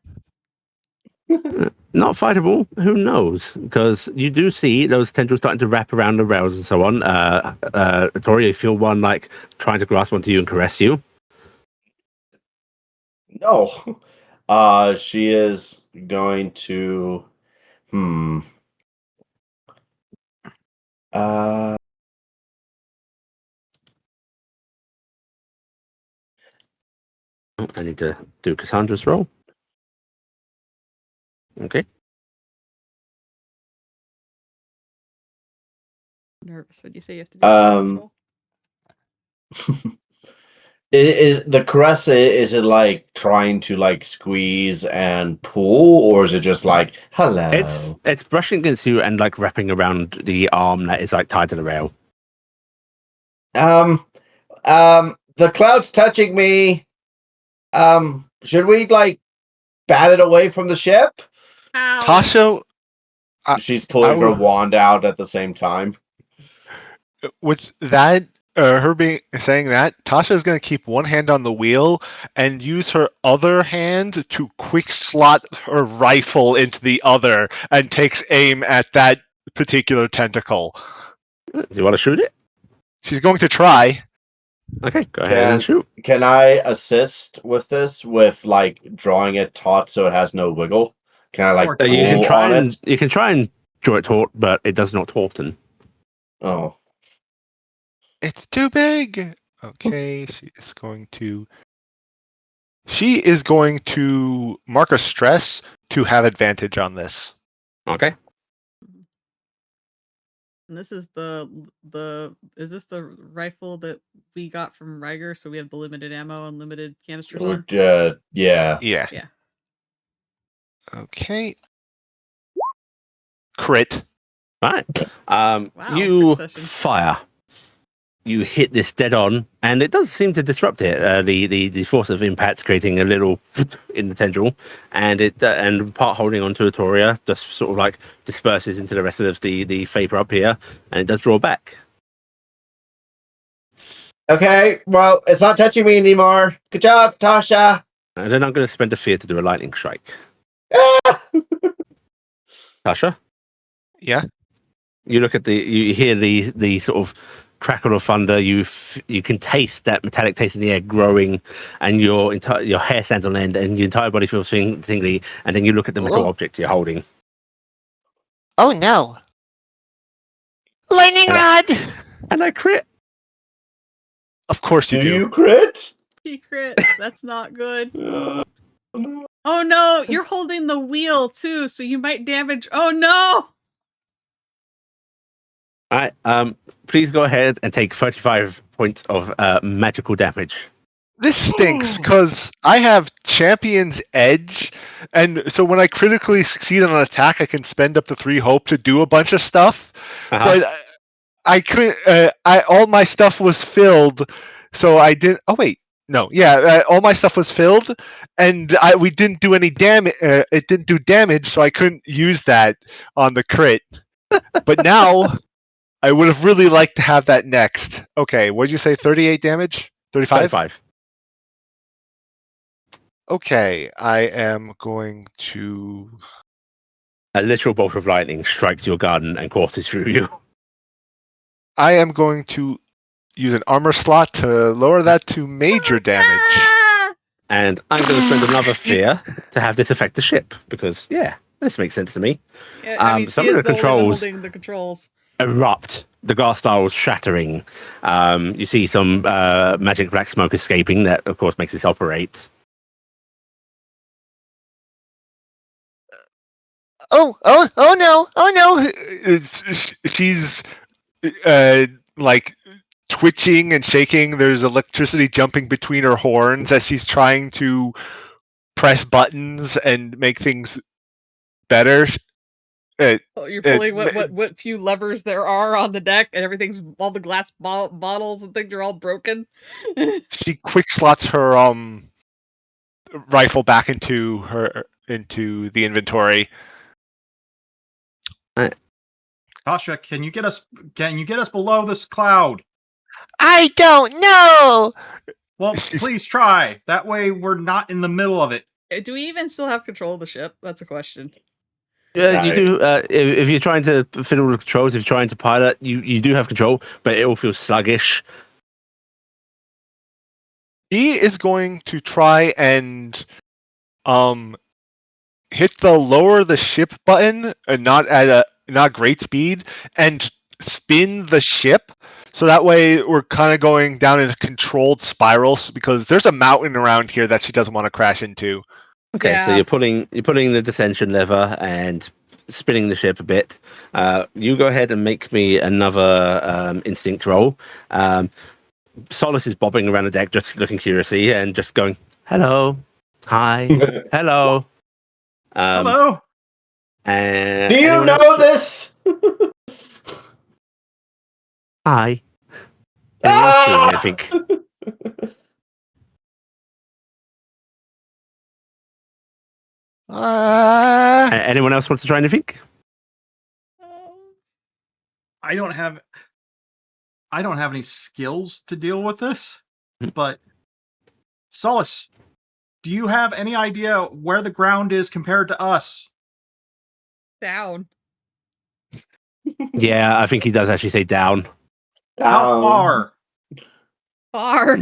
Not fightable. Who knows? Because you do see those tendrils starting to wrap around the rails and so on. Atoria, you feel one like trying to grasp onto you and caress you. No. She is going to. I need to do Cassandra's roll. Okay. Nervous when you say you have to do a roll. Is the caress? Is it like trying to like squeeze and pull, or is it just like hello? It's brushing against you and like wrapping around the arm that is like tied to the rail. The cloud's touching me. Should we like bat it away from the ship? How? Tasha, She's pulling her wand out at the same time. with that, her saying that, Tasha's going to keep one hand on the wheel and use her other hand to quick slot her rifle into the other and takes aim at that particular tentacle. Do you want to shoot it? She's going to try. Okay, go ahead and shoot. Can I assist with this with like drawing it taut so it has no wiggle? Can I like pull You can try on and it? you can try and draw it taut, but it does not tauten. Oh. It's too big. Okay, she is going to mark a stress to have advantage on this. Okay. And this is is this the rifle that we got from Riger? So we have the limited ammo and limited canisters on. Yeah. Yeah. Yeah. Okay. Crit. Right. Wow, You quick session. fire. You hit this dead on, and it does seem to disrupt it. The force of impact's creating a little in the tendril, and and part holding onto Atoria just sort of like disperses into the rest of the vapor up here, and it does draw back. Okay, well, it's not touching me anymore. Good job, Tasha. And then I'm going to spend a fear to do a lightning strike. Tasha? Yeah. You look at you hear the sort of crackle of thunder. You can taste that metallic taste in the air growing, and your hair stands on end, and your entire body feels tingly. And then you look at the metal Oh. object you're holding. Oh no! Lightning rod! And I crit. Of course you Do do. you crit? Secrets. That's not good. Oh no, you're holding the wheel too, so you might damage. Oh no! All right. Please go ahead and take 35 points of magical damage. This stinks because I have Champion's Edge, and so when I critically succeed on an attack, I can spend up to 3 hope to do a bunch of stuff. Uh-huh. But I couldn't. All my stuff was filled, so I didn't. Oh wait, no, yeah, all my stuff was filled, and we didn't do any damage. It didn't do damage, so I couldn't use that on the crit. But now, I would have really liked to have that next. Okay, what did you say? 38 damage? 35? 35. Okay, I am going to. A literal bolt of lightning strikes your garden and courses through you. I am going to use an armor slot to lower that to major damage. Ah! And I'm going to spend another fear to have this affect the ship because, yeah, this makes sense to me. Yeah, I mean, Some she of is the the only one controls holding the controls. erupt. The glass tiles shattering. You see some magic black smoke escaping. That, of course, makes this operate. Oh no! She's like twitching and shaking. There's electricity jumping between her horns as she's trying to press buttons and make things better. Oh, you're pulling what few levers there are on the deck, and everything's all the glass bottles and things are all broken. She quick slots her rifle back into the inventory. Tasha, can you get us below this cloud? I don't know! Well, please try. That way we're not in the middle of it. Do we even still have control of the ship? That's a question. Yeah, you Right. do. If you're trying to fiddle with the controls, if you're trying to pilot, you do have control, but it all feels sluggish. He is going to try and hit the lower the ship button and not great speed and spin the ship so that way we're kind of going down in a controlled spiral because there's a mountain around here that she doesn't want to crash into. Okay, so Yeah. you're pulling the descension lever and spinning the ship a bit. You go ahead and make me another instinct roll. Solus is bobbing around the deck, just looking curiously and just going, "Hello, hi, hello." Hello. And Do you anyone know else- this? Hi. Anyone else doing anything? Anyone else wants to try anything? I don't have any skills to deal with this, but Solus, do you have any idea where the ground is compared to us? Down. Yeah, I think he does actually say down. How far? Far.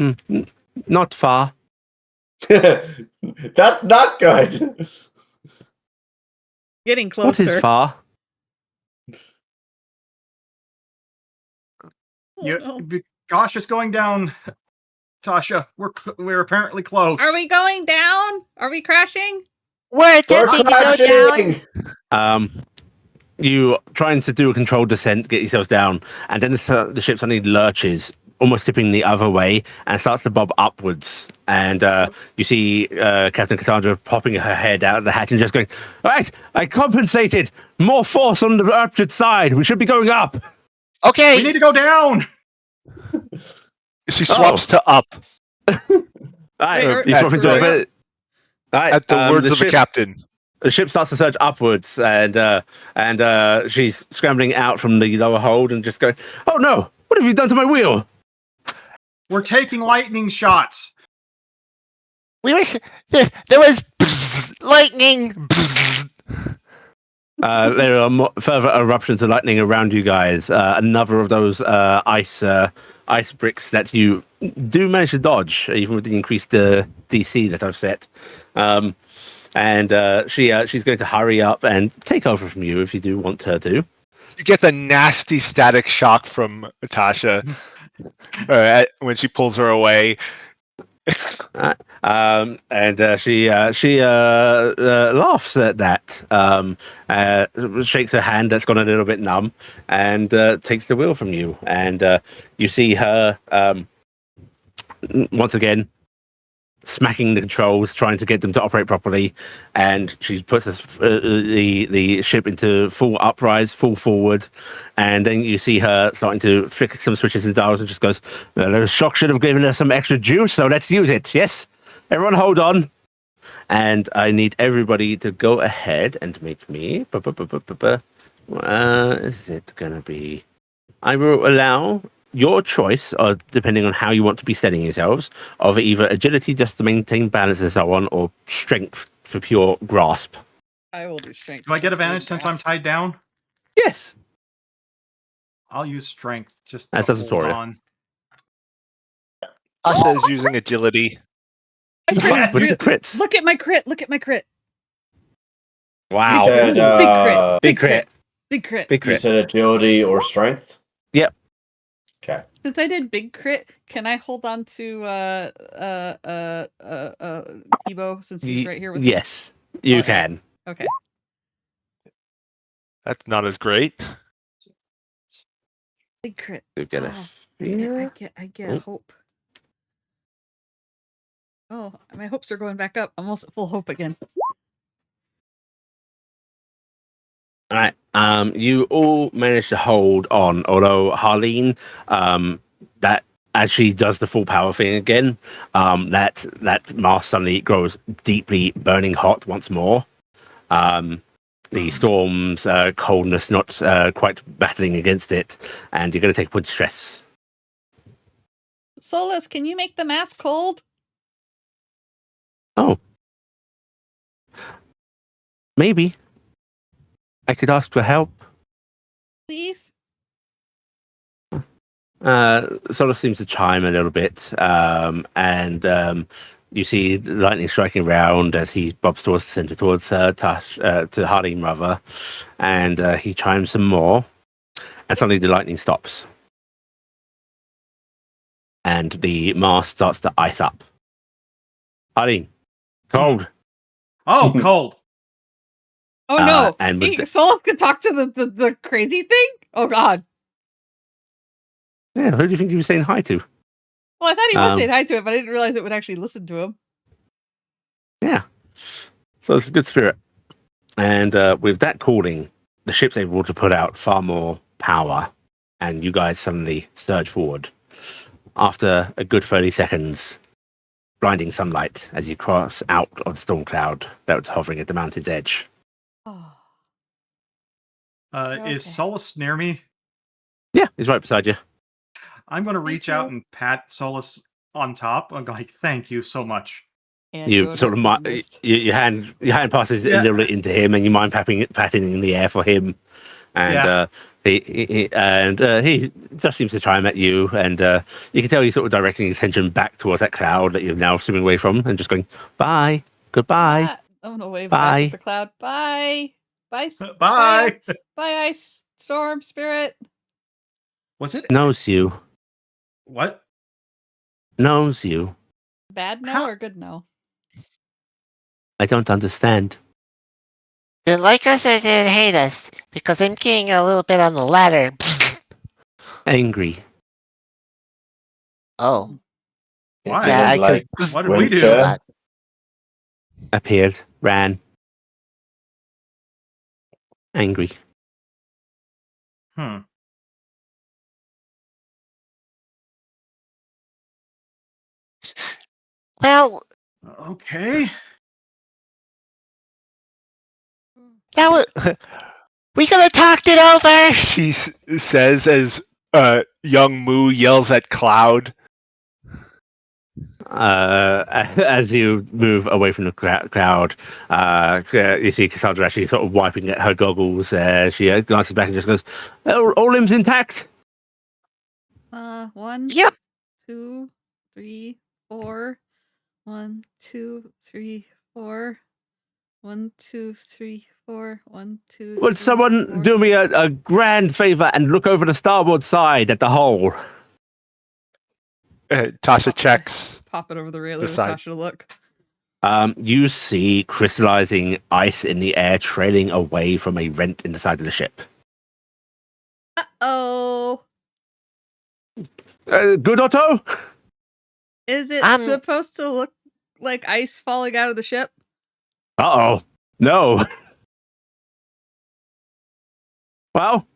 Not far. That's not good. Getting What closer. is far? Oh, no. Gosh, it's going down. Tasha, we're apparently close. Are we going down? Are we crashing? We're We're attempting to go down. crashing. You trying to do a controlled descent, get yourselves down, and then the ship suddenly lurches, almost tipping the other way, and starts to bob upwards. And you see Captain Cassandra popping her head out of the hatch and just going, "All right, I compensated. More force on the ruptured side. We should be going up." Okay. We need to go down. She swaps to up All right, Wait, you swap into right. a bit. All right, at the words of the ship- captain. The ship starts to surge upwards, and she's scrambling out from the lower hold and just going, "Oh no! What have you done to my wheel?" We're taking lightning shots. There was lightning. There are further eruptions of lightning around you guys. Another of those ice bricks that you do manage to dodge, even with the increased DC that I've set. She's going to hurry up and take over from you if you do want her to. You get a nasty static shock from Tasha when she pulls her away. She laughs at that, shakes her hand that's gone a little bit numb, and takes the wheel from you. And you see her once again smacking the controls, trying to get them to operate properly. And she puts the ship into full uprise, full forward. And then you see her starting to flick some switches and dials and just goes, well, the shock should have given her some extra juice, so let's use it. Yes? Everyone hold on. And I need everybody to go ahead and make me... is it going to be... I will allow... your choice, depending on how you want to be setting yourselves, of either agility just to maintain balance and so on, or strength for pure grasp. I will do strength. Do I get advantage since I'm tied down? Yes. I'll use strength just That's to a hold tutorial. on. Tasha is using agility. I Yes. With the crits. Look at my crit. Look at my crit. Wow. You said, Big crit. Big crit. Big crit. Big You crit. said agility or strength? Yep. Okay. Since I did big crit, can I hold on to Tebow since he's right here with me? Yes, you Okay. can. Okay. That's not as great. Big crit. You get a Oh, fear. I get hope. Oh, my hopes are going back up. I'm almost at full hope again. All right. You all managed to hold on, although Harleen, that as she does the full power thing again, that mask suddenly grows deeply burning hot once more. The storm's coldness not quite battling against it, and you're going to take a point of stress. Solus, can you make the mask cold? Oh, maybe I could ask for help. Please? Sort of seems to chime a little bit, and you see the lightning striking round as he bobs towards the center, towards Tash, to Harleen rather, and he chimes some more, and suddenly the lightning stops, and the mast starts to ice up. Harleen, cold. Oh, cold. Oh no! and with the- Solus could talk to the crazy thing? Oh god. Yeah, who do you think you were saying hi to? Well, I thought he was saying hi to it, but I didn't realize it would actually listen to him. Yeah. So it's a good spirit. And with that calling, the ship's able to put out far more power, and you guys suddenly surge forward. After a good 30 seconds, blinding sunlight as you cross out of the storm cloud that was hovering at the mountain's edge. Oh. Is Okay. Solus near me? Yeah, he's right beside you. I'm going to reach out you. and pat Solus on top. I'm like, thank you so much. And You go sort of to the mist. your hand passes Yeah. a little bit into him, and you mind patting in the air for him, and he just seems to chime at you, and you can tell he's sort of directing his attention back towards that cloud that you're now swimming away from, and just going bye, goodbye, Ah, I'm gonna wave Bye. back at the cloud. Bye. Bye. Bye. Bye, ice storm spirit. Was it? knows you, What? knows you. Bad no How- or good no? I don't understand. Didn't like us or didn't hate us? Because I'm getting a little bit on the ladder. Angry. Oh. Why? Yeah, I Like could. What did we do? winter? Appeared, ran. Angry. Hmm. Well, Okay. that was. We could have talked it over. She says as young Moo yells at Cloud. as you move away from the crowd, you see Cassandra actually sort of wiping at her goggles. She glances back and just goes, all limbs intact? 1, Yep. 2, 3, 4. 1, 2, 3, 4. 1, 2, 3, 4. 1, 2. Would someone do me a grand favor and look over the starboard side at the hole? Tasha checks. Pop it over the railing The with side. Tasha to look. You see crystallizing ice in the air trailing away from a rent in the side of the ship. Uh-oh. Good, Otto? Is it supposed to look like ice falling out of the ship? Uh-oh. No. Well,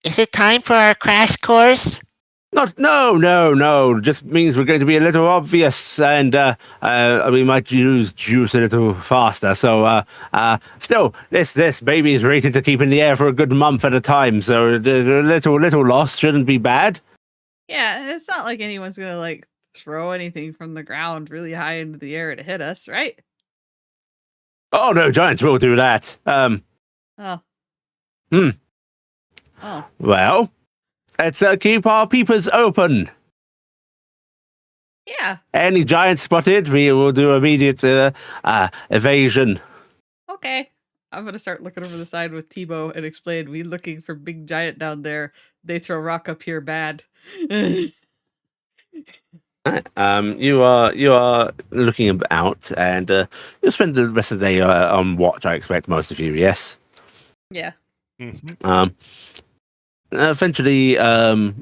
Is it time for our crash course? No. Just means we're going to be a little obvious, and we might use juice a little faster. So, still, this baby is rated to keep in the air for a good month at a time. So the little loss shouldn't be bad. Yeah, it's not like anyone's gonna like throw anything from the ground really high into the air to hit us, right? Oh no, giants will do that. Oh. Oh. Well, let's keep our peepers open. Yeah. Any giants spotted, we will do immediate evasion. Okay. I'm gonna start looking over the side with Tebow and explain we looking for big giant down there. They throw rock up here bad. You are looking about, and you'll spend the rest of the day on watch. I expect most of you, yes. Yeah. Eventually,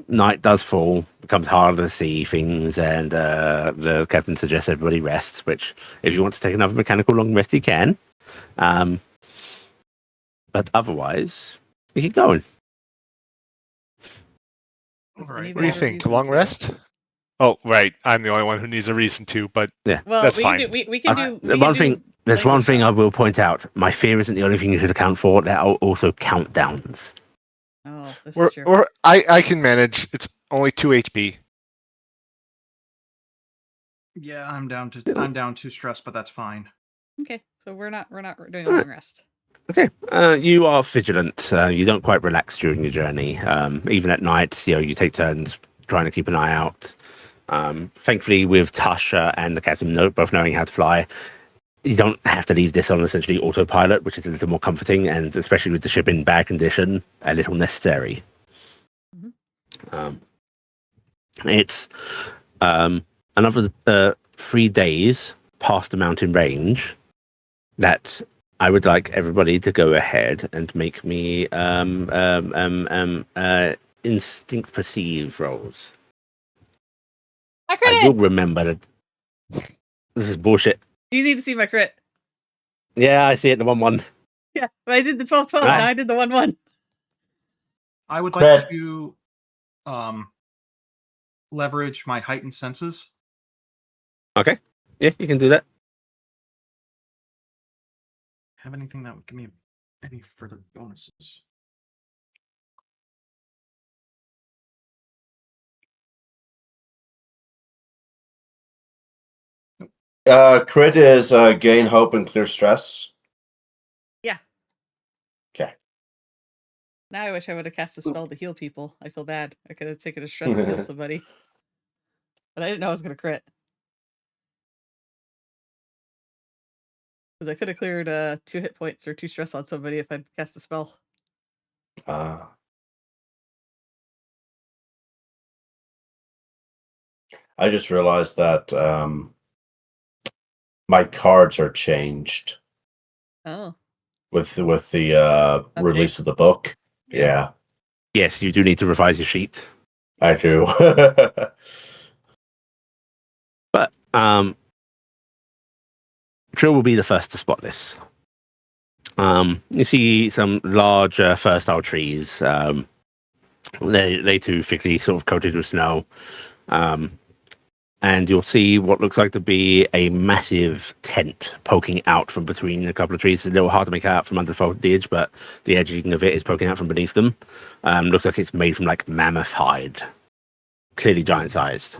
night does fall, becomes harder to see things, and the captain suggests everybody rest, which, if you want to take another mechanical long rest, you can. But otherwise, you keep going. Right. What do you think? Long rest? Oh, right. I'm the only one who needs a reason to, but Yeah. Well, that's we fine. can do. We can do. There's one thing I will point out. My fear isn't the only thing you should account for. There are also countdowns. Oh, this is true. Or I can manage. It's only 2 HP. Yeah, I'm down to stress, but that's fine. Okay, so we're not doing a long rest. Okay. You are vigilant. You don't quite relax during your journey. Even at night, you take turns trying to keep an eye out. Thankfully, with Tasha and the captain both knowing how to fly, you don't have to leave this on essentially autopilot, which is a little more comforting, and especially with the ship in bad condition, a little necessary. Mm-hmm. It's another 3 days past the mountain range that I would like everybody to go ahead and make me instinct perceive rolls. I will remember that this is bullshit. You need to see my crit. Yeah, I see it, the 1-1. Yeah, but I did the 12-12. Right. Now I did the 1-1. I would like to leverage my heightened senses. Okay. Yeah, you can do that. Have anything that would give me any further bonuses? Crit is gain hope and clear stress. Yeah. Okay. Now I wish I would have cast a spell to heal people. I feel bad. I could have taken a stress and healed somebody. But I didn't know I was going to crit. Because I could have cleared 2 hit points or 2 stress on somebody if I'd cast a spell. I just realized that my cards are changed. Oh. With the release of the book. Yeah. Yes, you do need to revise your sheet. I do. But Trihl will be the first to spot this. You see some large fertile trees. They too thickly sort of coated with snow. And you'll see what looks like to be a massive tent poking out from between a couple of trees. It's a little hard to make out from under the foliage, but the edging of it is poking out from beneath them. Looks like it's made from like mammoth hide. clearly giant-sized.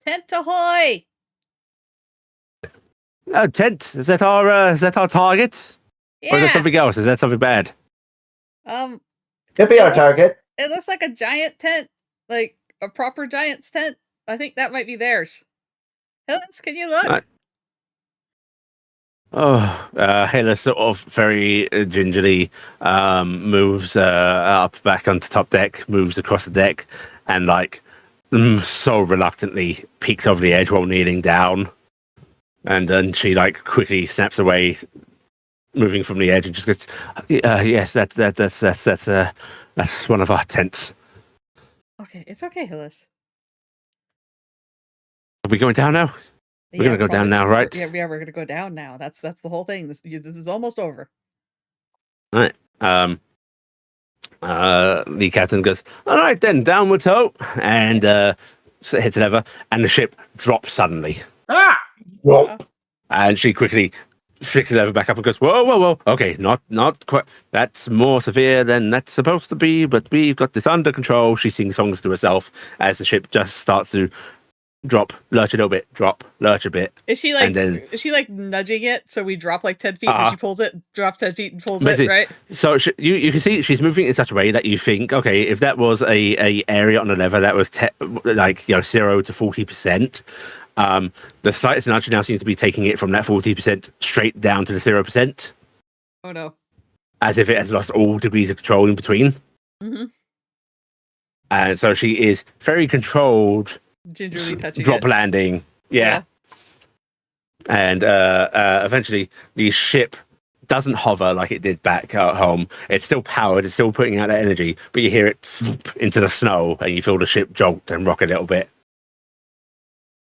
Tent ahoy! Oh, tent. Is that our target? Or is that Yeah. something else? Is that something bad? Could be It our looks- target. It looks like a giant tent, like a proper giant's tent. I think that might be theirs. Hillis, can you look? Hela sort of very gingerly moves up back onto top deck, moves across the deck, and like so reluctantly peeks over the edge while kneeling down. And then she like quickly snaps away, moving from the edge, and just goes, "Yes, that's one of our tents. Okay, it's okay, Hillis. Are we going down now? We're gonna go down now, right? Yeah, we're gonna go down now. That's the whole thing. This is almost over. All right. The captain goes, "All right then, downward ho," and hits a lever, and the ship drops suddenly. Ah! Well, And she quickly flicks the lever back up and goes, "Whoa! Okay, not quite. That's more severe than that's supposed to be, but we've got this under control." She sings songs to herself as the ship just starts to drop, lurch a little bit, drop, lurch a bit. Is she like? And then- Is she like nudging it so we drop like 10 feet and she pulls it, drop 10 feet and pulls it, Basically, right? So you can see she's moving in such a way that you think, okay, if that was a area on the lever that was 0 to 40%, the slightest nudge now seems to be taking it from that 40% straight down to the 0%, Oh no. as if it has lost all degrees of control in between. Mm-hmm. And so she is very controlled, Gingerly touching drop it. landing. Yeah. And eventually the ship doesn't hover like it did back at home. It's still powered, it's still putting out that energy, but you hear it into the snow and you feel the ship jolt and rock a little bit.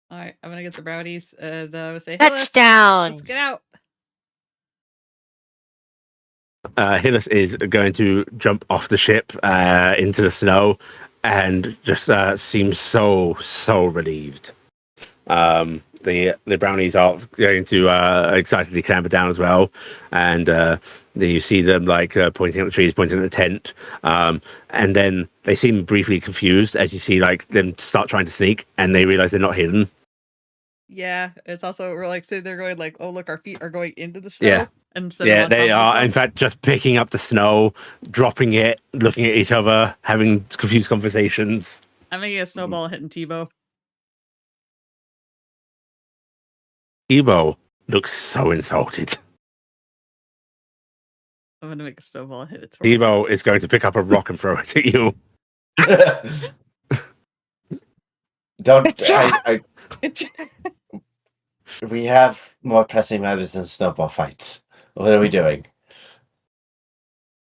All right, I'm gonna get the brownies and say, "Hillis, Touchdown! let's get out." Hillis is going to jump off the ship into the snow and just seems so relieved. The brownies are going to excitedly clamber down as well, and you see them like pointing at the trees, pointing at the tent, and then they seem briefly confused as you see like them start trying to sneak, and they realize they're not hidden. Yeah, it's also we're like sitting there going like, "Oh look, our feet are going into the snow." Yeah. Instead Yeah, of they on top are of in stuff. fact just picking up the snow, dropping it, looking at each other, having confused conversations. I'm making a snowball and hitting Tebow. Ebo looks so insulted. I'm gonna make a snowball and hit it. Ebo is going to pick up a rock and throw it at you. We have more pressing matters than snowball fights. What are we doing?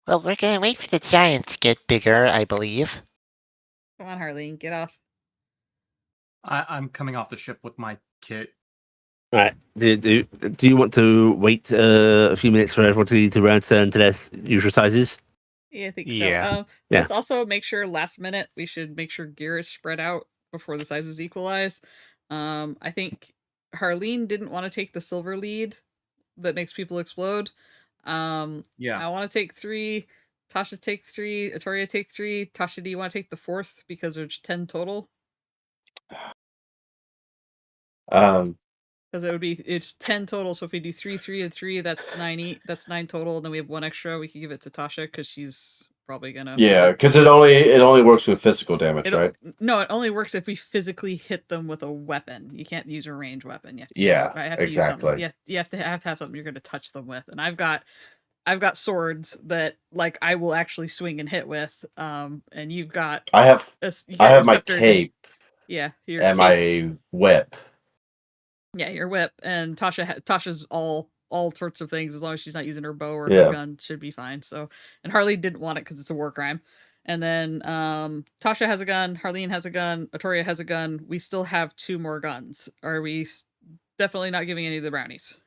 Well, we're gonna wait for the giants to get bigger, I believe. Come on, Harleen, get off. I'm coming off the ship with my kit. All right. Do you want to wait a few minutes for everyone to return to their usual sizes? Yeah, I think Yeah. so. Yeah. Let's also make sure last minute we should make sure gear is spread out before the sizes equalize. I think Harleen didn't want to take the silver lead that makes people explode. Yeah. I want to take 3. Tasha take 3. Atoria take 3. Tasha, do you want to take the 4th because there's 10 total? Because it's 10 total. So if we do 3, 3, and 3, that's 9. That's 9 total. And then we have 1 extra. We can give it to Tasha because she's probably gonna. Yeah, because it only works with physical damage, right? No, it only works if we physically hit them with a weapon. You can't use a range weapon. You have to use something. You have to have something you're going to touch them with. And I've got swords that like I will actually swing and hit with. And you've got I have your my scepter. cape Yeah, your and cape. my whip. Yeah, your whip. And Tasha's all sorts of things as long as she's not using her bow or her gun should be fine. So, and Harleen didn't want it because it's a war crime. And then Tasha has a gun, Harleen has a gun, Atoria has a gun. We still have 2 more guns. Are we definitely not giving any of the brownies?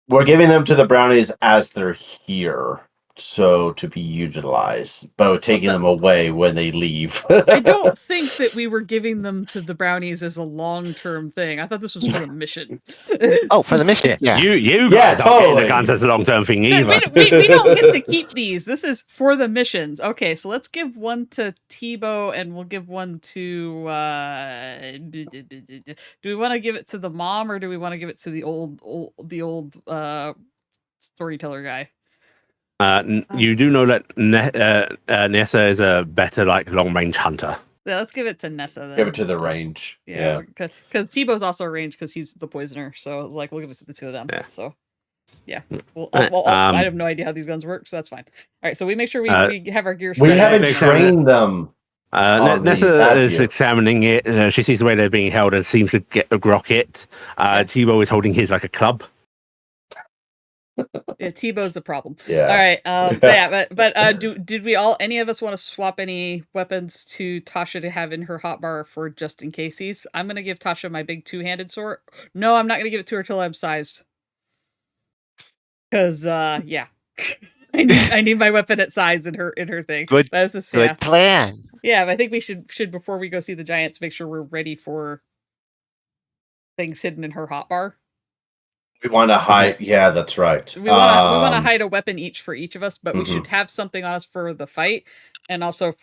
We're giving them to the brownies as they're here. so to be utilized, but we're taking them away when they leave. I don't think that we were giving them to the brownies as a long-term thing. I thought this was for the mission. Oh, for the mission. Yeah. You Yeah, guys aren't getting the totally. guns as a long-term thing No, either. we don't get to keep these. This is for the missions. Okay, so let's give one to Tebow and we'll give one to do we want to give it to the mom or do we want to give it to the old storyteller guy? You do know that Nessa is a better long-range hunter. Yeah, let's give it to Nessa then. Give it to the range. Yeah. Because Tebow's also a range because he's the poisoner. So we'll give it to the two of them. Yeah. So yeah, Right, I have no idea how these guns work, so that's fine. All right, so we make sure we have our gear. We spread out. haven't trained them. Nessa is examining it. She sees the way they're being held and seems to get a grok it. Tebow is holding his like a club. Yeah, Tebow's the problem. Yeah. All right. But did we all any of us want to swap any weapons to Tasha to have in her hotbar for just in casesies? I'm gonna give Tasha my big two-handed sword. No, I'm not gonna give it to her till I'm sized. Cause yeah. I need my weapon at size in her thing. Good plan. Yeah, but I think we should before we go see the giants make sure we're ready for things hidden in her hotbar. We want to hide. Yeah, that's right. We want to hide a weapon each for each of us, but we Mhm. should have something on us for the fight, and also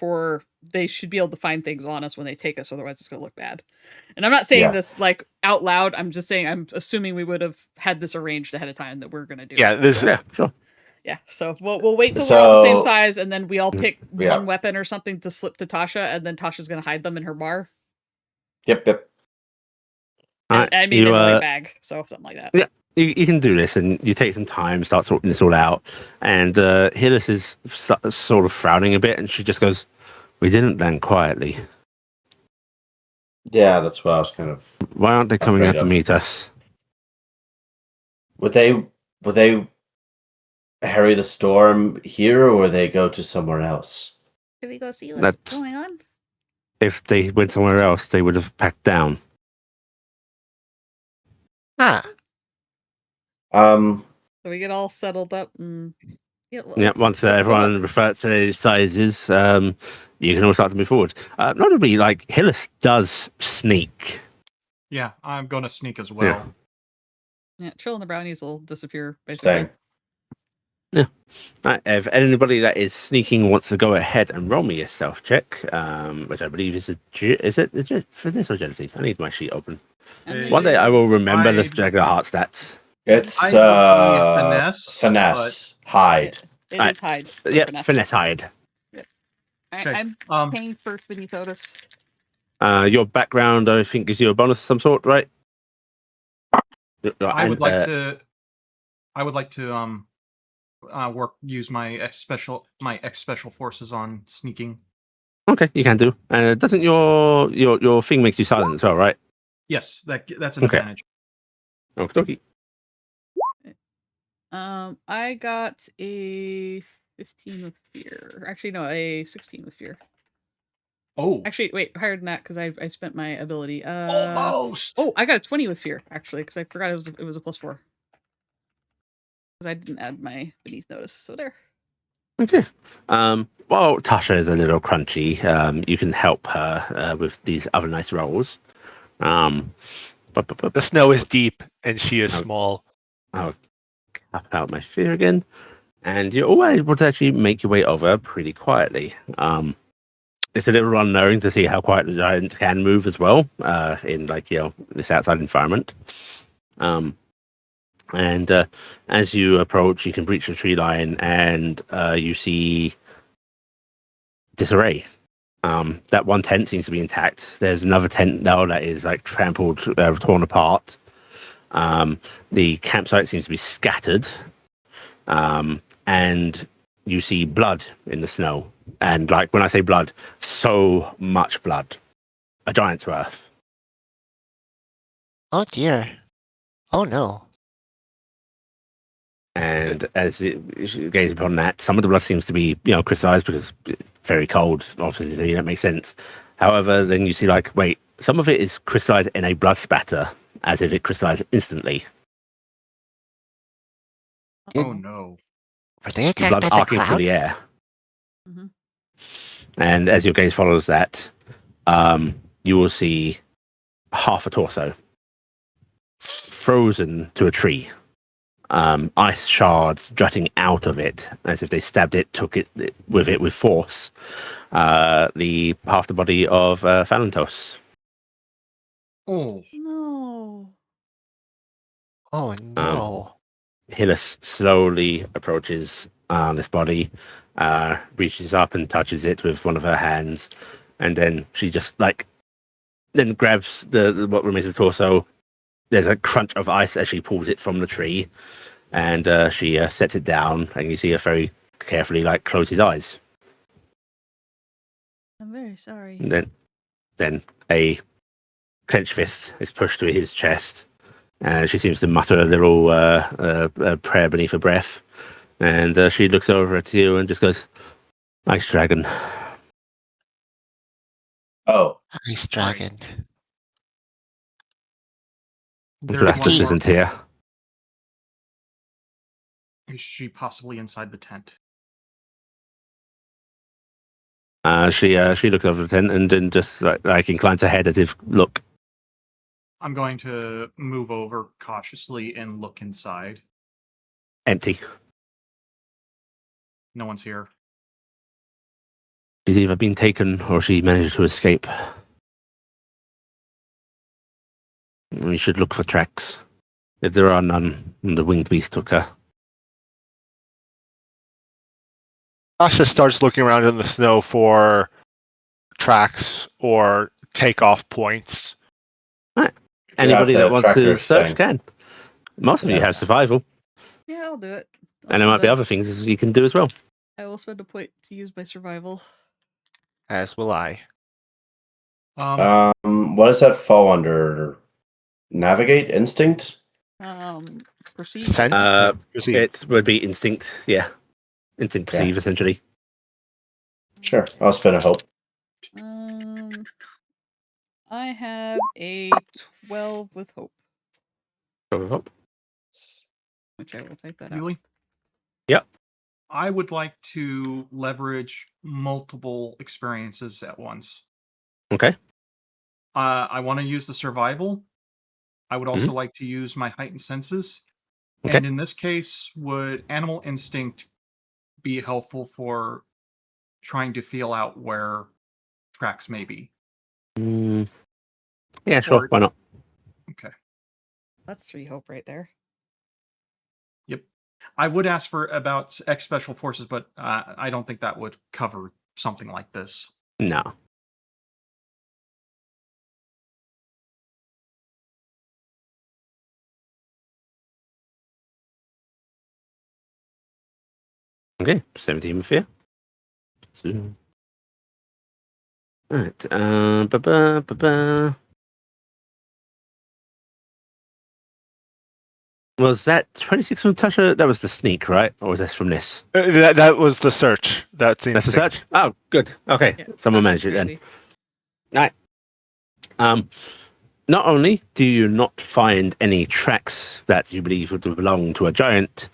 they should be able to find things on us when they take us. Otherwise, it's going to look bad. And I'm not saying this like out loud. I'm just saying I'm assuming we would have had this arranged ahead of time that we're going to do. Yeah, it. Yeah, sure. Yeah, so we'll wait till we're all the same size, and then we all pick one weapon or something to slip to Tasha, and then Tasha's going to hide them in her bar. Yep. I mean, in my bag, so something like that. Yeah. You can do this, and you take some time, start sorting this all out. And Hillis is sort of frowning a bit, and she just goes, "We didn't land quietly. Yeah, that's what I was kind of. Why aren't they coming out to meet us? Would they harry the storm here, or would they go to somewhere else? Should we go see what's going on? If they went somewhere else, they would have packed down." Huh. So we get all settled up. And... Once everyone refers to their sizes, you can all start to move forward. Notably, Hillis does sneak. Yeah, I'm going to sneak as well. Yeah, Trihl and the brownies will disappear, basically. Same. Yeah. Right, if anybody that is sneaking wants to go ahead and roll me a stealth check, which I believe is it for this or agility? I need my sheet open. One day I will remember the regular heart stats. It's finesse, hide. It is hide. Yeah, finesse hide. Yep. I'm paying first beneath Otis. Your background, I think, gives you a bonus of some sort, right? I would like to use my X special forces on sneaking. Okay, you can do. Doesn't your thing makes you silent as well, right? Yes, that's an advantage. Okay. I got a 15 with fear. Actually, no, a 16 with fear. Oh. Actually, wait, higher than that because I spent my ability. Almost. Oh, I got a 20 with fear actually because I forgot it was a +4. Because I didn't add my beneath notice. So there. Okay. While Tasha is a little crunchy, you can help her with these other nice rolls. The snow is deep and she is small. I'll cap out my fear again, and you're all able to actually make your way over pretty quietly. It's a little unknowing to see how quiet the giants can move as well in this outside environment. And as you approach, you can breach the tree line, and you see disarray. That one tent seems to be intact. There's another tent now that is trampled, torn apart. The campsite seems to be scattered, and you see blood in the snow. And when I say blood, so much blood, a giant's worth. Oh dear. Oh no. And as you gaze upon that, some of the blood seems to be, crystallized because it's very cold. Obviously, that makes sense. However, then you see, wait, some of it is crystallized in a blood spatter, as if it crystallized instantly. Oh no. Were they the attacked blood by the arcing through cloud? the air. Mhm. And as your gaze follows that, you will see half a torso frozen to a tree. Ice shards jutting out of it, as if they stabbed it, took it with force. The half the body of Phalantos. Oh, No. Oh no. Hillis slowly approaches this body, reaches up and touches it with one of her hands, and then she just then grabs the what remains of the torso. There's a crunch of ice as she pulls it from the tree, and she sets it down, and you see her very carefully close his eyes. I'm very sorry. And then a clenched fist is pushed to his chest, and she seems to mutter a little prayer beneath her breath. And she looks over at you and just goes, "Nice dragon." Oh, Nice dragon. there's Justice one more. isn't here. Is she possibly inside the tent? She looks over the tent and then just inclines her head as if, "Look." I'm going to move over cautiously and look inside. Empty. No one's here. She's either been taken or she managed to escape. We should look for tracks. If there are none, the winged beast took her. Tasha starts looking around in the snow for tracks or takeoff points. Anybody have that the wants to tracker search thing. can. Most of you Yeah. have survival, Yeah, I'll do it. and there might be other things you can do as well. I will spend a point to use my survival. As will I. what does that fall under? Navigate? Instinct? Perceive. Scent? Perceive. It would be instinct, yeah. Instinct Yeah. perceive, essentially. Sure, I'll spin a hope. I have a 12 with hope, which I will type that out. Yuli? Yep. I would like to leverage multiple experiences at once. Okay. I want to use the survival. I would also like to use my heightened senses. Okay. And in this case, would animal instinct be helpful for trying to feel out where tracks may be? Yeah, sure. Or- Why not? Okay. That's 3 hope right there. Yep. I would ask for about X special forces, but I don't think that would cover something like this. No. Okay, 17 with fear. Alright, Was that 26 from Tasha? That was the sneak, right? Or was this from this? That was the search. That's That's the search? Oh, good. Okay, Yeah, someone that's managed it then. crazy. Not only do you not find any tracks that you believe would belong to a giant,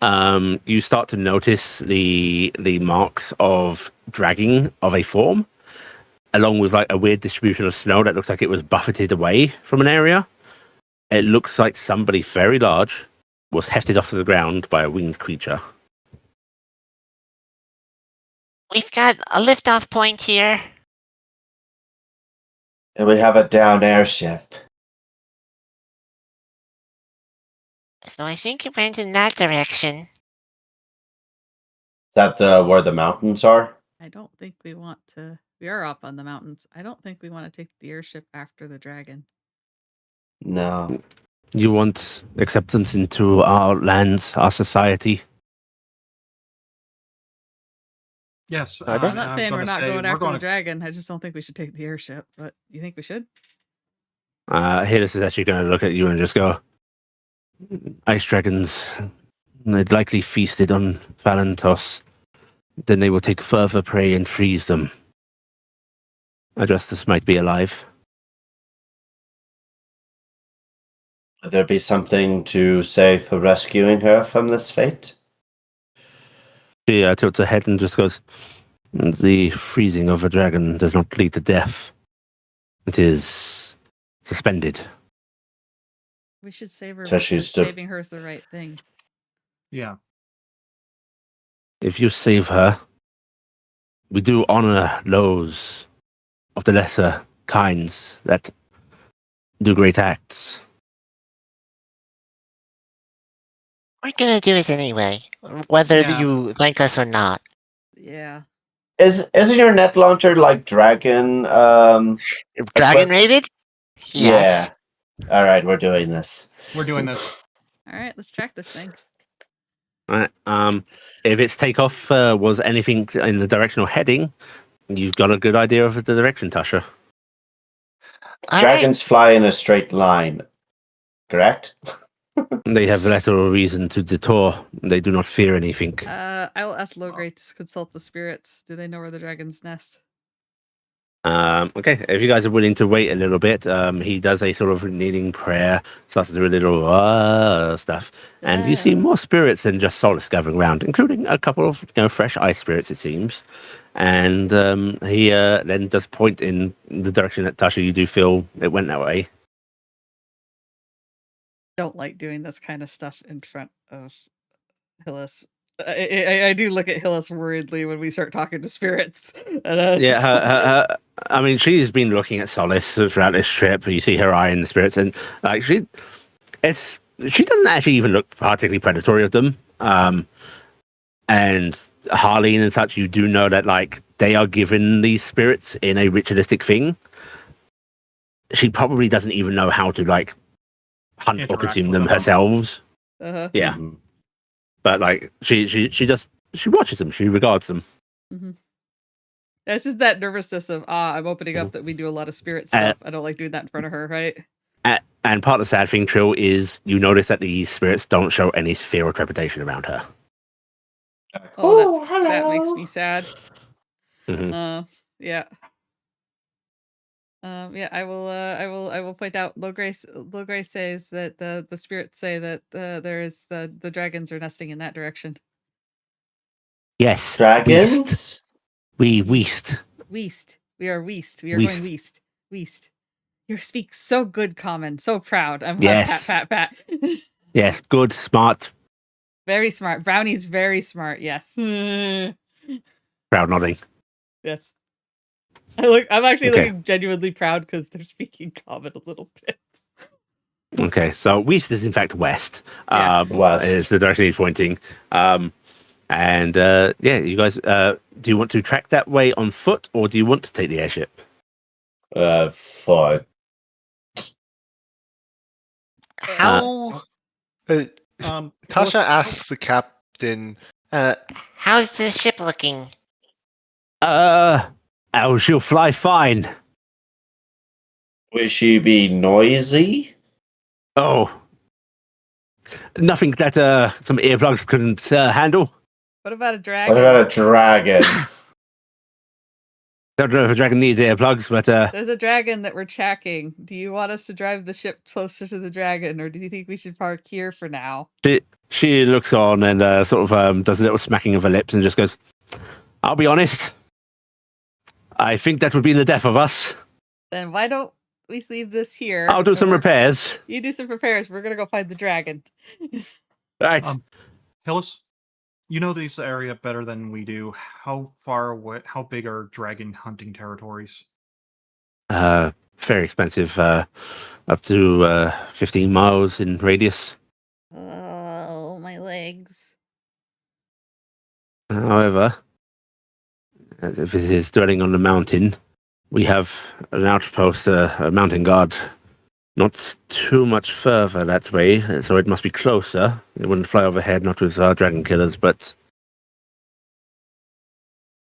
you start to notice the marks of dragging of a form, along with a weird distribution of snow that looks like it was buffeted away from an area. It looks like somebody very large was hefted off to the ground by a winged creature. We've got a liftoff point here. And we have a down airship. So I think it went in that direction. Is that where the mountains are? I don't think we want to. We are up on the mountains. I don't think we want to take the airship after the dragon. No. You want acceptance into our lands, our society? Yes. I bet. I'm not I'm saying we're gonna not say going we're after gonna- the dragon. I just don't think we should take the airship. But you think we should? Hillis is actually going to look at you and just go, "Ice dragons, they'd likely feasted on Phalantos. Then they will take further prey and freeze them. A justice might be alive." Would there be something to say for rescuing her from this fate? She tilts her head and just goes, "The freezing of a dragon does not lead to death. It is suspended." We should save her So because she's still- saving her is the right thing. Yeah. If you save her, we do honor those of the lesser kinds that do great acts. We're gonna do it anyway, whether Yeah. you like us or not. Yeah. Isn't your net launcher like dragon? Dragon equipped? rated? Yes. Yeah. All right, we're doing this. We're doing this. All right, let's track this thing. All right. If its takeoff was anything in the direction of heading, you've got a good idea of the direction, Tasha. All right. Dragons fly in a straight line, correct? They have little reason to detour. They do not fear anything. I will ask Logray to consult the spirits. Do they know where the dragon's nest? Okay, if you guys are willing to wait a little bit, he does a sort of kneeling prayer, starts to do a little stuff, and you see more spirits than just Solace gathering around, including a couple of fresh ice spirits, it seems. And he then does point in the direction that Tasha, you do feel it went that way. Don't like doing this kind of stuff in front of Hillis. I do look at Hillis worriedly when we start talking to spirits. And, Yeah, I mean, she's been looking at Solace throughout this trip. You see her eye in the spirits, and like she doesn't actually even look particularly predatory of them. And Harleen and such, you do know that like they are given these spirits in a ritualistic thing. She probably doesn't even know how to like hunt or Interact consume with them them. herself. uh-huh. Yeah, Mhm. but like she watches them, she regards them. This is that nervousness of, I'm opening up that we do a lot of spirit stuff. I don't like doing that in front of her, right? And part of the sad thing, Trihl, is you notice that these spirits don't show any fear or trepidation around her. Oh, that makes me sad. Mhm. Yeah. Yeah, I will point out. Logray says that the spirits say that the dragons are nesting in that direction. Yes, Dragons? We weast. Weast. We are weast. We are Weast. going weast. Weast. You speak so good, Common. So proud. I'm Yes. pat. Yes, good, smart, Very smart. Brownie's very smart. Yes. proud nodding. Yes. I'm actually Okay. looking genuinely proud because they're speaking Common a little bit. Okay, so Weast is in fact west. Yeah. West. Is the direction he's pointing. And yeah, you guys, do you want to track that way on foot, or do you want to take the airship? Foot. How Tasha Hillis- asks the captain, how's the ship looking? Oh, she'll fly fine. Will she be noisy? Oh, nothing that some earplugs couldn't handle. What about a dragon? What about a dragon? Don't know if a dragon needs earplugs, but There's a dragon that we're tracking. Do you want us to drive the ship closer to the dragon, or do you think we should park here for now? she looks on and sort of does a little smacking of her lips and just goes, "I'll be honest. I think that would be the death of us. Then why don't we leave this here? I'll do and some we're- repairs." You do some repairs. We're gonna go find the dragon. Right. Hillis, you know this area better than we do. How far away? How big are dragon hunting territories? Very expensive. Up to 15 miles in radius. Oh, my legs. However, if it is dwelling on the mountain, we have an outpost, a mountain guard, not too much further that way, so it must be closer. It wouldn't fly overhead, not with our dragon killers, but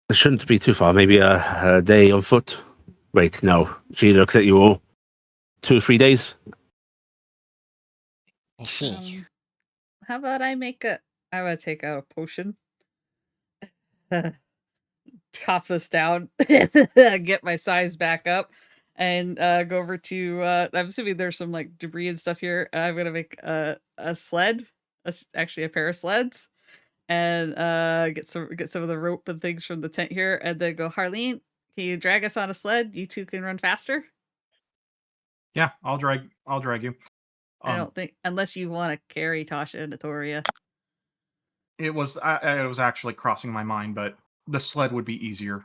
it shouldn't be too far. Maybe a day on foot. Wait, no. She looks at you all. 2 or 3 days. I see. How about I would take out a potion. Cough this down. Get my size back up. And go over to I'm assuming there's some like debris and stuff here. I'm gonna make a sled. Actually a pair of sleds. and get some of the rope and things from the tent here, and then go, Harleen, can you drag us on a sled? You two can run faster. Yeah, I'll drag you. I don't think, unless you want to carry Tasha and Atoria. It was actually crossing my mind, but the sled would be easier.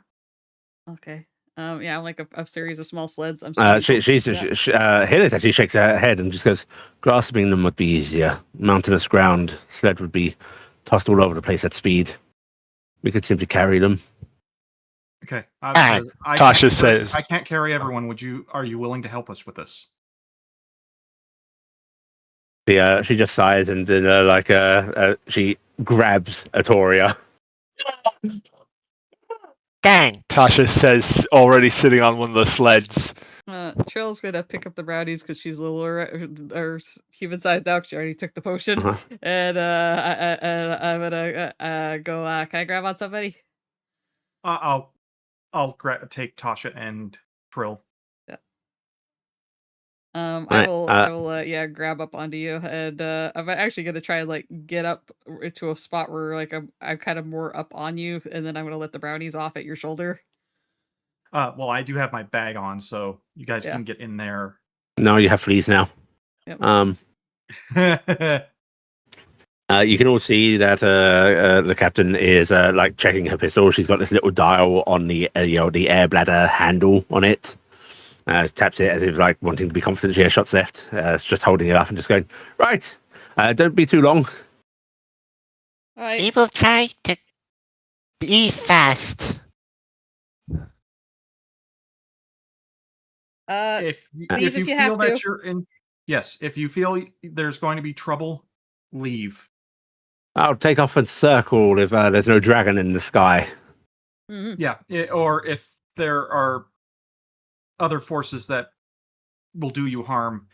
Okay. Yeah, I'm like a series of small sleds. I'm Hillis actually shakes her head and just goes, grasping them would be easier. Mountainous ground, sled would be tossed all over the place at speed. We could simply carry them. Okay. Tasha says, I can't carry everyone. Are you willing to help us with this? She just sighs and then she grabs Atoria. Dang. Tasha says, already sitting on one of the sleds. Trill's gonna pick up the brownies because she's a little or human sized now. 'Cause she already took the potion, and I'm gonna go. Can I grab on somebody? I'll take Tasha and Trihl. Yeah. I will grab up onto you, and I'm actually gonna try and like get up to a spot where like I'm kind of more up on you, and then I'm gonna let the brownies off at your shoulder. Well, I do have my bag on, so you guys can get in there. No, you have fleas now. Yep. You can all see that the captain is like checking her pistol. She's got this little dial on the the air bladder handle on it. Taps it as if like wanting to be confident she has shots left. It's just holding it up and just going, right. Don't be too long. All right. We will try to be fast. If you feel that you're in, yes, if you feel there's going to be trouble, leave. I'll take off and circle if there's no dragon in the sky. Mm-hmm. Yeah, or if there are other forces that will do you harm,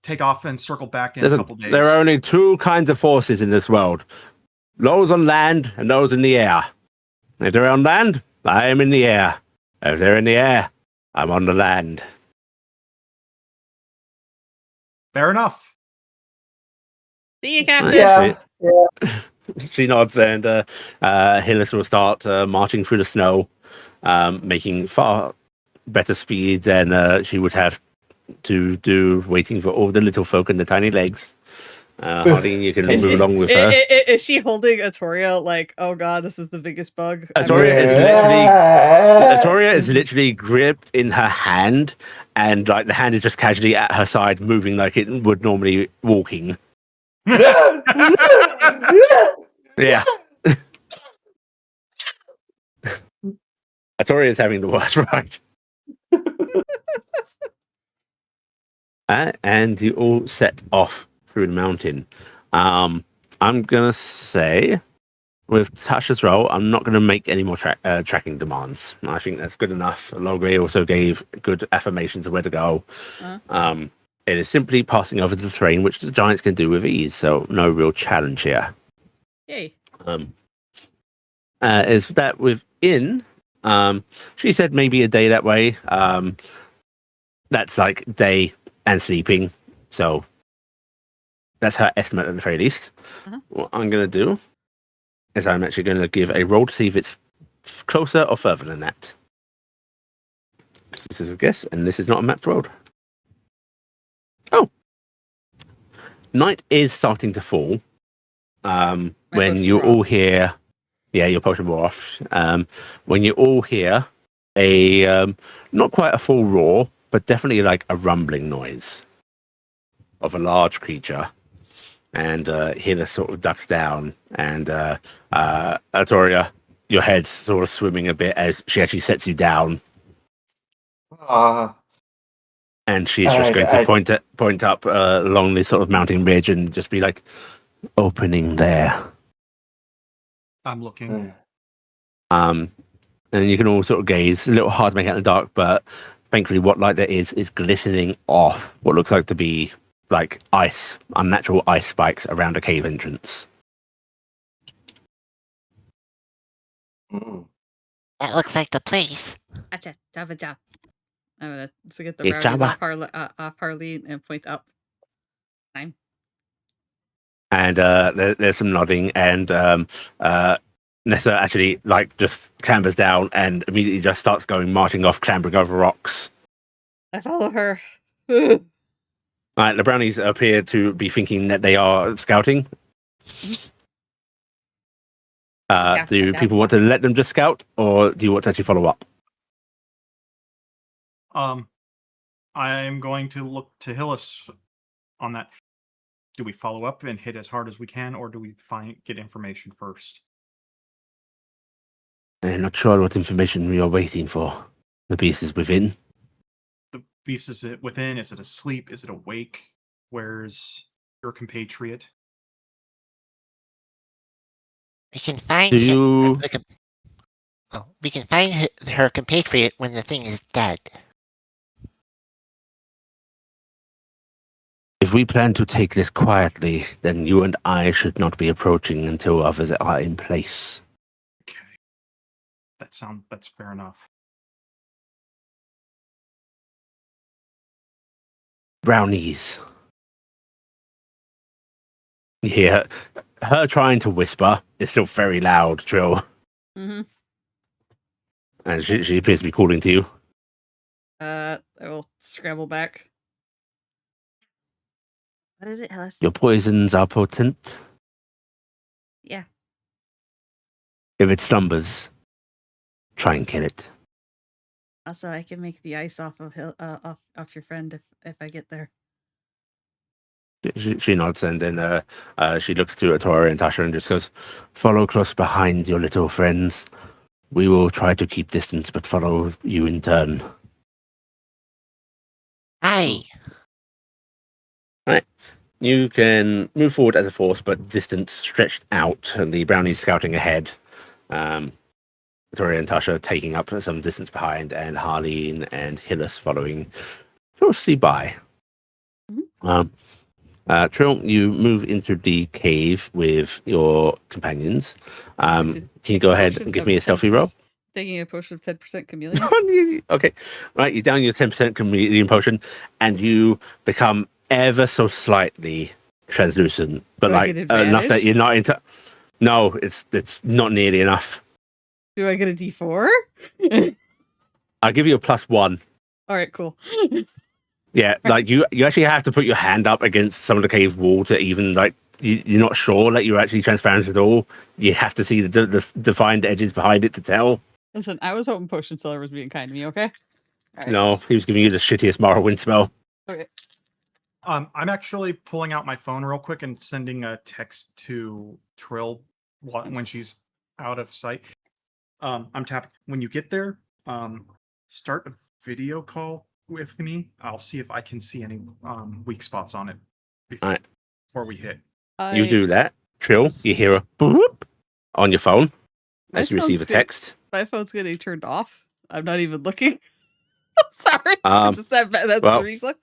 take off and circle back in a couple days. There are only two kinds of forces in this world. Those on land and those in the air. If they're on land, I am in the air. If they're in the air, I'm on the land. Fair enough. See you, Captain. Yeah. She nods, and Hillis will start marching through the snow, making far better speed than she would have to do waiting for all the little folk and the tiny legs. Harleen, you can move along with her. Is she holding Atoria like, oh god, this is the biggest bug? Atoria is literally gripped in her hand, and like the hand is just casually at her side, moving like it would normally walking. Yeah. Atoria is having the worst ride. And you all set off through the mountain. I'm gonna say, with Tasha's role, I'm not gonna make any more tracking demands. I think that's good enough. Logray also gave good affirmations of where to go. It is simply passing over the terrain, which the giants can do with ease, so no real challenge here. Yay. Is that within? She said maybe a day that way. That's like day and sleeping, so that's her estimate at the very least. What I'm going to do is I'm actually going to give a roll to see if it's closer or further than that. This is a guess, and this is not a mapped road. Oh, night is starting to fall. When you all hear, your potion wore off. When you all hear a not quite a full roar, but definitely like a rumbling noise of a large creature, and Hillis sort of ducks down, and Atoria, your head's sort of swimming a bit as she actually sets you down. And she's just going to point up along this sort of mountain ridge and just be like, opening there. I'm looking. And you can all sort of gaze. A little hard to make out in the dark, but thankfully what light there is glistening off what looks like to be like ice, unnatural ice spikes around a cave entrance. That looks like the place. Acha, java, java. I'm gonna get the It's brownies Java. off Harleen and point up. Time. And there's some nodding, and Nessa actually just clambers down and immediately just starts marching off, clambering over rocks. I follow her. The brownies appear to be thinking that they are scouting. Do people want to let them just scout, or do you want to actually follow up? I'm going to look to Hillis on that. Do we follow up and hit as hard as we can, or do we get information first? I'm not sure what information we are waiting for. The beast is within. The beast is it within? Is it asleep? Is it awake? Where's your compatriot? We can find Do you... we can find her compatriot when the thing is dead. If we plan to take this quietly, then you and I should not be approaching until others are in place. Okay. That's fair enough. Brownies. You hear her trying to whisper. It's still very loud, Trihl. Mm-hmm. And she appears to be calling to you. I will scramble back. What is it, Hillis? Your poisons are potent. Yeah. If it slumbers, try and kill it. Also, I can make the ice off of off your friend if I get there. She nods, and then she looks to Atoria and Tasha and just goes, "Follow close behind your little friends. We will try to keep distance, but follow you in turn." Aye. Right. You can move forward as a force, but distance stretched out, and the brownies scouting ahead. Atoria and Tasha taking up some distance behind, and Harleen and Hillis following closely by. Mm-hmm. Trihl, you move into the cave with your companions. Can you go ahead and give me a selfie roll? Taking a potion of 10% chameleon. Okay. Right, you down your 10% chameleon potion, and you become ever so slightly translucent, but Do I get enough that advantage? you're not into. No, it's not nearly enough. Do I get a D4? I'll give you a +1. All right, cool. Yeah, you actually have to put your hand up against some of the cave wall to even you're not sure that you're actually transparent at all. You have to see the defined edges behind it to tell. Listen, I was hoping Potion Seller was being kind to me, okay? All right. No, he was giving you the shittiest Morrowind spell. Okay. I'm actually pulling out my phone real quick and sending a text to Trihl when she's out of sight. I'm tapping. When you get there, start a video call with me. I'll see if I can see any weak spots on it before we hit. You do that, Trihl. You hear a boop on your phone as you receive a phone's text. My phone's getting turned off. I'm not even looking. Sorry. That's well, the reflex.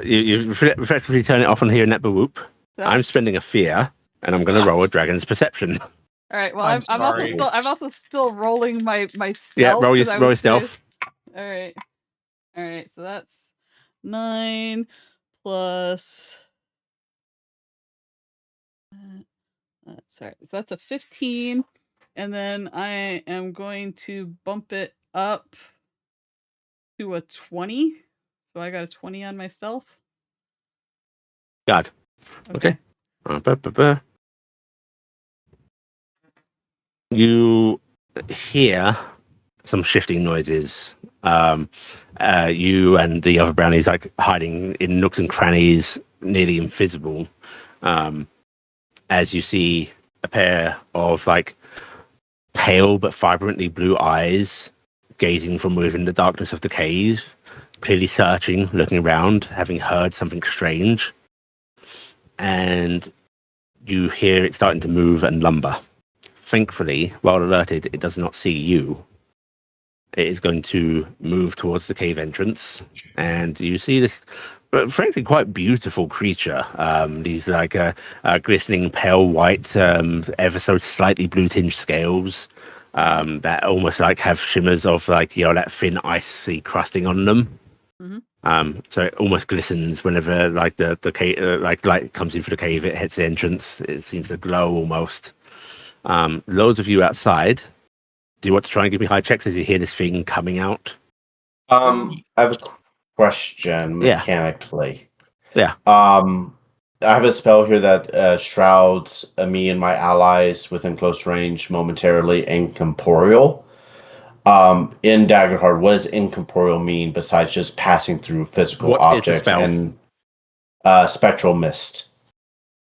You effectively turn it off on hearing that boop. Yeah. I'm spending a fear, and I'm going to roll a dragon's perception. All right. Well, I'm I'm also still rolling my stealth. Yeah, roll your stealth. All right. So that's 9 plus. Sorry. So that's a 15, and then I am going to bump it up to a 20. So I got a 20 on my stealth. God. Okay. You hear some shifting noises. You and the other brownies hiding in nooks and crannies, nearly invisible. As you see a pair of pale but vibrantly blue eyes gazing from within the darkness of the cave, clearly searching, looking around, having heard something strange. And you hear it starting to move and lumber. Thankfully, while alerted, it does not see you. It is going to move towards the cave entrance, and you see this, frankly, quite beautiful creature. These glistening pale white, ever so slightly blue tinged scales that almost have shimmers of that thin icy crusting on them. Mm-hmm. So it almost glistens whenever like the cave, like light comes in through the cave. It hits the entrance. It seems to glow almost. Loads of you outside. Do you want to try and give me high checks as you hear this thing coming out? I have a question Yeah. mechanically. Yeah. I have a spell here that shrouds me and my allies within close range momentarily incorporeal. In Daggerheart, what does incorporeal mean besides just passing through physical What is the objects spell? and spectral mist?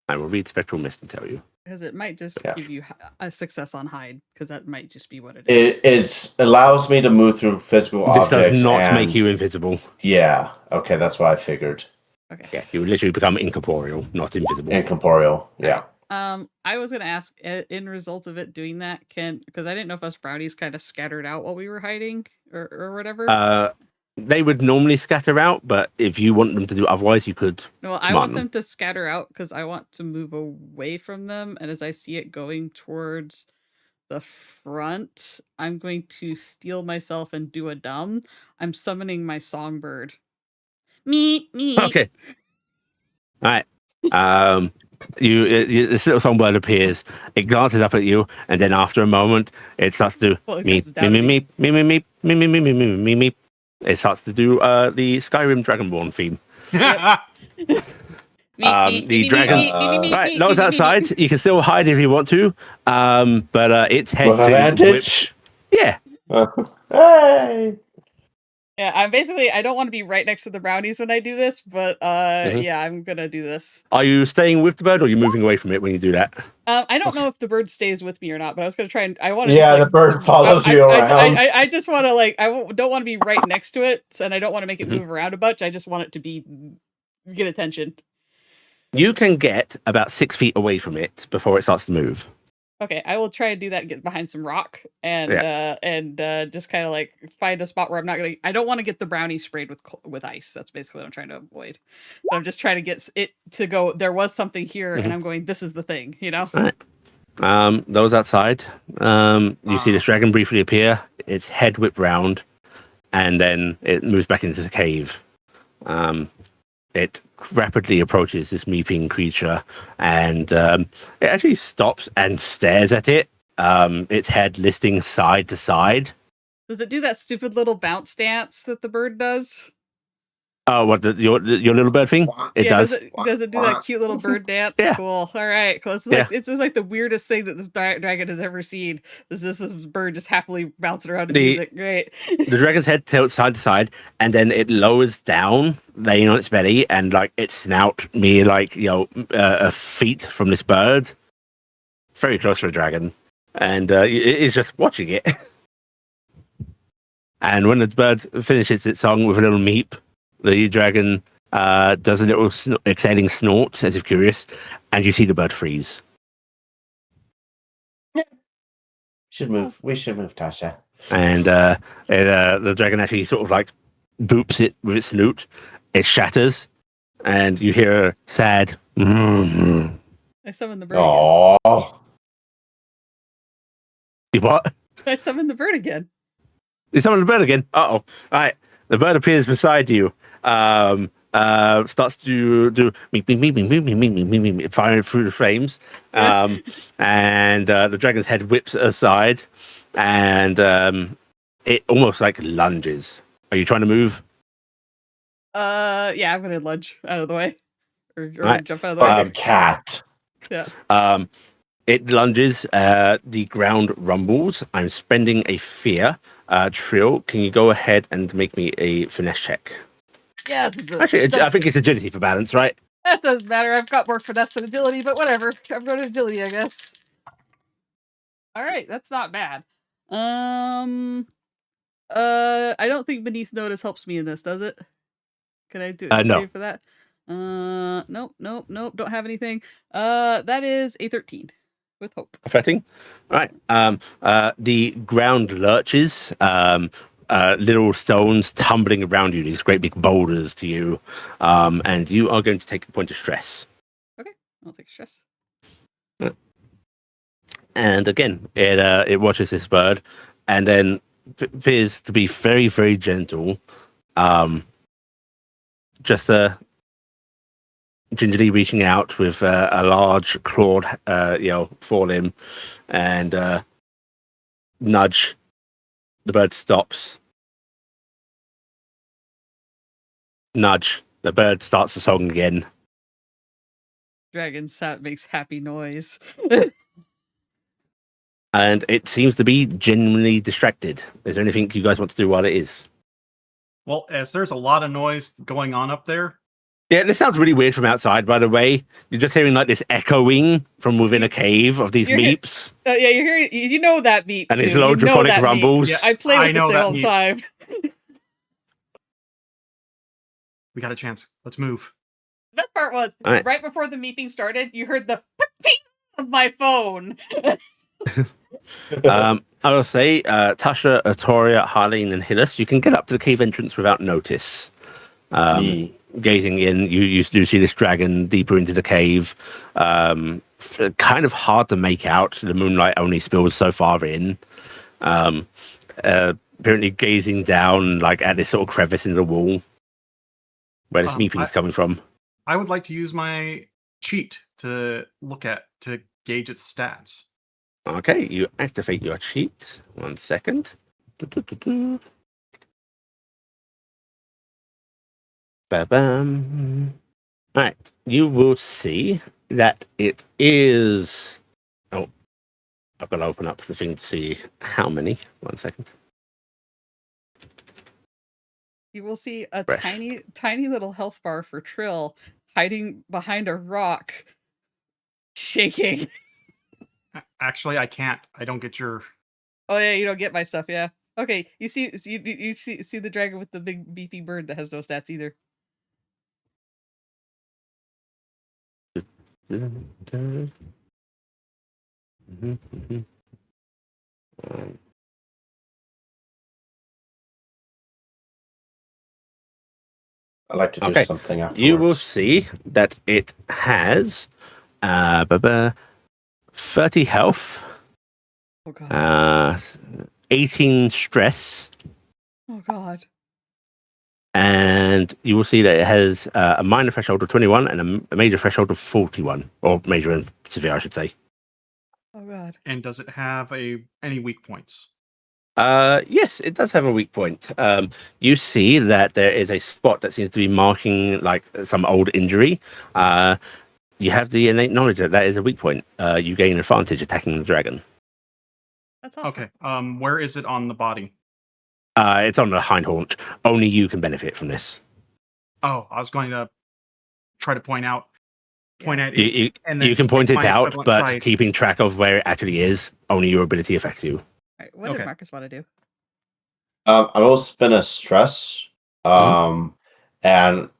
I will read Spectral Mist and tell you. Because it might just Yeah. give you a success on hide, because that might just be what it is. It allows me to move through physical This objects. does not and, make you invisible. Yeah. Okay, that's what I figured. Okay. Yeah, you would literally become incorporeal, not invisible. Incorporeal. Yeah. I was gonna ask, in result of it doing that, because I didn't know if us brownies kind of scattered out while we were hiding or whatever. They would normally scatter out, but if you want them to do otherwise, you could. No, I want them to scatter out because I want to move away from them, and as I see it going towards the front, I'm going to steal myself and do a dumb. I'm summoning my songbird. Me. Okay. All right. This little songbird appears. It glances up at you, and then after a moment, it starts to me. It starts to do the Skyrim Dragonborn theme. The dragon. Right, those outside, you can still hide if you want to, but its head. With advantage? Yeah. Hey! Yeah, I don't want to be right next to the brownies when I do this, but yeah, I'm gonna do this. Are you staying with the bird, or are you moving away from it when you do that? I don't know if the bird stays with me or not, but I was gonna try and I want to. Yeah, the bird follows you around. I just want to don't want to be right next to it, and I don't want to make it move around a bunch. I just want it to get attention. You can get about 6 feet away from it before it starts to move. Okay, I will try and do that and get behind some rock and just kind of like find a spot where I don't want to get the brownie sprayed with ice. That's basically what I'm trying to avoid. But I'm just trying to get it to go, there was something here and I'm going, this is the thing, you know? All right. Those outside, you see this dragon briefly appear, its head whip round, and then it moves back into the cave. It rapidly approaches this meeping creature, and it actually stops and stares at it, its head listing side to side. Does it do that stupid little bounce dance that the bird does? Oh, what, your little bird thing? It does. Does it do that cute little bird dance? Yeah. Cool. All right. Cool. It's just like the weirdest thing that this dragon has ever seen. This bird just happily bouncing around to music. Great. The dragon's head tilts side to side, and then it lowers down, laying on its belly, and like its snout mere like a feet from this bird. Very close to a dragon, and it is just watching it. And when the bird finishes its song with a little meep, the dragon does a little exhaling snort as if curious, and you see the bird freeze. We should move, Tasha. And the dragon actually sort of like boops it with its snoot. It shatters, and you hear a sad. Mm-hmm. I summon the bird again. Oh. What? I summon the bird again. You summon the bird again? Uh-oh. All right. The bird appears beside you. Starts to do me, firing through the flames. And the dragon's head whips aside, and it almost like lunges. Are you trying to move? Yeah, I'm gonna lunge out of the way, or right. jump out of the way. Like a cat. Yeah. It lunges. The ground rumbles. I'm spending a fear. Trihl, can you go ahead and make me a finesse check? Yeah. Actually, I think it's agility for balance, right? That doesn't matter. I've got more finesse than agility, but whatever. I'm going to agility, I guess. All right, that's not bad. I don't think Beneath Notice helps me in this, does it? Can I do it no. for that? Nope. Don't have anything. That is a 13 with hope. Affecting. All right. The ground lurches. Little stones tumbling around you, these great big boulders to you, and you are going to take a point of stress. Okay, I'll take stress. And again, it watches this bird, and then appears to be very, very gentle, just gingerly reaching out with a large clawed, forelimb, and nudge. The bird stops. Nudge. The bird starts the song again. Dragon sound makes happy noise. And it seems to be genuinely distracted. Is there anything you guys want to do while it is? Well, as there's a lot of noise going on up there, Yeah, this sounds really weird from outside, by the way. You're just hearing like this echoing from within a cave of these You're he- meeps. Yeah, you're hearing, you know that beep. And these too. low You know draconic that beep. rumbles. Yeah, I play I with know this that all the beep. time. we got a chance. Let's move. The best part was All right. right before the meeping started, you heard the ping of my phone. I will say, Tasha, Atoria, Harleen, and Hillis, you can get up to the cave entrance without notice. Gazing in, you do see this dragon deeper into the cave. Kind of hard to make out. The moonlight only spills so far in. Apparently gazing down like at this sort of crevice in the wall where this meeping is coming from. I would like to use my cheat to look at to gauge its stats. Okay, you activate your cheat. 1 second. Ba-bam. Right, you will see that it is. Oh, I've got to open up the thing to see how many. 1 second. You will see a Fresh. tiny little health bar for Trihl hiding behind a rock, shaking. Actually, I can't. I don't get your. Oh yeah, you don't get my stuff. Yeah. Okay. You see the dragon with the big beefy bird that has no stats either. I like to do Okay. something afterwards. You will see that it has 30 health, Oh god. 18 stress, Oh god. and you will see that it has a minor threshold of 21 and a major threshold of 41, or major and severe, I should say. Oh god. And does it have any weak points? Yes, it does have a weak point. You see that there is a spot that seems to be marking like some old injury. You have the innate knowledge that that is a weak point. You gain advantage attacking the dragon. That's awesome. Okay. Where is it on the body? It's on the hind haunch. Only you can benefit from this. Oh, I was going to try to point at You and then can point make it my out, equivalent but side. keeping track of where it actually is, only your ability affects you. All right, what Okay. did Marcus want to do? I will spin a stress, and I'm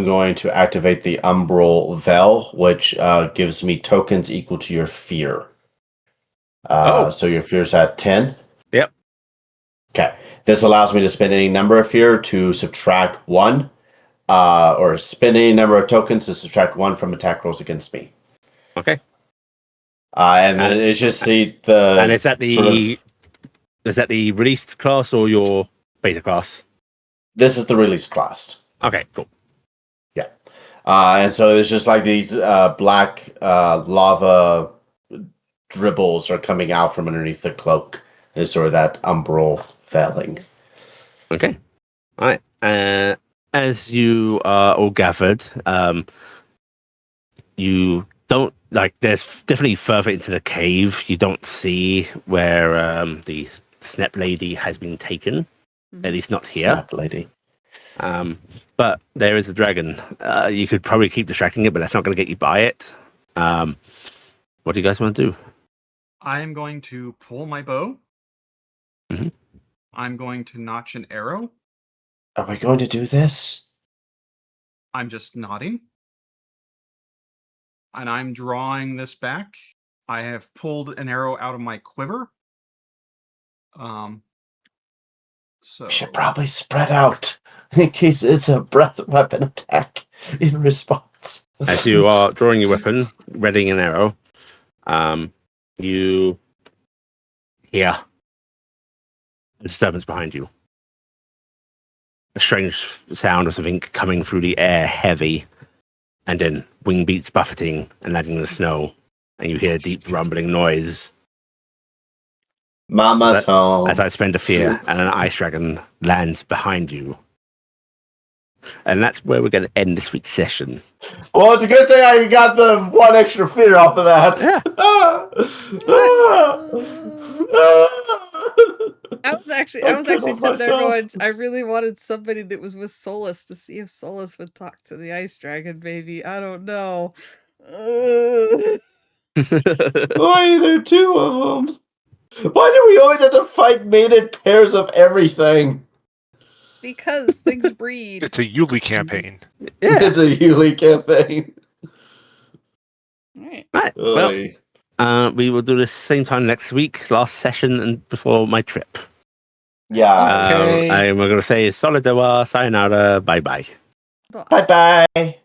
going to activate the Umbral Veil, which gives me tokens equal to your fear. So your fear's at 10? Yep. Okay. This allows me to spend any number of fear to subtract 1, or spend any number of tokens to subtract 1 from attack rolls against me. Okay. And it's just see the... And is that the released class or your beta class? This is the released class. Okay, cool. Yeah. And so it's just like these black lava dribbles are coming out from underneath the cloak. It's sort of that umbral veiling. Okay. All right. As you are all gathered, you don't like. There's definitely further into the cave. You don't see where the Snap Lady has been taken. At least not here. Snap Lady. But there is a dragon. You could probably keep distracting it, but that's not going to get you by it. What do you guys want to do? I am going to pull my bow. Mhm. I'm going to notch an arrow. Are we going to do this? I'm just nodding. And I'm drawing this back. I have pulled an arrow out of my quiver. So We should probably spread out in case it's a breath weapon attack in response. As you are drawing your weapon, readying an arrow, you hear a disturbance behind you. a strange sound of something coming through the air, heavy, and then wing beats buffeting and landing in the snow, and you hear a deep rumbling noise Mama's home. as I spend a fear, and an ice dragon lands behind you. And that's where we're going to end this week's session. Well, it's a good thing I got the one extra fear off of that. Yeah. I was actually sitting there going, I really wanted somebody that was with Solus to see if Solus would talk to the ice dragon, maybe. I don't know. Why are there two of them? Why do we always have to fight mated pairs of everything? Because things breed. It's a Yuli campaign. Yeah. It's a Yuli campaign. Right. Right. Well, we will do this same time next week, last session and before my trip. Yeah. Okay. I'm going to say Solidawa, sayonara, bye-bye. Bye-bye.